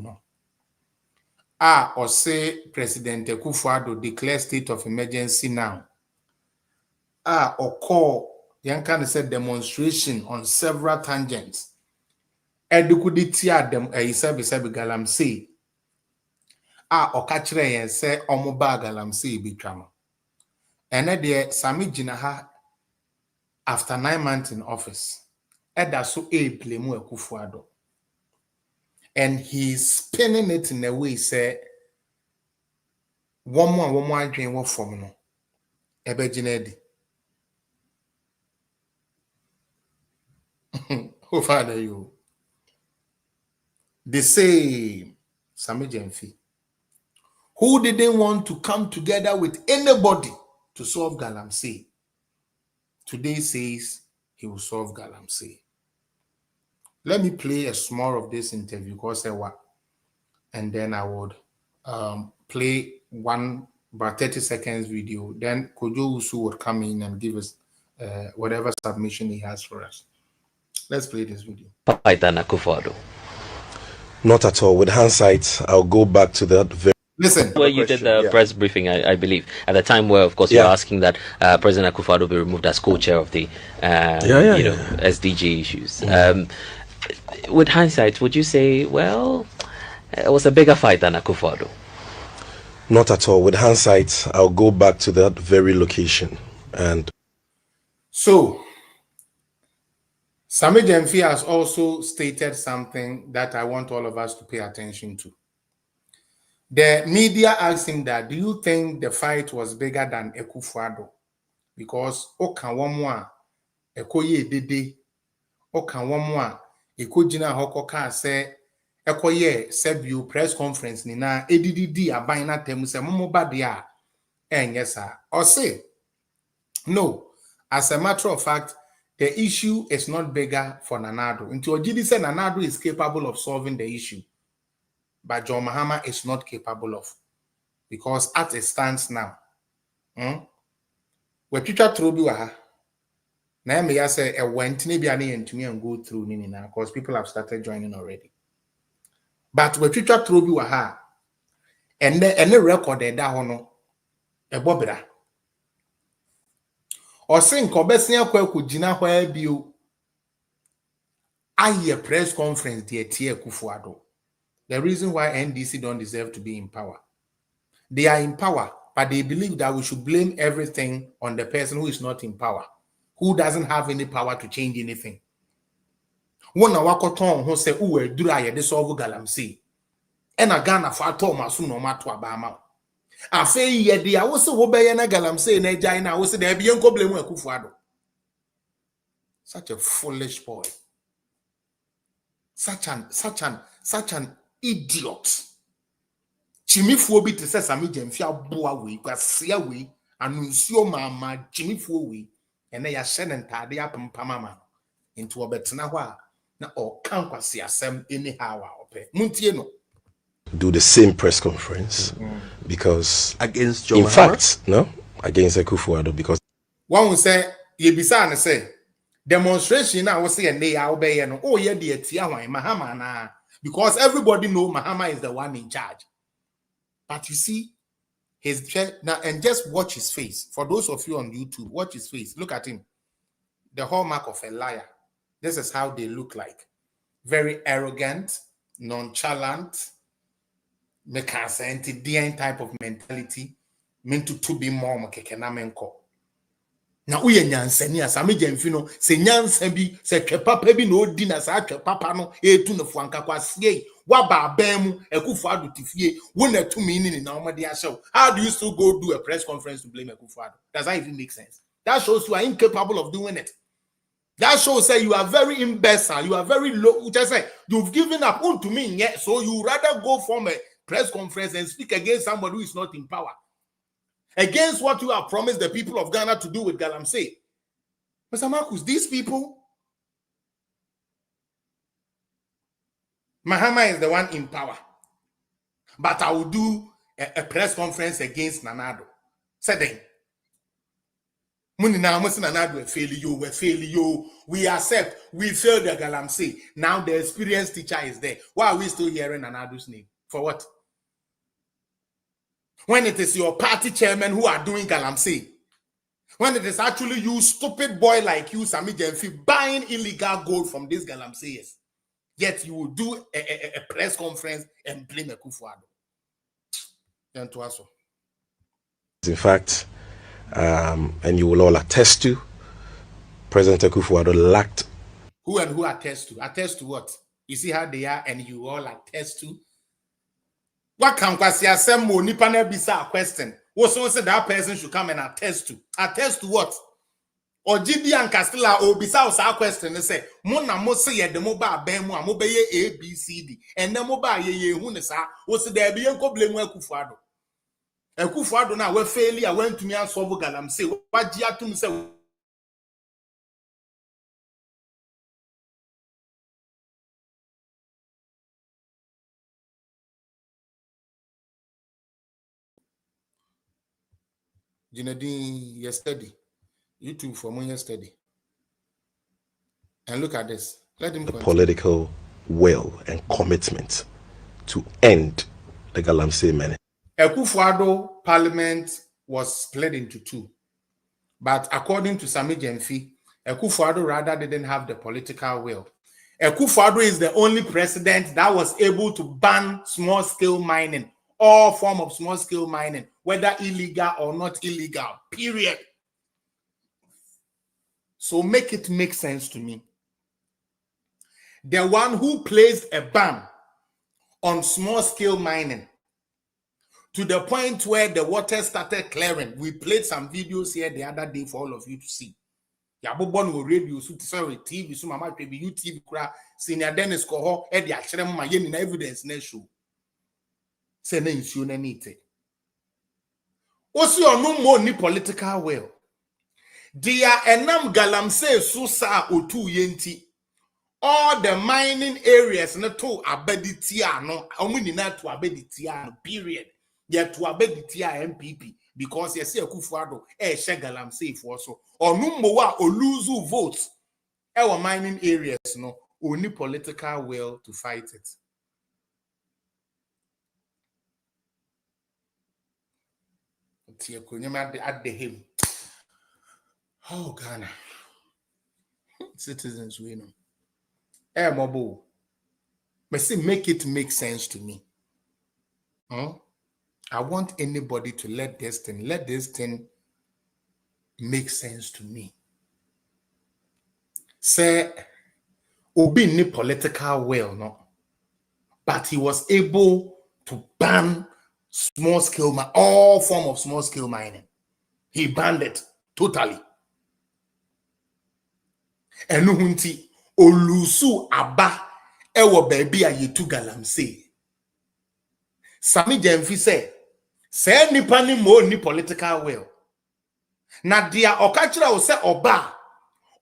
or say President Akufo-Addo declare state of emergency now. Or call Yankan said demonstration on several tangents. Edukuditi them a isabi Galamsey. Or catchre and say omoba Galamsey be trama. And there Sami Jinaha after 9 months in office. Eda so play mu Akufo-Addo. And he's spinning it in a way say one more dream what from no. Ebe Jinedi. Who father you? The same Sammy Gyamfi, who didn't want to come together with anybody to solve Galamsey, today says he will solve Galamsey. Let me play a small of this interview, and then I would play one about 30 seconds video. Then Kojo Usu would come in and give us whatever submission he has for us. Let's play this video. Not at all. With hindsight, I'll go back to that very... Listen. Where you did the press briefing, I believe, at the time where, of course, you were asking that President Akufo-Addo be removed as co-chair of the SDG issues. With hindsight, would you say, well, it was a bigger fight than Akufo-Addo? Not at all. With hindsight, I'll go back to that very location. And so, Sammy Gyamfi has also stated something that I want all of us to pay attention to. The media asked him that, do you think the fight was bigger than Akufo-Addo? Because Okanwamwa, Ekoye Dede, Okanwamwa, Ekojina Hokoka say, Ekoye Sebu press conference nina, EDDD abayna temuse momo badia. And yes, sir. Or say, no, as a matter of fact, the issue is not bigger for Nanado. Until Ojidi said Nanado is capable of solving the issue, but John Mahama is not capable of. Because as it stands now, we teacher Trobi waha. Now me say a went nebiani and to me and go through Nina, because people have started joining already. But we teacher Trobi waha, and the record that hono a bobra. Or saying Kobesia Kujina where you a press conference dear Tia Akufo-Addo. The reason why NDC don't deserve to be in power. They are in power, but they believe that we should blame everything on the person who is not in power, who doesn't have any power to change anything. One wakoton who say uwe dura de solve Galamsey. And a Ghana for Thomas no matter Obama. I say ye dia wo se wo beye na Galamsey na jai na wo se da bia nko blame Akufo-Addo. Such a foolish boy. Such an idiot. Chimifuo bi te se Sammy Gyamfi aboa we kwasia we anunsuo mama chimifuo we ene ya hye ne ntade apampama ma into obetena ho a na o kan kwase asem anyhow a ope muntie no do the same press conference because against Joe in Mahama? fact no against Akufo-Addo because one will say ye bisa na say demonstration na wo say ene ya obeye no o ye de atia hwan Mahama na because everybody know Mahama is the one in charge. But you see his now and just watch his face. For those of you on YouTube, watch his face. Look at him. The hallmark of a liar. This is how they look like. Very arrogant, nonchalant, mekasenti type of mentality, meant to be more makekenamenko. Na uye nyansani asame Jemfi no se nyansa bi se twe papa bi no di na sa twe papa no etu no fuanka kwasie wa ba abemu Akufo-Addo tifie wo na tumi ni na omade ahyew. How do you still go do a press conference to blame Akufo-Addo? Does that even make sense? That shows you are incapable of doing it. That shows that you are very imbecile, you are very low. Just say you've given up to me yet, so you rather go from a press conference and speak against somebody who is not in power. Against what you have promised the people of Ghana to do with Galamsey. Mr. Marcus, these people, Mahama is the one in power. But I will do a press conference against Nanado. Said then, we accept, we failed the Galamsey. Now the experienced teacher is there. Why are we still hearing Nanado's name? For what? When it is your party chairman who are doing Galamsey, when it is actually you stupid boy like you, Sami Jemfi, buying illegal gold from these Galamseyers, yet you will do a press conference and blame Akufo-Addo. In fact, and you will all attest to, President Akufo-Addo lacked. Who and who attest to? Attest to what? You see how they are, and you all attest to. What can Kwasi Assemble nipa na bisa a question? What someone said that person should come and attest to? Attest to what? Or GD and Castilla or bisa us a question and say, Mona Mose ye the mobile bemu a mobile A B C D and the mobile ye hunesa was there be unco blame Akufo-Addo. Akufo-Addo now we failure went to me and solve Galamsey. What Gia to me say? Jinadine yesterday, YouTube for more yesterday. And look at this. Let him continue. Political will and commitment to end the Galamsey menace. Akufo-Addo parliament was split into two. But according to Sami Jemfi, Akufo-Addo rather didn't have the political will. Akufo-Addo is the only president that was able to ban small-scale mining, all form of small-scale mining, whether illegal or not illegal, period. So make it make sense to me. The one who placed a ban on small-scale mining to the point where the water started clearing. We played some videos here the other day for all of you to see. Yabobon will radio, sorry, TV, so mama baby, YouTube, senior Dennis Koho, Eddie Achrem, my evidence na show. Say na issue na nite. Also, no more ni political will. Dia enam Galamsey susa otu yenti. All the mining areas na to abeditia no, omuni na to abeditia no, period. Yet to abeditia MPP because you see Akufo-Addo share Galamsey for so. Or no more or lose votes. Our mining areas no, only political will to fight it. At the him. Oh, Ghana. Citizens, we know. Mobo. But see, make it make sense to me. I want anybody to let this thing make sense to me. Say, Obi ni political will, no? But he was able to ban small-scale, all form of small-scale mining. He banned it totally. And hunti olusu aba ewo baby a yetu Galamsey. Sami Jemfi say nipa ni mo ni political will. Na dia okachira o say oba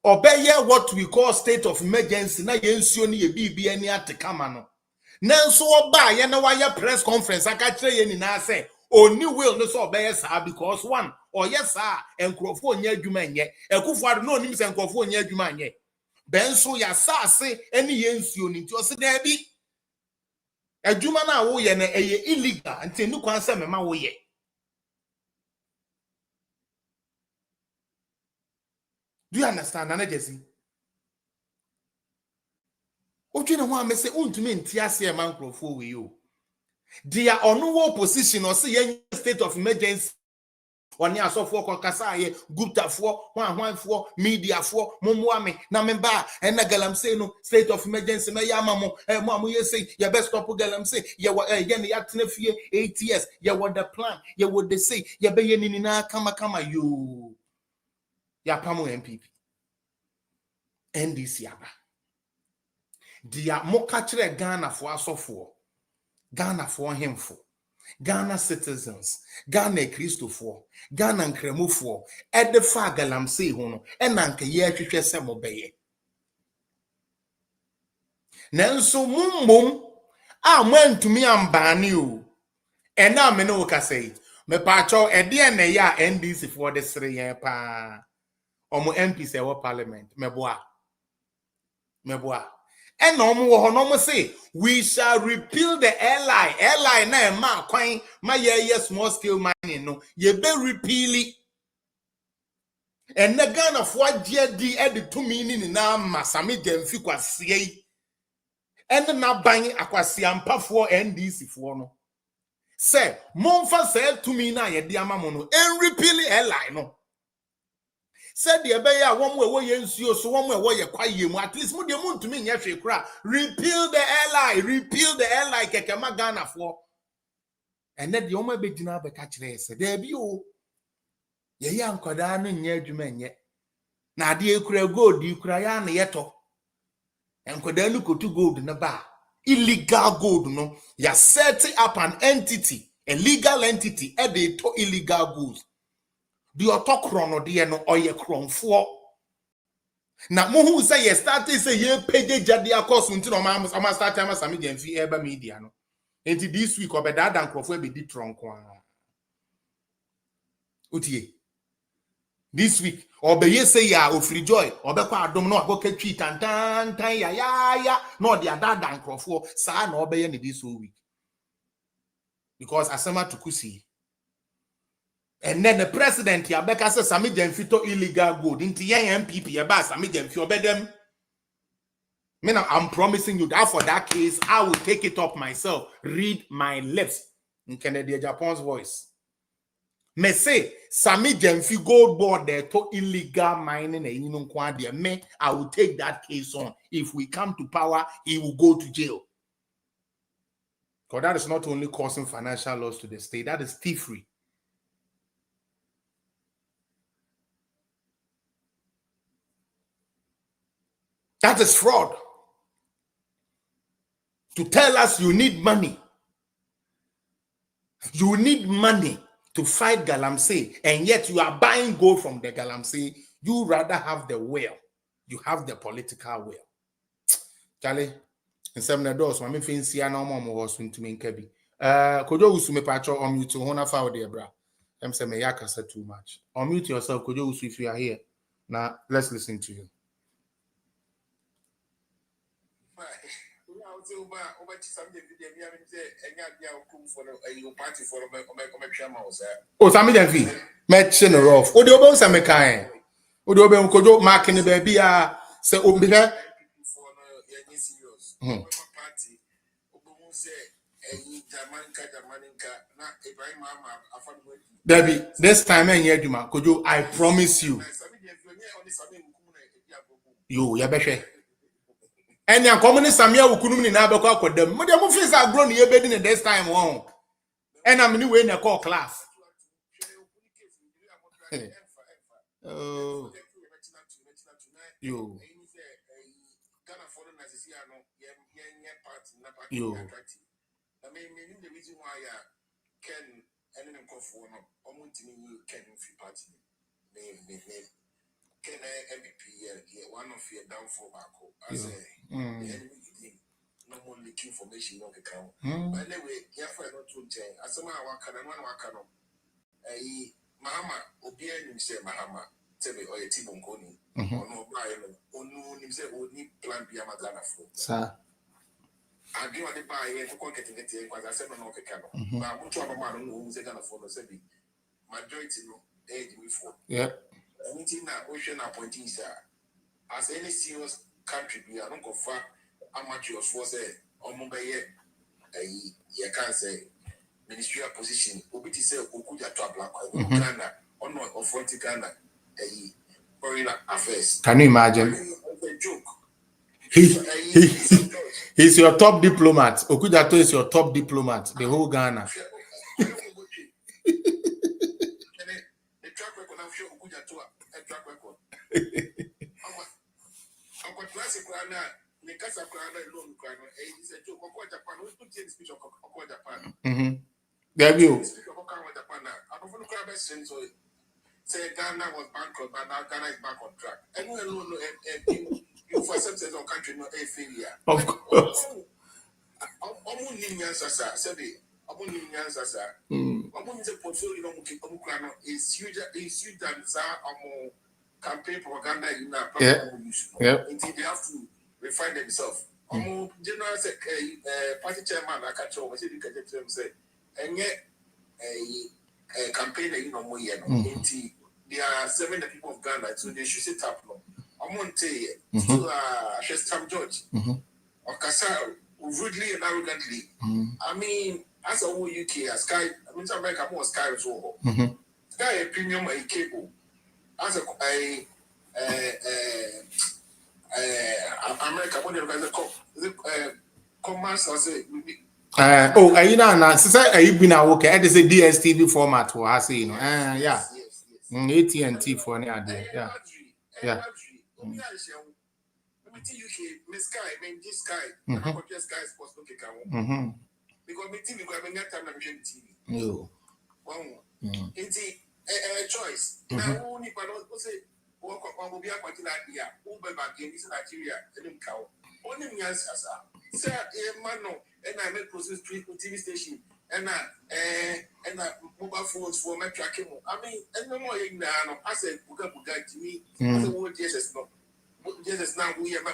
obeye what we call state of emergency na yensuo ni ye bibi ani atekama no. Nanso oba ye na waya press conference akachira ye ni na say oni will no so obeye sa because one or yes sir enkrofo onye adwuma nye Akufo-Addo no onim se enkrofo onye adwuma nye benso ya sa se eni yensuo ni nti o se da bi adwuma na wo ye na eye illegal nti ni kwan se mema wo ye. Do you understand, Nana Jesse? Oju na ho amese untumi nti ase e man krofo we you. Dia ono wo position or say state of emergency Oni asofo ko kasa ye Gupta for hwan for media for momoame na memba and na galamsey no state of emergency me ya mamo mo ye say ye best stop galamsey ye ye ne yatena fie 8 years ye what the plan ye what they say ye be ye ni na kama yo ya pamo MPP NDC aba dia mo ka kire Ghana for asofo Ghana for hemfo Ghana citizens, Ghana Christopher, Ghana Kremufo, at the Fagalam say hono, and Anka ye Samo Bay. Nanso mum, I went to me and ban you, and now Menoka say, me pacho a dear ya NDC for the 3 year pa, or mo MP say what parliament, me bois. And no say we shall repeal the airline na ma kwan ma ye small scale mining no ye be repeal it. And the Ghana for GD ed to meaning na masami demfi kwasie and na ban akwasi ampa for NDC for no say monfa say to me na ye de amamo no en repeal airline no. Said the Abaya one way yensuo so one way ye kwaye mu at least mu de mu ntumi nya hwe kra repeal the airline kekema Ghana for and then the oma be gina be ka kire se there bi o ye ya nkwada no nya adwuma nye na ade ekura gold ekura ya na yeto enkwada no kotu gold na ba illegal gold no ya set up an entity a legal entity e dey to illegal goods the autochrono de no oye kronfo na mo hu say ye start say ye page jade akos nti no ma start am sami gemfi eba media no enti this week obeda dan krofo be di tronko a utie this week obeye say ya ofiri joy obekwa adom no akoka twi tantan ya no de dan krofo sa na obeye ne this whole week because asema tukusi. And then the president Yabeka says Sami Gemfito illegal gold into young MPP about Sami Gemfi obedem. I'm promising you that for that case, I will take it up myself. Read my lips in Kennedy Japan's voice. Me say Sami Gemfi gold board there to illegal mining and me, I will take that case on. If we come to power, he will go to jail. Because that is not only causing financial loss to the state, that is thievery. That is fraud. To tell us you need money. You need money to fight Galamsey, and yet you are buying gold from the Galamsey. You rather have the will. You have the political will. Charlie, in some doors, my fancy and no more was to me kebi. Could you use me patcho on mute to Hona Fowl, dear bra? I'm saying Yaka said too much. Unmute yourself, could you if you are here? Now let's listen to you. Oh, Sammy Denfi, matching a rough. Oh, the Obama Samakai. Oh, the Obama Kojo marking the baby. Say, Obina. Debbie, this time I hear you, man. Kojo, I promise you. You better. And your communist Samia will come in Nabaka for them. But the face are grown here bedding this time on. And I'm new in a call class. Oh, you. I mean, the reason why Ken and then go for Ken party. Ken MVP, one of your downfall back. I say, no more leak information on the count. But anyway, yeah, for not to change. As a man, one Mahama, Obian, say Mahama, tell me, or a Tibon Koni, or no, or no, you say, only plan be a Madonna for. Sir. I give a buy for getting it because I said, no, the canoe. But I'm not a man who's going to follow the majority age before. Yeah. Anything that ocean appointees, sir. As any serious country, we are not go far amateurs for say, or Mumbai, you can't say ministerial position. Obiti say, Okuja to a black Ghana, on of Ghana foreign affairs. Can you imagine? A joke. He's your top diplomat. Okujato is your top diplomat. The whole Ghana. The track record of Okujato a track record. Our classic Ghana, Nikasa Ghana, Lone Ghana, is a joke of Japan. We put in the speech of Japan. There you go. Say Ghana was bankrupt, but now Ghana is back on track. Anyone know you for some sense of country not a failure. Of course. Is huge than campaign propaganda in our until they have to refine themselves. General party chairman, I catch over, say, and yet a campaign there are 7 people of Ghana, so they should sit up now. I'm on Shestam George or Kasa rudely and arrogantly. I mean, as a whole UK, as Sky, I mean, America more Sky as well. Sky a premium a cable as America, what the commerce or say. You know, since I've been okay, it is a DSTV format for us, you know. Yeah. AT&T for any idea. Yeah. Yeah. Miss Sky, I mean, this Sky, I got just Sky sports look at because me TV, I mean, that time I'm viewing TV. No. It's a choice. Now, only but also say, walk up on be a particular idea. Who by back in Nigeria, and then cow. Only me as sir, man, no, and I make process TV station, and I mobile phones for my tracking. I mean, and no more in now. I said, Buga to me. I said, what Jesus no. Jesus now we are my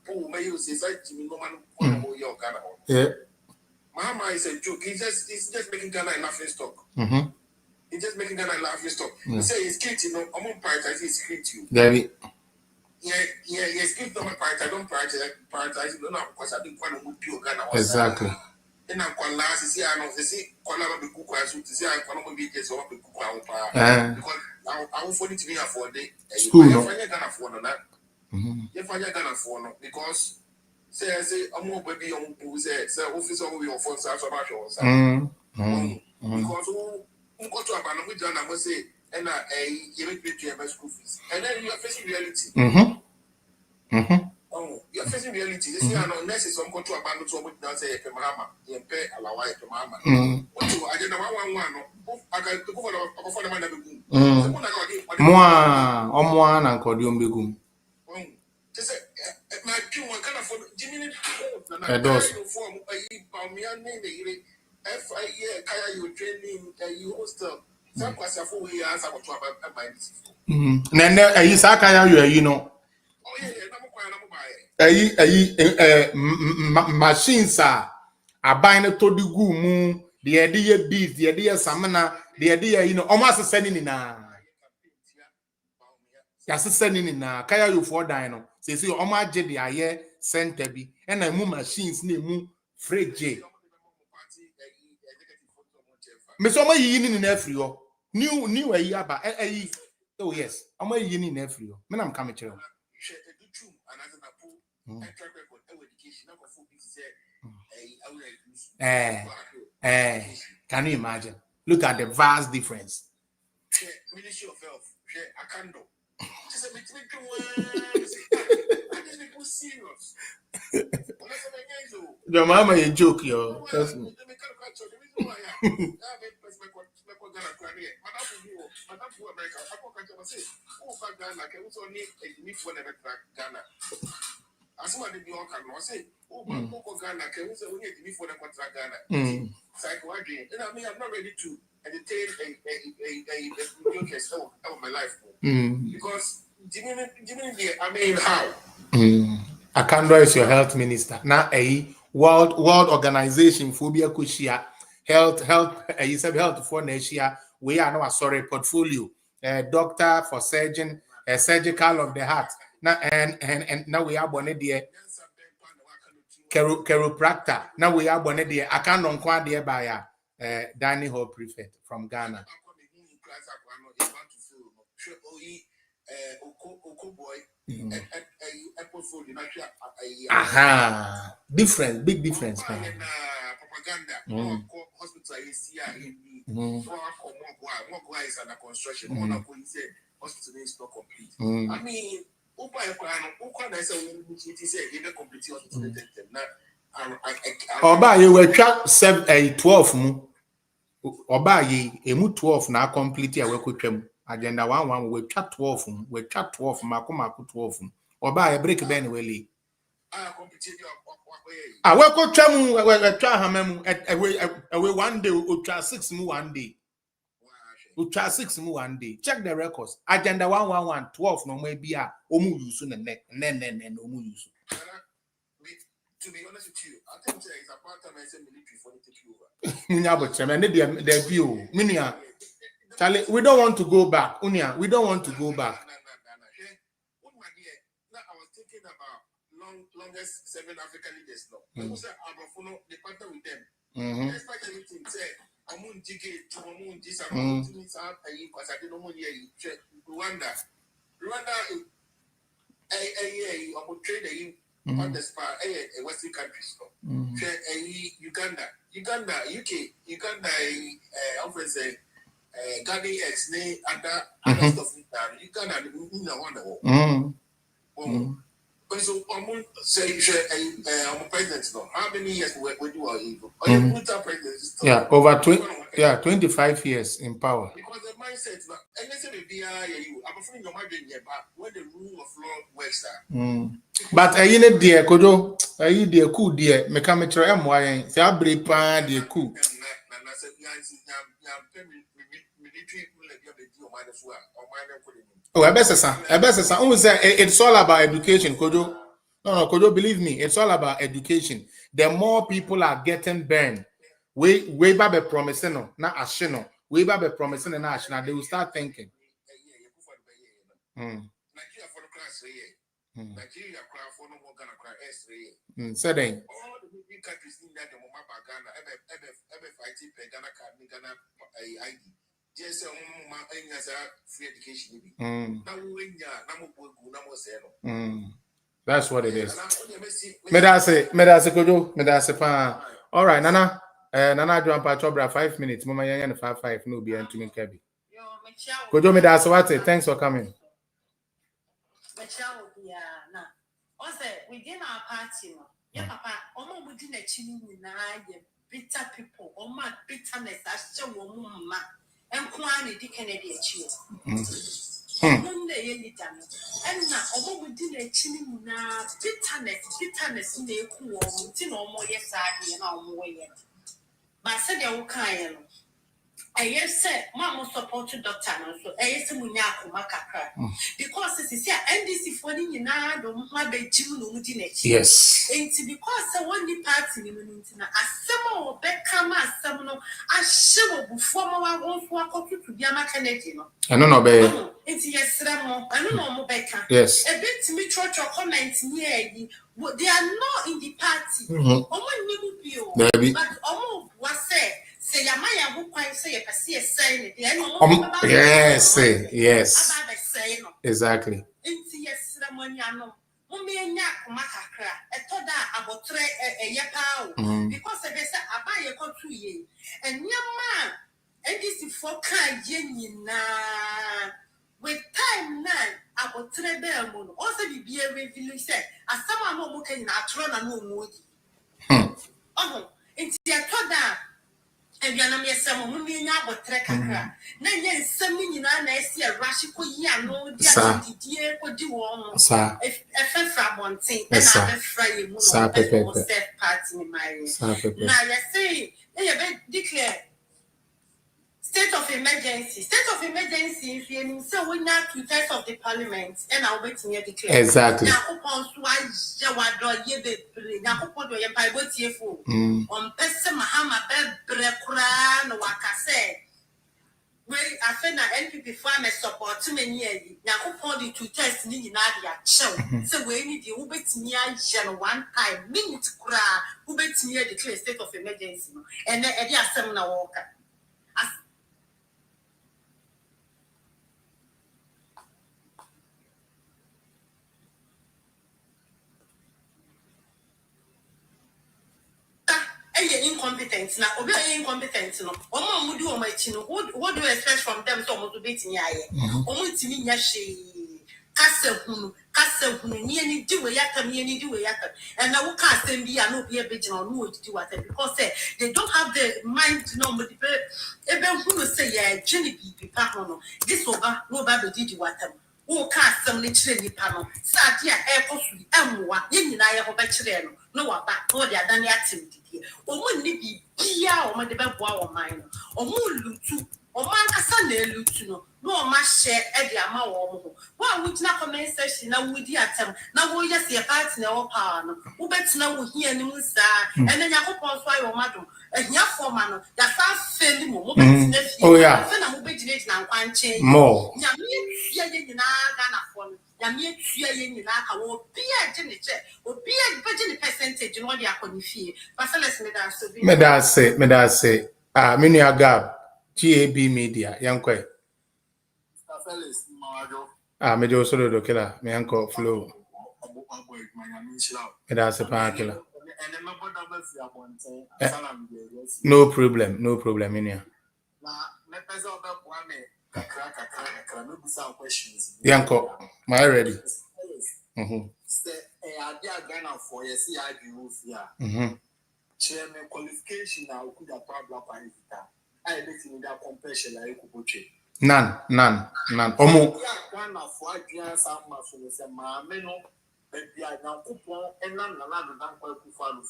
pool, my use is like Jimmy no man for your Ghana. Yeah. Mahama is a joke. He's just making Ghana a laughing stock. He's just making Ghana a laughing stock. He say his kid, you know, I'm on prioritize his kid you. Very. Yeah, his kid don't prioritize, I don't prioritize, no, because I didn't want to move pure Ghana. Exactly. And I'm calling last, see, I know, they see, call out the cook, I should say, I'm going to be just off the cook, because I will find it to me for a day. School, no? I can't afford that. If I can't afford no, because say I'm more baby on who say officer will be on phone so much or something. Because who got to a banner with John, I must say, and you make me pay my school fees. And then you are facing reality. You are facing reality. This year, unless it's some go to a banner to what does say Mahama, you pay a lawyer to Mahama. I don't know one. I got to go for the man of the Moi, and Cordium Begum. My pure kind of Jimmy form FIA Kaya you training you hostel. Some question for we answer what about Then you Sakaya, you know. Oh yeah, machines are buying a to the goo, the idea beef, the idea samana, the idea, you know, almost sending in a. That's sending in a Kaya you for dino. Say, see, Oma Jedi, I hear center be, and I move machines name Fred J. Miss Oma yin in every new a year, but oh, yes, Oma yin in every year. Men, I'm coming to can you imagine? Look at the vast difference. Ministry of Health, I can't do. Serious. Your mama a joke, yo. Trust me. I'm not ready to entertain a case of my life because I mean how? Akandra is your health minister. Now a world organization phobia kushia health you said health for Asia. We are now a sorry portfolio. Doctor for surgeon, surgical of the heart. Now and now we are born there. Chiropractor. Now we are born there. I can't on quad there by Danny Hall Prefect from Ghana. Aha, difference, big difference. Propaganda. Hospital is under construction. Hospital is not complete. I mean, Oba ye we twa 12 mu. Oba ye emu 12 na complete ya we kwetwam. Agenda 11 we twa 12 mu. We twa 12 mako 12 mu. Oba ye break ben we we kwetwam we twa hamam we one day we twa 6 mu one day. We try 6 mu one day. Check the records. Agenda 111 12 no may be a omu use na neck nen omu use. To be honest with you, I think it's about time I say military for the take over. Munya but their view. Minia. Charlie, we don't want to go back. Unia, we don't want to go back. Now I was thinking about longest 7 African leaders now. They say Abafono, they partner with them. Despite everything, say Amun Jige, Amun Jisa, Amun Jisa, because I didn't know Rwanda, I trade on the spot, Western countries. Uganda, Uganda, offers a Ghana X, other stuff. Uganda, so say president now. How many years we do our evil? Yeah, over 25 years in power. Because the mindset now, and let's say I'm afraid your mind when the rule of law works But I need dear Kodo, I dear coup dear, mechametro MY, Sabri pa dear coup. Oh, I best say, it's all about education, Kodo. No, Kodo, believe me, it's all about education. The more people are getting burned, way back promising, not ashino, way back promising and ashina, they will start thinking. Nigeria cry for no more Ghana cry Said all the big countries in that the Mama Ghana, ever fighting Ghana card, Ghana ID. Just free education. That's what it is. Medase Kojo, Medase pa. All right, Nana. Nana John Pachobra 5 minutes. Mama Yan 5 no be and to me Kebi. Kojo Medase Wate, thanks for coming. Within our party, yeah, Papa, almost within a chini, bitter people, or my bitterness, that's so woman, and Kwani Kennedy cheers. And now, almost within a chini, bitterness, in the cool, tin or more, yes, I and all way. But said the Okayan. I said, Mamma support your doctor, so I said, because it is here, and this is for the Nado, my bedroom, yes. And because I want the party in a summer Beckham, some no, I show before my own walk to be a Canadian. I don't know, babe. It's yes, I don't know, Becca. Yes. A bit to me, church or comments near you, they are not in the party. Maybe. But almost was said. Say Yamaya who quite say a passier saying yes. Exactly. Yes, Ramoniano. Mumiac Macacra, a toda about a yapao, because they say I buy a country, and young man, and this is for kind na with time now, about Trebelmon, also be a review said, as someone who can not run a no mood. Oh, it's your toda. And Yanam yes, some women now trek a crack. Nay, some in I see a rashico yano, dear, what do you want, sir? If a from one thing, and I fry you, party in my now, let's say, they declare state of emergency. State of emergency, if you so we now 2/3 of the parliament, and I'll wait near declare. Exactly. Now, upon Swaz, Jawadro, Yebe, Napopo, and Pibotiefo, on Pessa Mahama, Bebrekran, Wakase. Where I think that NPP farmers support too many years. Now, upon the 2/3 in Nadia, show. So we need the Ubet near Jan 1 time, minute cry, Ubet near declare state of emergency, and then Eddie Assemna Walker. incompetent now, or incompetent. No, what do what do you expect from them? So much to beat me. Almost me, yashi, Castle, nearly do a yatam, nearly do a yatam. And I will cast them be no be a bit on who to do what because they don't have the mind to know. But even who say, yeah, Jenny be Pahono, this over, nobody did what them. Who cast some literally panel, sat here, air possibly, and what, yin and I have a chileno, no what back, or the other activity. Or wouldn't it be Pia or my debate or mine, or more lutu, or man Sunday lutuno, no much share Eddie Amao. Why would not comment session now with the attempt? Now we just see a part in our power, who bets now we hear any star, and then you hope on fire or madam, and your foreman, that fast fairly more. Oh, yeah. More. Yamie tua ye nyina ka wo bia je ne che o bia beje ne percentage no dia konifie baseles me da say menu agab GAB media yankwe me do so do kila me yanko flow me da say pa kila no problem menu Yanko, my ready. Chairman qualification now could have problem. I bet you that compassion like None. Omo. Ghana for some muscles and my meno. Maybe I now coupon and none another than quite to follow.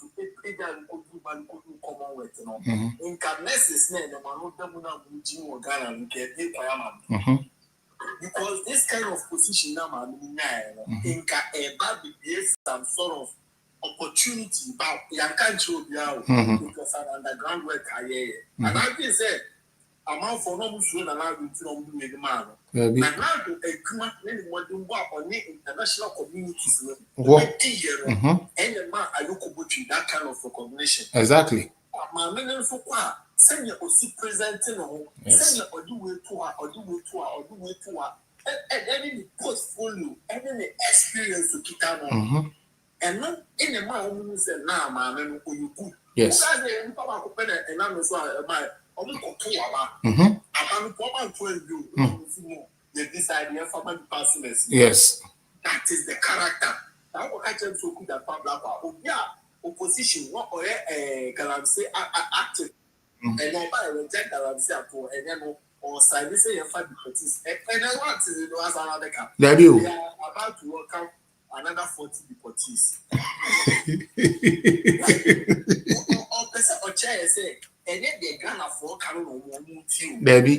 Common with no. In Carnesses, name, the man who don't Jim or Ghana and get it. Because this kind of position now, in a bad some sort of opportunity about your country because an underground work. And I can say, amount for no much allowed to do the man. And now to a command what you work on the international communities. And the man I look at that kind of recognition. Exactly. My men for what? Send your presenting send your do way to and any portfolio, any experience to keep on. And not in a man who said, now, man, you good. Yes. And I'm sorry, my I'm this idea for my personality. Yes. That is the character. Now, I just so good at Pablo. Yeah, opposition, what or say active. And I reject Galamsey and then or side say your family parties. And I want to do as another cap. There you are about to welcome another 40 deportees. Or person or chair say, and then they Ghana for Cameroon or Mutu. There be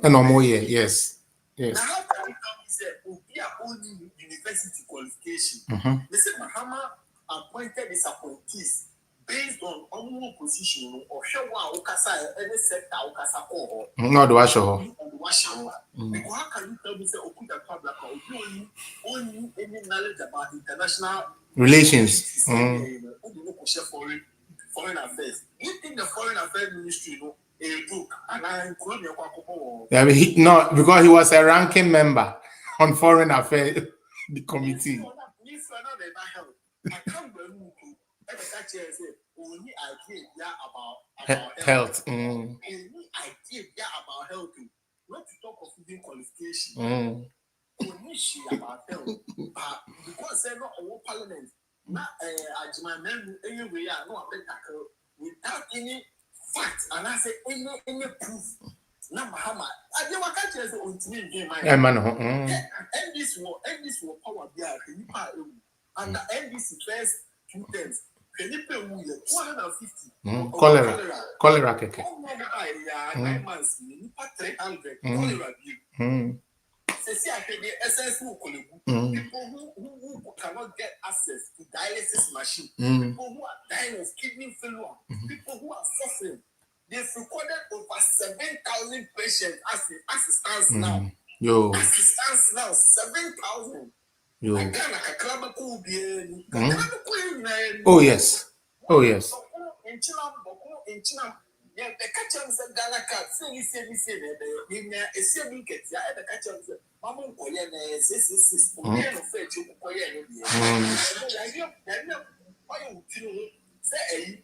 and no more, yes. Now, how can you come and say, oh, we are only university qualification? They say Mahama appointed his appointees based on own position or show Okasa any sector Okasa or not the show. Because how can you tell me say Okuda Pabla only any knowledge about international relations? Foreign affairs. You think the foreign affairs ministry took and I include your no, because he was a ranking member on foreign affairs the committee. I can't believe only idea about health. Only idea about health. Not to talk of even qualification. Only she about health. But because they're not our parliament, not my men anyway, no without any facts and I say any proof. Now Mahama, I never catch as on to me and this war power be and the NDC first 2 terms. Can you pay 250? Cholera keke. 9 months, 300 cholera bill. See, I pay the SS people who cannot get access to dialysis machine, people who are dying of kidney failure, people who are suffering. They've recorded over 7,000 patients as it stands now. As it stands now, 7,000. Oh yes. In China, yeah, the catcher said Ghana cat, say, a saving cat, the catcher said, Mamma, this fetch you, say,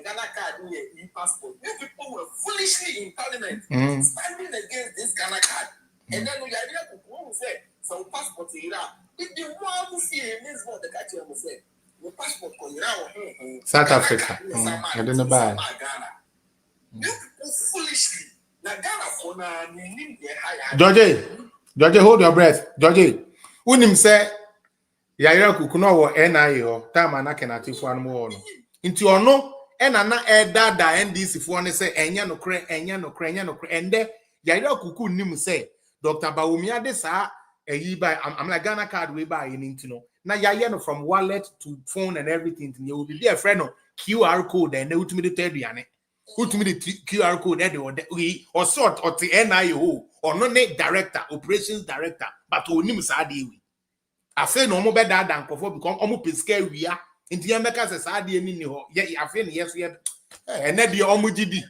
Ghana card e-passport. You people were foolishly in parliament standing against this Ghana card. And then we are to say, so passport in Iraq. If the one who see him is what the country will say. The passport for Iraq South Africa. I don't know about Ghana. You people foolishly. Now Ghana for now, George, hold your breath. George, unim say Yaya Kukuno or NIO, time and I can achieve one more. Into or no, and na da NDC for one say, Enya no cre, and there Yaya Kuku nim say, Dr. Baumia de sa, I'm like Ghana card we buy in into no. Now Yaya no from wallet to phone and everything, you will be there, friend of QR code, and they would me the third Yane. Who to me the QR code or sort or the NIO or no director, operations director, but who nim sadi we. I say no more better than Kofo become almost pesque we are in the America society and in your I feel yes we have and then the omujidi.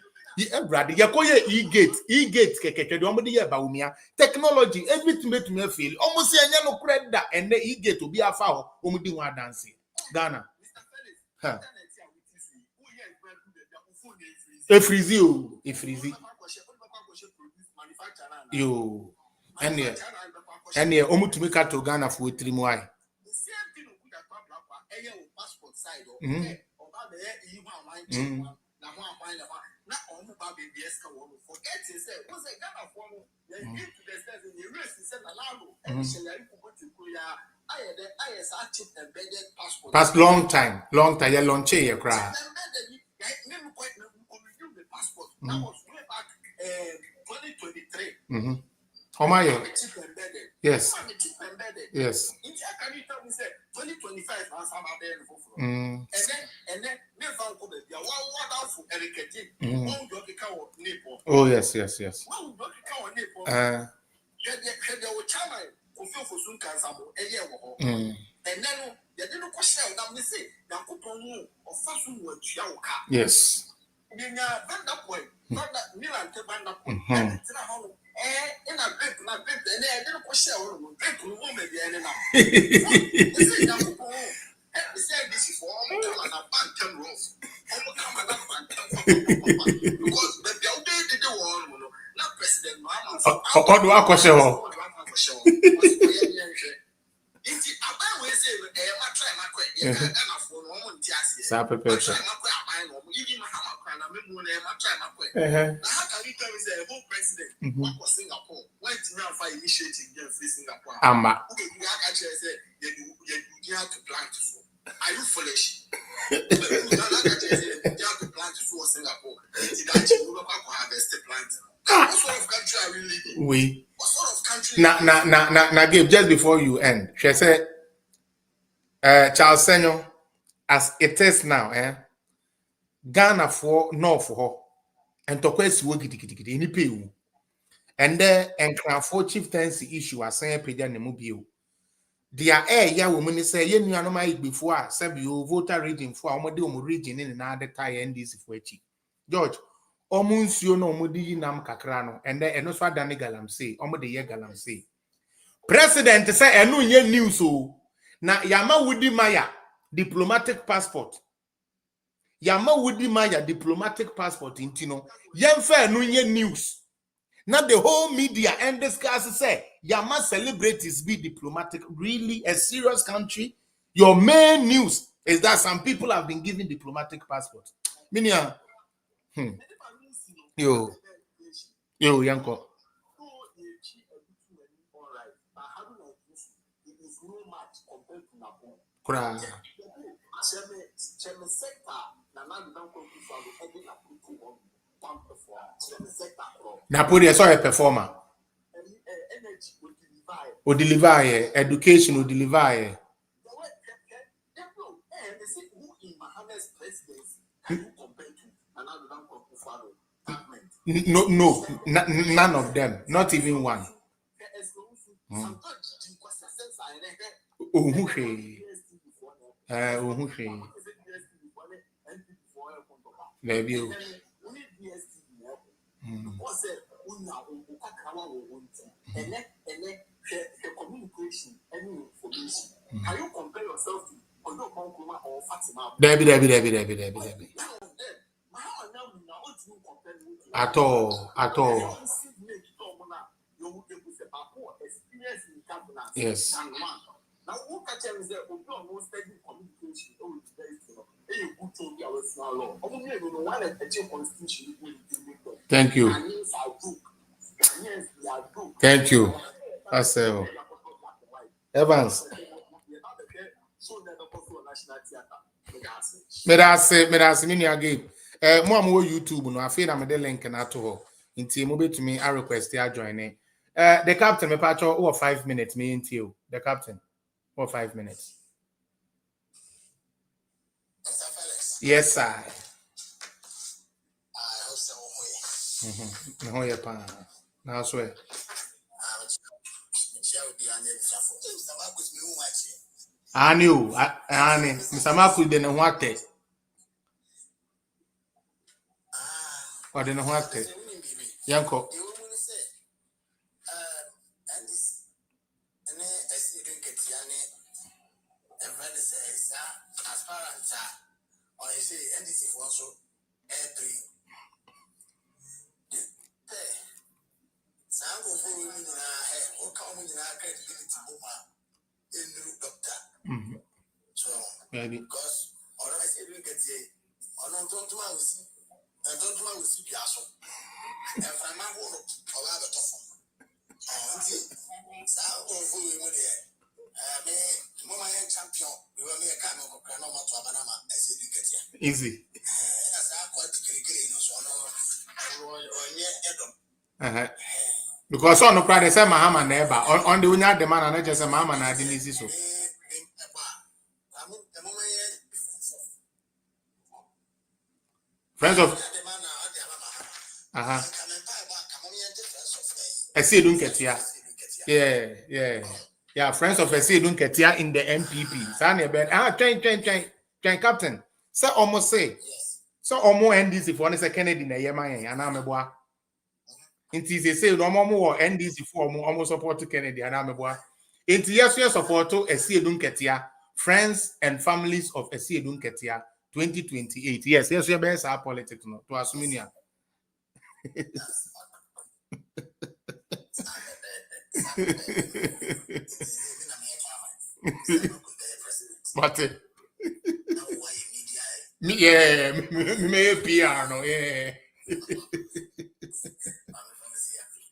Brother, Yakoye e-gate, keke, the omudi baumia technology, everything made me feel almost say no credit and the e-gate to be a foul, omudi one dancing. Ghana. A freezy. Yo, and yeah, omutumika to Ghana for 3 months. Past long time, you launch a cry. That was way back 2023. How am I? Yes. Yes. Can you tell me, say 2025 has some and then me found go be one out for Eric. One do become Nepal. Oh yes. One do become Nepal. There were chama ofio for soon can some a year wo. And then they didn't question that me say na kupon of fasu wo tuauka. Yes. Ninya band up way. Not that Milan to band up. And in a grip, and I didn't question grip to woman the enemy. This is for all and a bantam rolls. Because the old day did the war, not President Mahama. What do I question? Singapore went now for initiating free Singapore. You have to plant so. Are you foolish? You have to plant for Singapore. You will harvest the plant. What sort of country are we living? We. What sort of country? Now, Gabe, just before you end, she said, Charles Senyo, as it is now, Ghana for no for her, and to question what any pay. And then, and for chieftaincy issue, as saying, pay the mobile. Their air, woman say, you know, my before, said you voter region for our region in another tie and this for George, almost you know, Mudi Nam Kakrano, and then and also Danny Galam say, Omodi Galam say. President say, and no news so. Now, Yama Woody Maya, diplomatic passport. Yama Woody Maya, diplomatic passport in Tino. Yam fair no news. Now the whole media and discuss say, Yama celebrities be diplomatic. Really, a serious country. Your main news is that some people have been given diplomatic passport. Minya, Yo, Yanko. Kura. Napoli, I saw a performer. Or deliver education, or deliver. No, none of them, not even one. Maybe. Communication and Debbie. At all. Yes. Thank you. Thank you. That's Evans. Me mini again. Mo am YouTube no afi na me de link na to ho. Nti mo betumi a request ya join in. The captain me patcho over 5 minutes me nti o. The captain. For 5 minutes. Yes, sir. No, yeah, pa. Now, swear. I knew. Mr. Marcus didn't want it. Or didn't want it. Yanko. Maybe. Because easy. Because on the crowd they say Mahama never on the unya the man and just say Mahama na didn't easy so. Friends of Esi Dunketia. Yeah, friends of Esi Dunketia in the MPP. Sane ben train captain. Say almost say. So almost NDC for one Kennedy na yema yen anameboa. Inti say no more NDC for almost support to Kennedy anameboa. Inti yes support to Esi Dunketia, friends and families of Esi Dunketia 2028. Yes, we be our politics no to Asuminia. But me PR no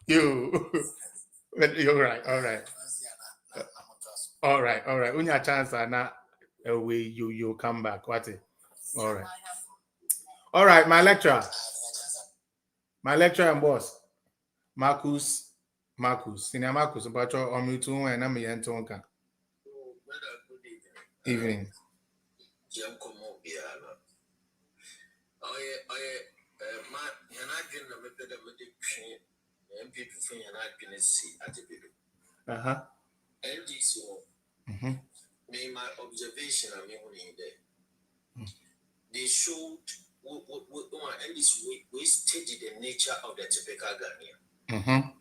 you're right. All right. When your chance are not away, you come back. What? All right. My lecturer and boss, Marcus. Senior Marcus, about your omutu and I'm yantonka. Evening. My observation, I mean, they showed and this we studied the nature of the typical Ghanaian.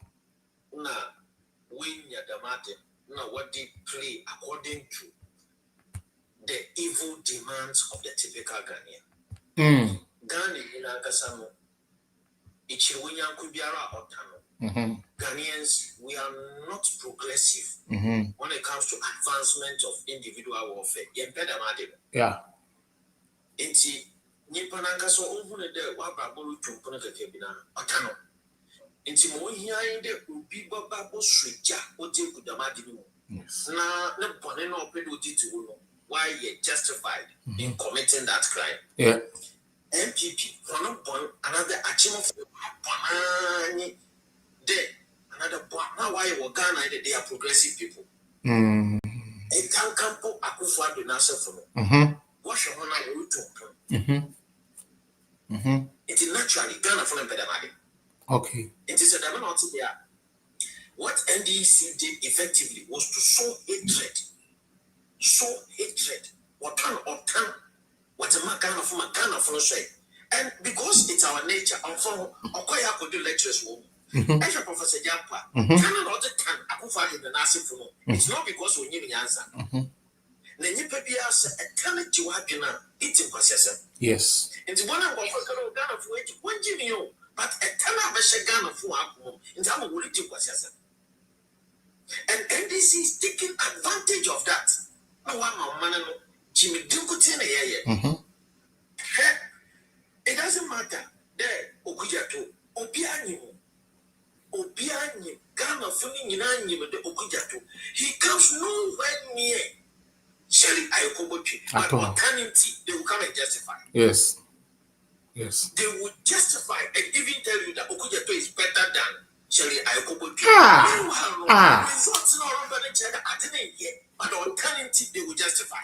Now, when you're the matter, now what they play according to the evil demands of the typical Ghanaian. Ghana in Agasano, Ichiwinyan Kubiara Otano. Ghanaians, we are not progressive when it comes to advancement of individual warfare. Yeah. Inti Nipanaka so over the Wababulu to Punakabina Otano. Inti Mohian de Ubi Baba Street, what you could imagine. Now, no Poneno Pedu to why you're justified in committing that crime. Yeah. MPP, another achievement for Panani. Another point. Now why you Ghana they are progressive people. A Kankampo Akufa do Nasa for Wash your honor to it is naturally Ghana for them. Okay. It is a diamond there. What NDC did effectively was to sow hatred. What kind of time? What a Ghana from a Ghana for say. And because it's our nature, I'm from Okoya could do lectures. As a Professor Jampa, it's not because we need the answer. The and you pay us a tenant to have dinner, eating possessor. Yes. It's one of Ghana for which one Jimmy, but a tenant of Ghana for home in some of it possessor. And NDC is taking advantage of that. No one man, Jimmy Dinkutina here. It doesn't matter. There, Okujato, Obiani, Ghana filling in Anyi with the Okujato. He comes nowhere near Shelly Ayokobochi. But alternatively, they will come and justify. Yes. Yes. They would justify and even tell you that Okujato is better than Shelly Ayokobochi. Results not over the check. I didn't yet, but alternatively, they will justify.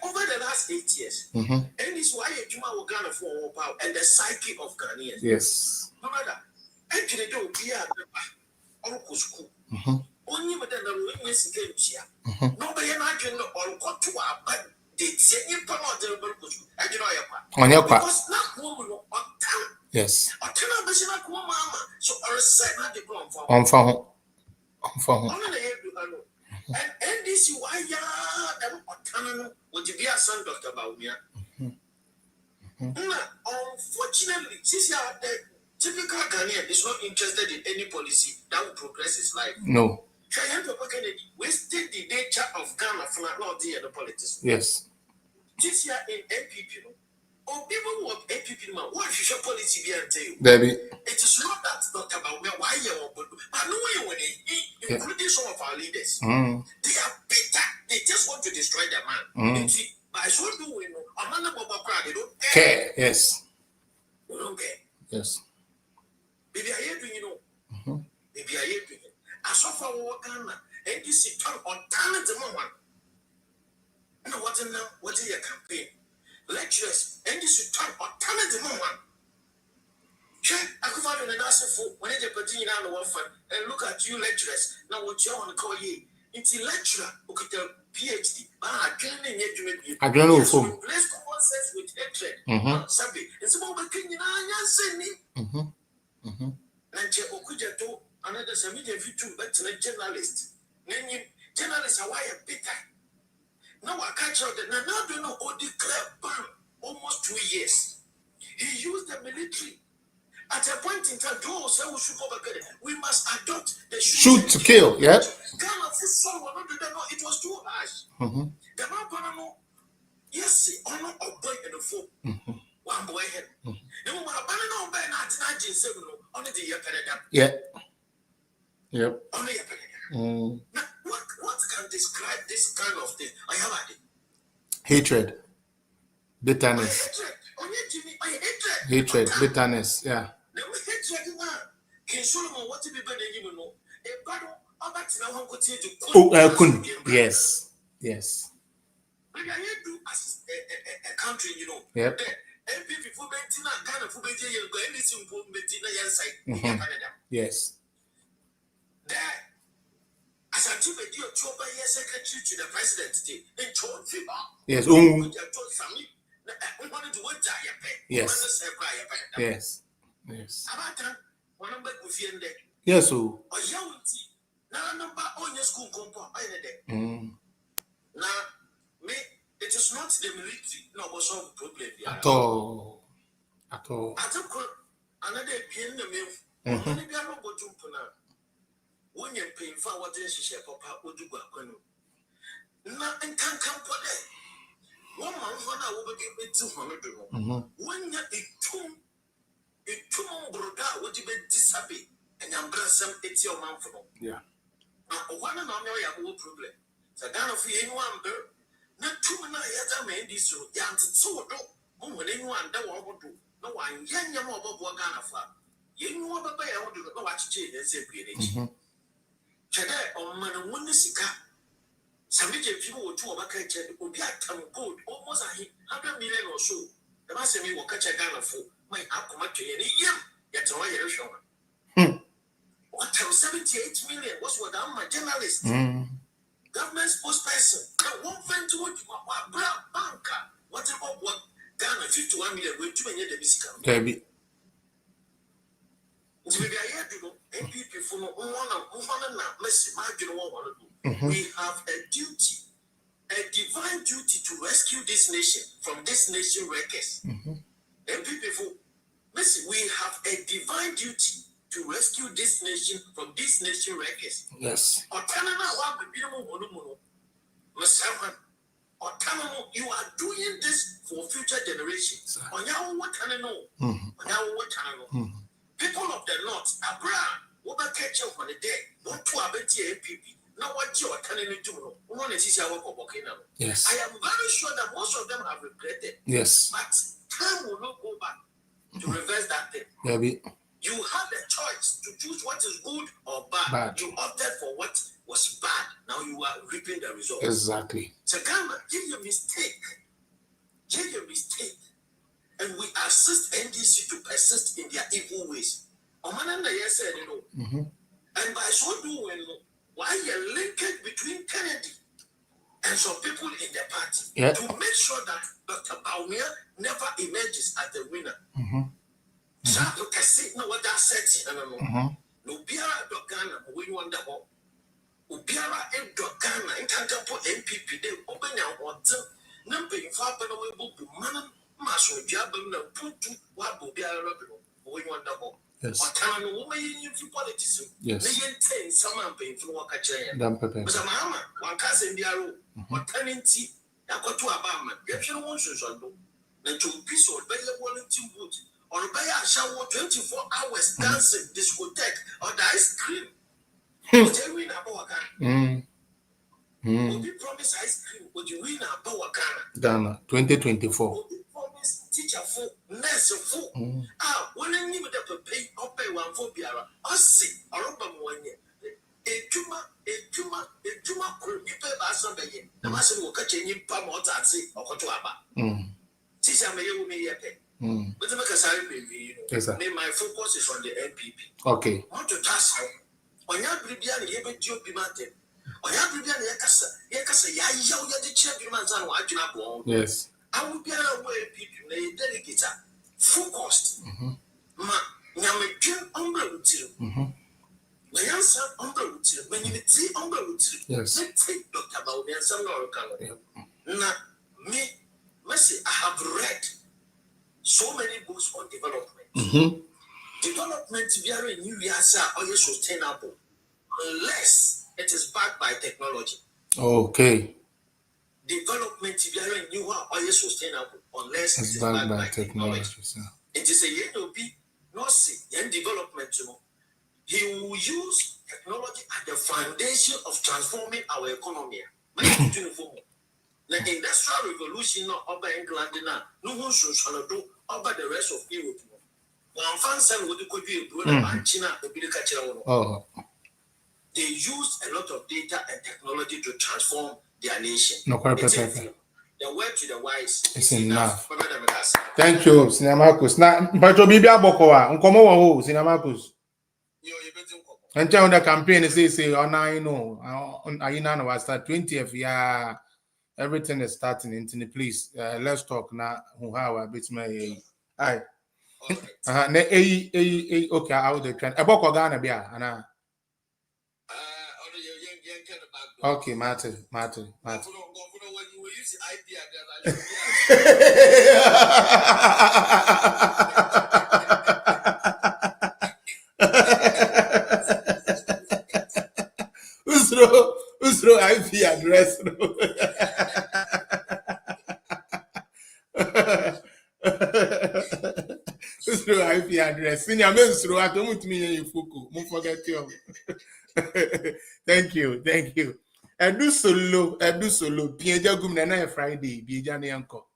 Over the last 8 years, and this why you are Ghana for power and the psyche of Ghanaians. Yes. No matter, and can do be a school. Only with the witness game. Nobody imagine or got to our bed. They say you promote the Burkus. I do know on your part. Because not woman or town. Yes. I cannot be not woman. So I said not the ground for on phone. And this is why them autonomous would be a son Dr. Baumia. Unfortunately, since the typical Ghanaian is not interested in any policy that will progress his life. No. Kennedy wasted the nature of Ghana for not the politics. Yes. This year in MPP, or people who are MPP, what should policy be and tell you? Baby. It is not that Dr. Baumia, why you are, but no way when they, including some of our leaders, they are bitter. They just want to destroy the man. By so doing, a man of they don't care. Yes. They don't care. Yes. Maybe I hear you know. Maybe I hear you. I suffer Ghana, and this is turn on talent moment. You know what is your campaign? Lecturers, and this is turn on talent moment. I could find an answer for when they put in on the orphan and look at you lecturers. Now what you want to call you? It's a lecturer who could tell PhD. I don't know for replace common sense with hatred. Sabi, it's about making you know, and Okujato, another Samidia Vitu, but a journalist. Then journalists are wire bitter. Now I catch out that now do not declare ban almost 2 years. He used the military. At a point in time, we must adopt the shoot to kill. Yeah. Ghana it was too harsh. The man, yes, honor of boy and the fool. One boy head. No one abandoned by only the Yakanada. Yeah. Yep. Only Yakanada. Now, what can describe this kind of thing? I have had it. Hatred. Bitterness. Hatred. Bitterness. Yeah. Oh, Kun. Yes. Yes. A country, you know. Yep. Yes. As I took a deal to secretary to the president, yes. Yes. Yes. Yes. Yes. Oh. Now, me, it is not the military no was solve the problem at all. At all. I took another piano mill. When you're paying for what is your papa would do. Now, and can't come for that. 1 month when I will give it 200. When you're a two brother would you be disabled and you're some 80 month for. Yeah. Now, one and only a whole problem. So, down of anyone, not 2 years I made this room. Yeah, so do. When anyone that want to do. No one, young more about Ghana farm. You know what I want to go watch change and say, Chada on man, one sika. Some people will do a bucket will be at town gold almost 100 million or so. The master may will catch a Ghana for my outcome to any year. Yet, a way show. What 78 million was what I'm my journalist. Government spokesperson. Now, one friend to what brown banker. What about what Ghana 51 million will do any of the music? Baby. It's very MPP for no one of Messi, margin one. we have a duty, a divine duty to rescue this nation from this nation wreckers. And people, listen, we have a divine duty to rescue this nation from this nation wreckers. Yes. You are doing this for future generations. People of the North, Abraham, what about catch up on the day? What to about APP? Now what you are telling me to know? Yes. I am very sure that most of them have regretted. Yes. But time will not go back to reverse that thing. Maybe. You have the choice to choose what is good or bad. You opted for what was bad. Now you are reaping the results. Exactly. So Ghana, give your mistake. And we assist NDC to persist in their evil ways. And by so doing, why a linkage between Kennedy and some people in the party to make sure that Dr. Baumia never emerges as the winner. So you can see what that says. No Biara Dogana, we wonder what Ubiara and Dogana and Kantapo MPP, they open your water, number in Fabano, man, Master Jabba, put to what Bubiara, we wonder what. Yes. Politics. Yes. They someone paying for what I But Mahama, one cousin Biaro, or tenancy, I got to a barman. If you want to do, then to be so better Wellington wood, or buy a shower 24 hours dancing discotheque or the ice cream. Would you win a Boacan? Would you promise ice cream? Would you win a Boacan? Ghana 2024. Teacher for nurse for when I knew that pay or pay one for Biara, I see a rubber 1 year. A tumor, could be paid by somebody. The master will catch a new palm or taxi or Cotuaba. Teacher may you may pay. But the Macasari baby, my focus is on the NPP. Okay. Want to task her. On your Bibian, you bet you be mated. On your Bibian, Yakasa, Yaya, the champions and what you have. Yes. I will be aware people dedicated, focused. Ma, Yamadjun Umbra. My answer Umbra, when you see Umbra, yes. Let's take Dr. Baunia some Lord. Now, me, Mercy, I have read so many books on development. Development very new years are sustainable unless it is backed by technology. Okay. Development very new or sustainable unless it is backed by technology. It is a yellow be no see then development. He will use technology as the foundation of transforming our economy. The industrial revolution over England now, no one should do over the rest of Europe. One fan would could be China, they used a lot of data and technology to transform their nation. No, quite the word to the wise is enough. Thank you, Sinamakus. Now, but to be Bokoa, Uncomo, Sinamakus. And tell the campaign say, oh, now I know, I know, start 20th, yeah, everything is starting into please. Let's talk now. How I bit my eye. Okay, I'll do it. A Boko Ghana, yeah, okay, Martin. Usro IP address. Usro IP address. Senior Usro, I don't mean you fuku. Forget you. Thank you. Edu solo. Pieja gum na Friday. Pieja ne yanko.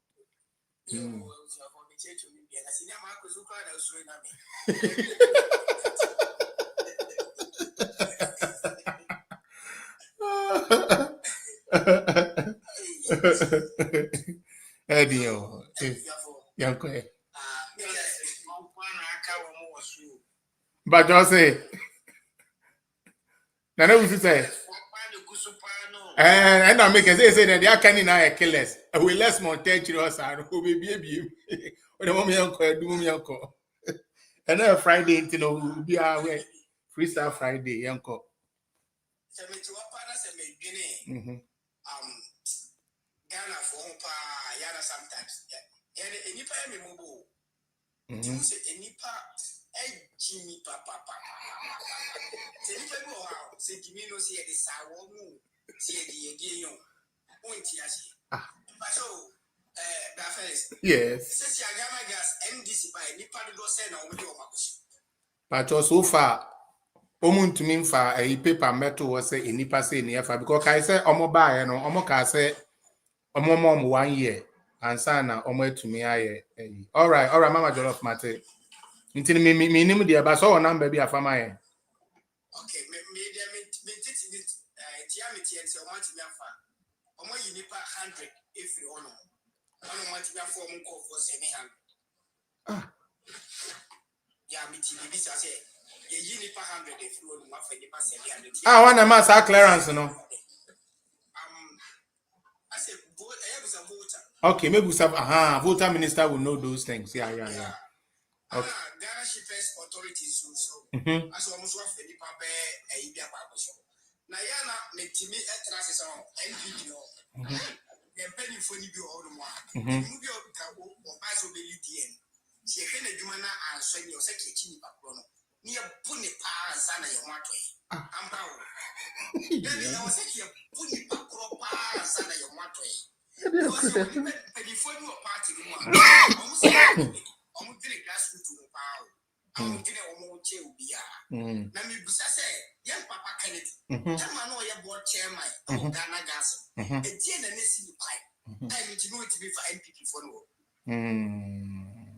Edio. Yanko. But just say. Nana will say. And I make a say that they are canning I killers. I will less montage us and who will be when the woman uncle do me uncle. And then Friday, will be our way. Freestyle Friday, uncle. Ghana for yada sometimes. And any time you move, you say any part, Jimmy Papa. Say if I go out, say Jimmy no see the sour moon, see the again, point yes. So, yes. Since your Ghana gas MDC by any part of those send on your market. But so far, omun to mean for a paper metal was say in nipa say near for because I say omo buy no omo ka say omo mom 1 year and sana omo to me aye. All right, Mama Jollof Mate. Until me nim the ba so number be afama ye. Okay, me titi bit diameter and so much me afa. Omo yi nipa 100 if you ono. Ono much me afa omo ko for 700. Yeah, me titi bit say ye nipa 100 if you ono afa nipa 700. One ma sa clearance no. I said voter. Okay, maybe some voter minister will know those things. Yeah. Okay. Ghana Shippers Authorities so as almost one for the paper a India Papaso. Nayana make me at Rassis on NPD the penny for you all the one. You or pass over DN. She can a Jumana and send your secretary Paprono. Near Puni Pa and Sana Yamato. I'm power. Then I was saying Puni Papro Pa and Sana Yamato. Before you party, I'm going grassroots to power. I'm going to almost Ubia. Nami Busase, young Papa Kennedy, young man or your board chairman, Ghana Gas, a dear and a pipe. I need to know it to be for NPP for no.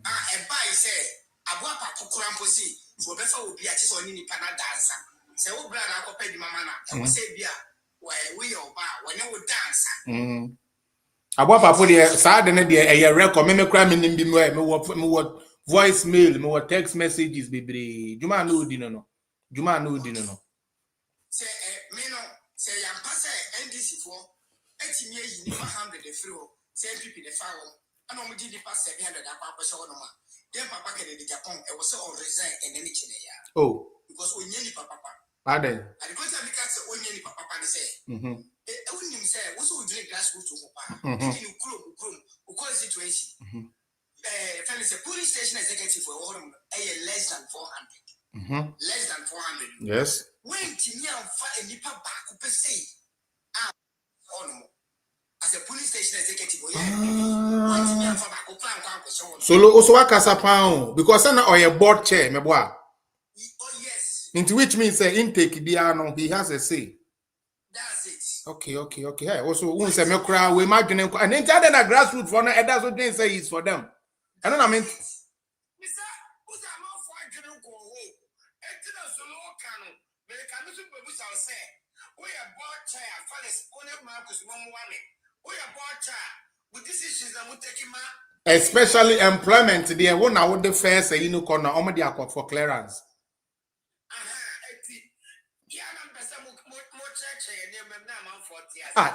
A buy say, a wapa to Cramposi, for better will be at his own in Canada. Say, oh, brother, I'll pay the mamma, and we say, Bia, why we are bar when you would dance. Papa put the sad and a record, me cry me what voicemail, me what text messages, baby. Juma no dinner no. Say, me no, say, I'm passing NDC for 80 years, you never 100 the free, say, people the foul, and I'm going to pass 700 at Papa Shonoma. Then Papa get the Japan, I was all resign and any chile. Oh, because we nearly Papa. Pardon. I go to because we nearly Papa say. I wouldn't say, what's all the grassroots to Papa? You groom, who call situation. A police station executive for all less than 400. Less than 400. Yes. When Timia and Nipa back up say, as a police station executive, so also a casa pound because I know your board chair, me boy. Oh yes. Into which means intake biano, he has a say. That's it. Okay. Hey, also, we say me cry, we imagine and then tell them a grassroots for now, and that's what they say is for them. I don't know, I mean. Especially employment, they won't know what the first say, corner, only for clearance.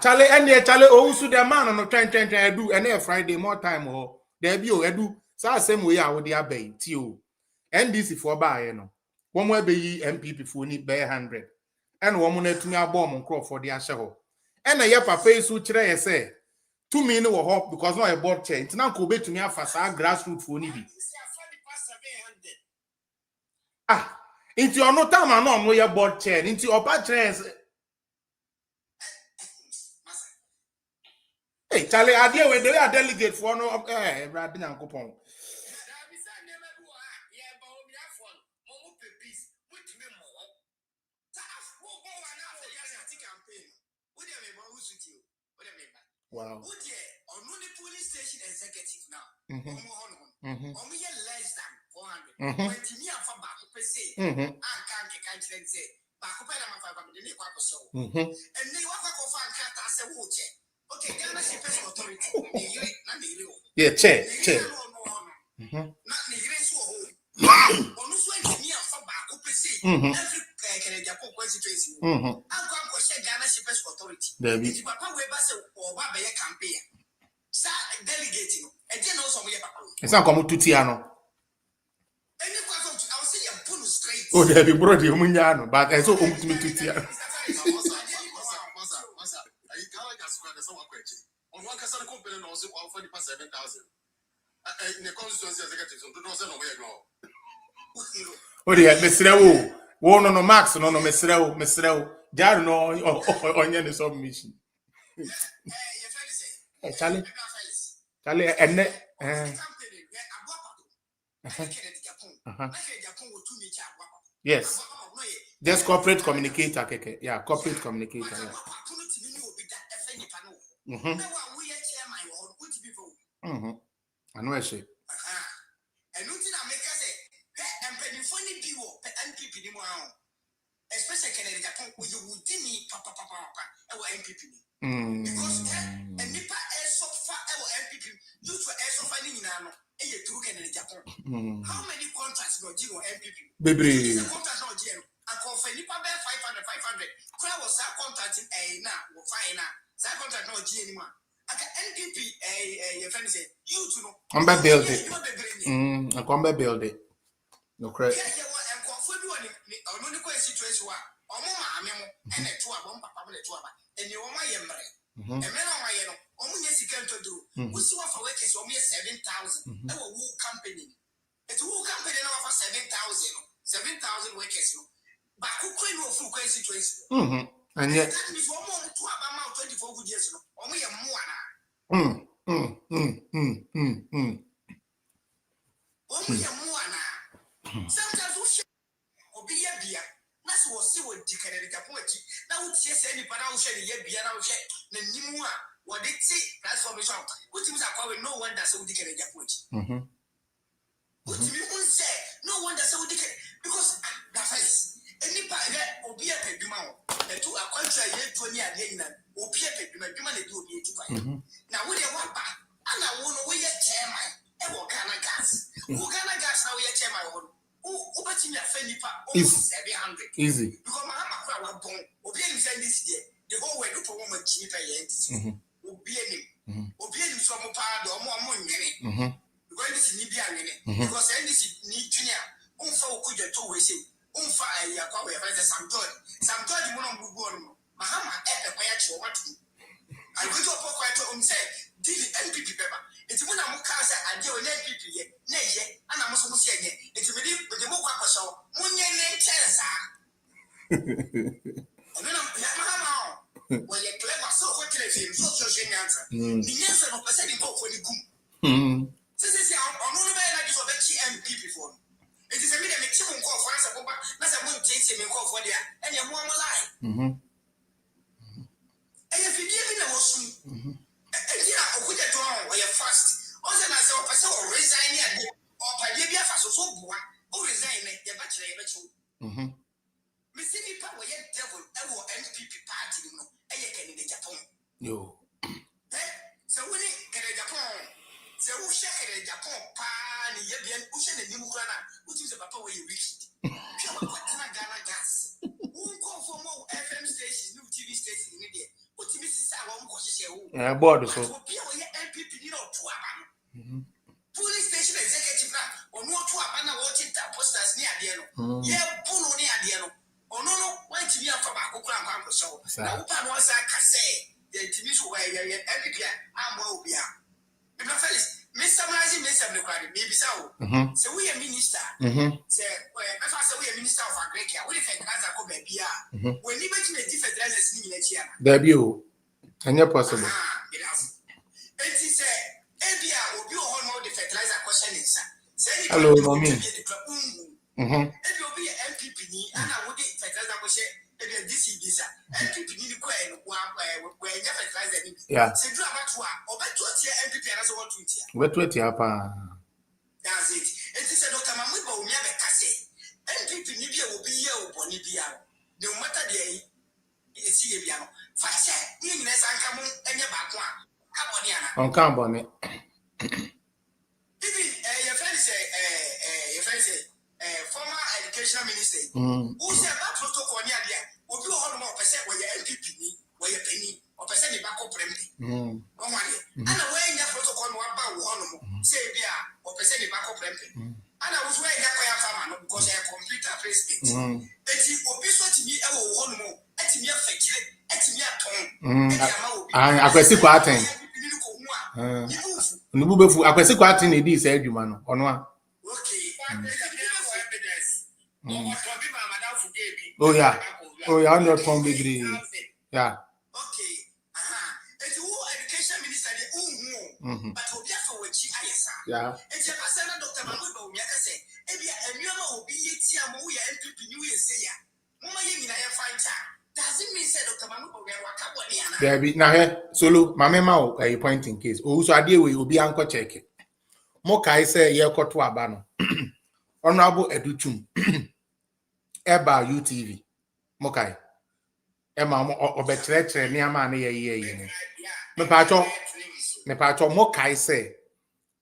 Charlie, also the man on the train, do, and Friday more time, or there be edu. So same way I would be too. NDC for buy, you know. One way be MPP for need by 100. And one money to me a bomb on crop for the ashaho. And a yapa face which I say 2 minutes or hope because no a board chain. It's now could be to me a fast grassroots for need. Into your no time and on where your board chain into your patrons. Hey, Charlie, I deal with the delegate for no Rabin and Coupon. Wow. The police station executive now. Only less than 400. When Timia for back up say, I can't say, back up and then you walk off and cat as a watcher. Okay, Ghana Shippers Authority. Yeah, check. Not the grace of home. Almost when Timia for back up say, every Canadian constituency. I'm going to say Ghana Shippers Authority. If Papa Weber or Baba campaign. Sir, delegating. And then also we have it's not come to Tiano. And you I will say a bonus straight. Oh, they be brought you Munyano, but I saw to Tiano. also offer the 7,000. In the constituency executive, so don't say no way go. Oh dear, Mr. Wo no Max no Mr. Jar no onion submission. Charlie, and yes, just corporate communicator, keke. Yeah, corporate communicator. Yeah. I know I say. Especially Canada, Japan, where you would need papa MPP. Because and Nipa air so far our MPP, you for air so far in Nano, and you took Canada, Japan. How many contracts got you MPP? Baby. Contracts not GM. I call for Nipa bear 500. Crowd was that contract in a now, or fine now. That contract not GM. I can MPP, your friend said, you to know. I'm back building. I come back building. No credit. Situation where and a 2 1 papa and you are my ember. And men on my yellow, only yes, you can do. We saw for workers only 7,000. Our wool company. It's a wool company over 7,000 workers. But who couldn't go through crazy situation? And yet, that means 1 more to about 24 good years. Only a more. Only a more. Sometimes we should be a beer. That's what see what you can get a poetry. Now, yes, anybody else said, yeah, be around the new one. What they say, that's for me. Which means I call it no one that's so dick and a poetry. Which means say, no one that's so dick because the face. Anybody that will be a pedimao. The two are contrary to any idea, will be a pedimao, they do be to buy. Now, with a wapa, and I won't know where your chairman, and what kind of gas. Who kind of gas now, your chairman? Easy. Because Mahama was born, obeying this year, the whole way to perform a cheap obeying some part or more money. Because this is Libya, because this need junior, unfo could you two say, unfa some joy, you won't go on. Mahama at a quiet show. What I go to a pocket say, did MPP paper. It's when I'm cast and do an MPP, and I'm also saying it's really with the Moka show, Munyan chance. And then I'm well, you're clever, so what can I say? So answer. The answer of presenting for the goom. Since I'm only like this of MPP for it is a minute make him call for us. That's a moon takes him and call for there, and you're more alive. And if you give me the motion, and yeah, or you're fast. Also, I saw a person resign or Pavia Faso, or resign the bachelor. Missing power yet devil, ever MPP party, and you can in Japan. Yo. So when it get a Japan, so who shake a Japan, pan, Yabian, Ocean, and Nimukana, which is a papa where you reached. Ghana gas. Who call for more FM stations, new TV stations in India? What you miss is our own position. Yeah, board so. Police station executive or no to a watching posters near the yeah, Puno near the or no, why to be a tobacco cramp show. Now, once I can say, the TV where you're every year, I'm well be out. Mr. Mazin, Mr. Lucari, maybe so. So we are minister. Say, if I say we are minister of Agriculture, what if I can't go baby? When you mention a different dresses in the year, debut. And you're possible. It has. And she said, Abia will be all more the fertilizer question. Hello, mommy. If you'll be an MPP, and I would get fertilizer question. This is MPP need to go and where you fertilizer. Yeah. So, do about or bet to MPP and as what to it. What to it, Yapa? That's it. It is a Dr. Mamubo, never casse. MPP Nibia will be here or Bonibia. No matter the CBA. Fashion, you know, I come and your back one. On Carbonnet. Your friend say, former educational minister, who said that protocol near there will be all more percent where your MPP, where your penny, or percent the back of Premty. And away in that protocol, one say, or percent the back of Premty. And I was wearing that farmer because I have computer placement. But he will be so to me, I will one more. At me affected, at me at home. I can see what I think. Nububefu akwese kwati na di say adwuma no ono a. Oh yeah. Oh yeah, on your phone degree. Yeah. Education minister but for which yeah. Dr. Mahmoud Bawumia say, "Ebia enyoma obi yetia mo we MPP new year say ya. Mama ye nyina ye fancha." Does it mean say Dr. Mahmoud Bawumia waka boni ana? There be na he solo mama ma a point in case. Oh so ade we obi anko check. Mo kai say ye koto aba no. Honorable Educhum. Eba UTV. Mo kai. Ema mo obekire ni ama na ye. Me pacho mo kai say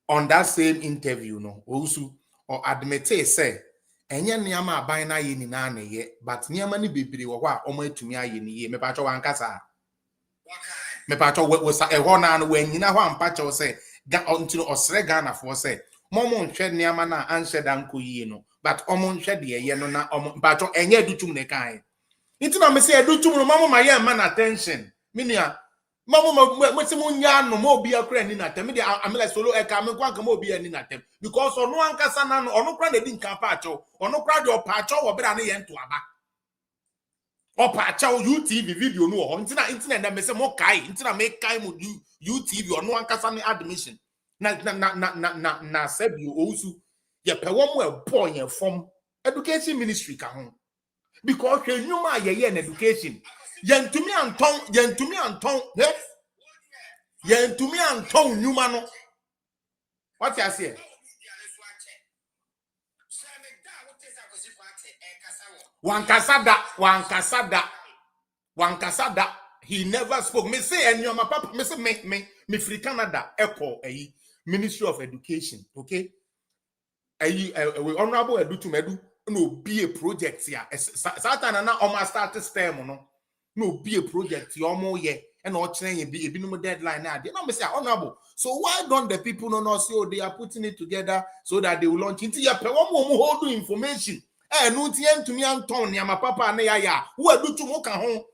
on that same interview no also or admit say enye niama aban na ye ni na na ye but niama ni bebere wo ho a omo atumi aye ni ye me pacho wankasa me pacho we sa e ho na no wanyina ho ampa che say ga ontino osre Ghana for say momo nhwe niama na anhwe dan ko yi no but omo nhwe de ye no na omo pacho enye adutum ne kan intino me say adutum no momo ma ye man attention minia Mama, nya no mo bi akra ni na tem. Me amela solo e ka me kwanka mo bi ani na tem because ono ankasa na no ono kra na di nka pa acho ono kra de opa acho wo bra na ye nto aba opa acho UTV video no ho ntina na me se mo kai ntina me kai mo UTV ono ankasa ni admission na sebi ousu ye pe wo mo e boy ye from education ministry ka ho because hwenuma ye na education Yentumi Anton Numa no. What you say? Wankasada. He never spoke. Me say and your papa. Me say me free Canada. Echo Ministry of Education. Okay. We honorable Edutumedu. No be a project here. Satan na almost start STEM no. No be a project your ye and all train be no deadline now. They not say honorable. So why don't the people know say they are putting it together so that they will launch into your hold information? Eh, no tien to me Anton ya my papa na ya who do to moka home.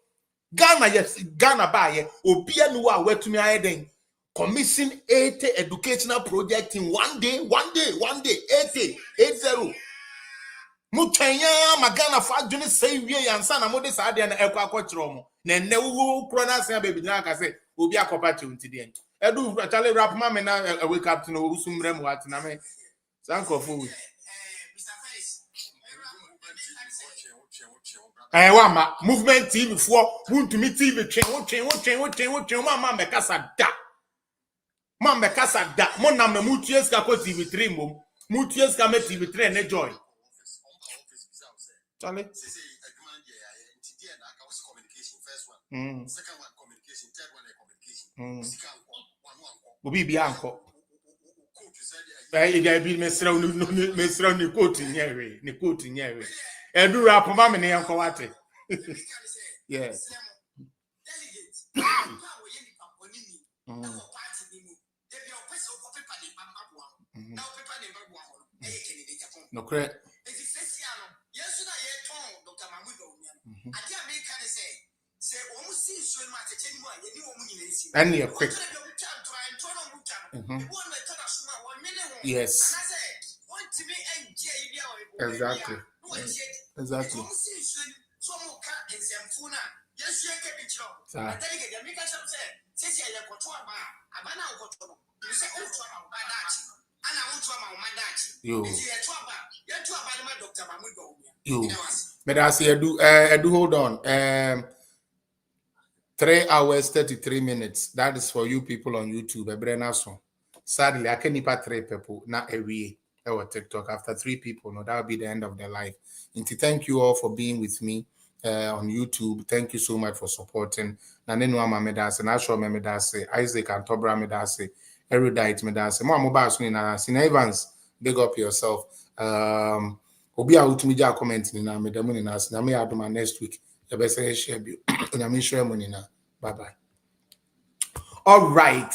Ghana yes Ghana by obia no wa to me then commission 80 educational project in one day 80 Mutenya magana fa dwene say wie yansa na mode sa de na ekwa akwokyero mo na ne wo kro na asan baby na aka say obi akopa che unti de edu chale rap ma me na wake up to no usumrem wat na me sankofo we wama movement TV for muntumi TV twen mama me kasa da mo nam na mutues ka ko TV3 mom mutues ka me TV3 ne joy Charlie. Second one communication, third one communication. Obi bi anko. Eh be mesra ni quote nyewe. Edu rap ma me ne anko wate. Yes. No correct. Yes, Dr. Mahmoud Bawumia. I can't make kind of say, almost see so much at any more, you know, and you're quick. Yes. Exactly. Exactly. You. But I say, I do hold on. 3 hours, 33 minutes. That is for you people on YouTube. Sadly, I can't even 3 people, not every or TikTok. After 3 people, no, that will be the end of their life. And to thank you all for being with me on YouTube. Thank you so much for supporting. Nanenwa Medase, Nashua Medase, Isaac and Tobra Medase, Erudite Medase, Mo Mobile Sina Evans, big up yourself. Obi a utumija comment ni na medamu ni na na me adoma next week. The best share bi. Onyame share money na. Bye bye. All right.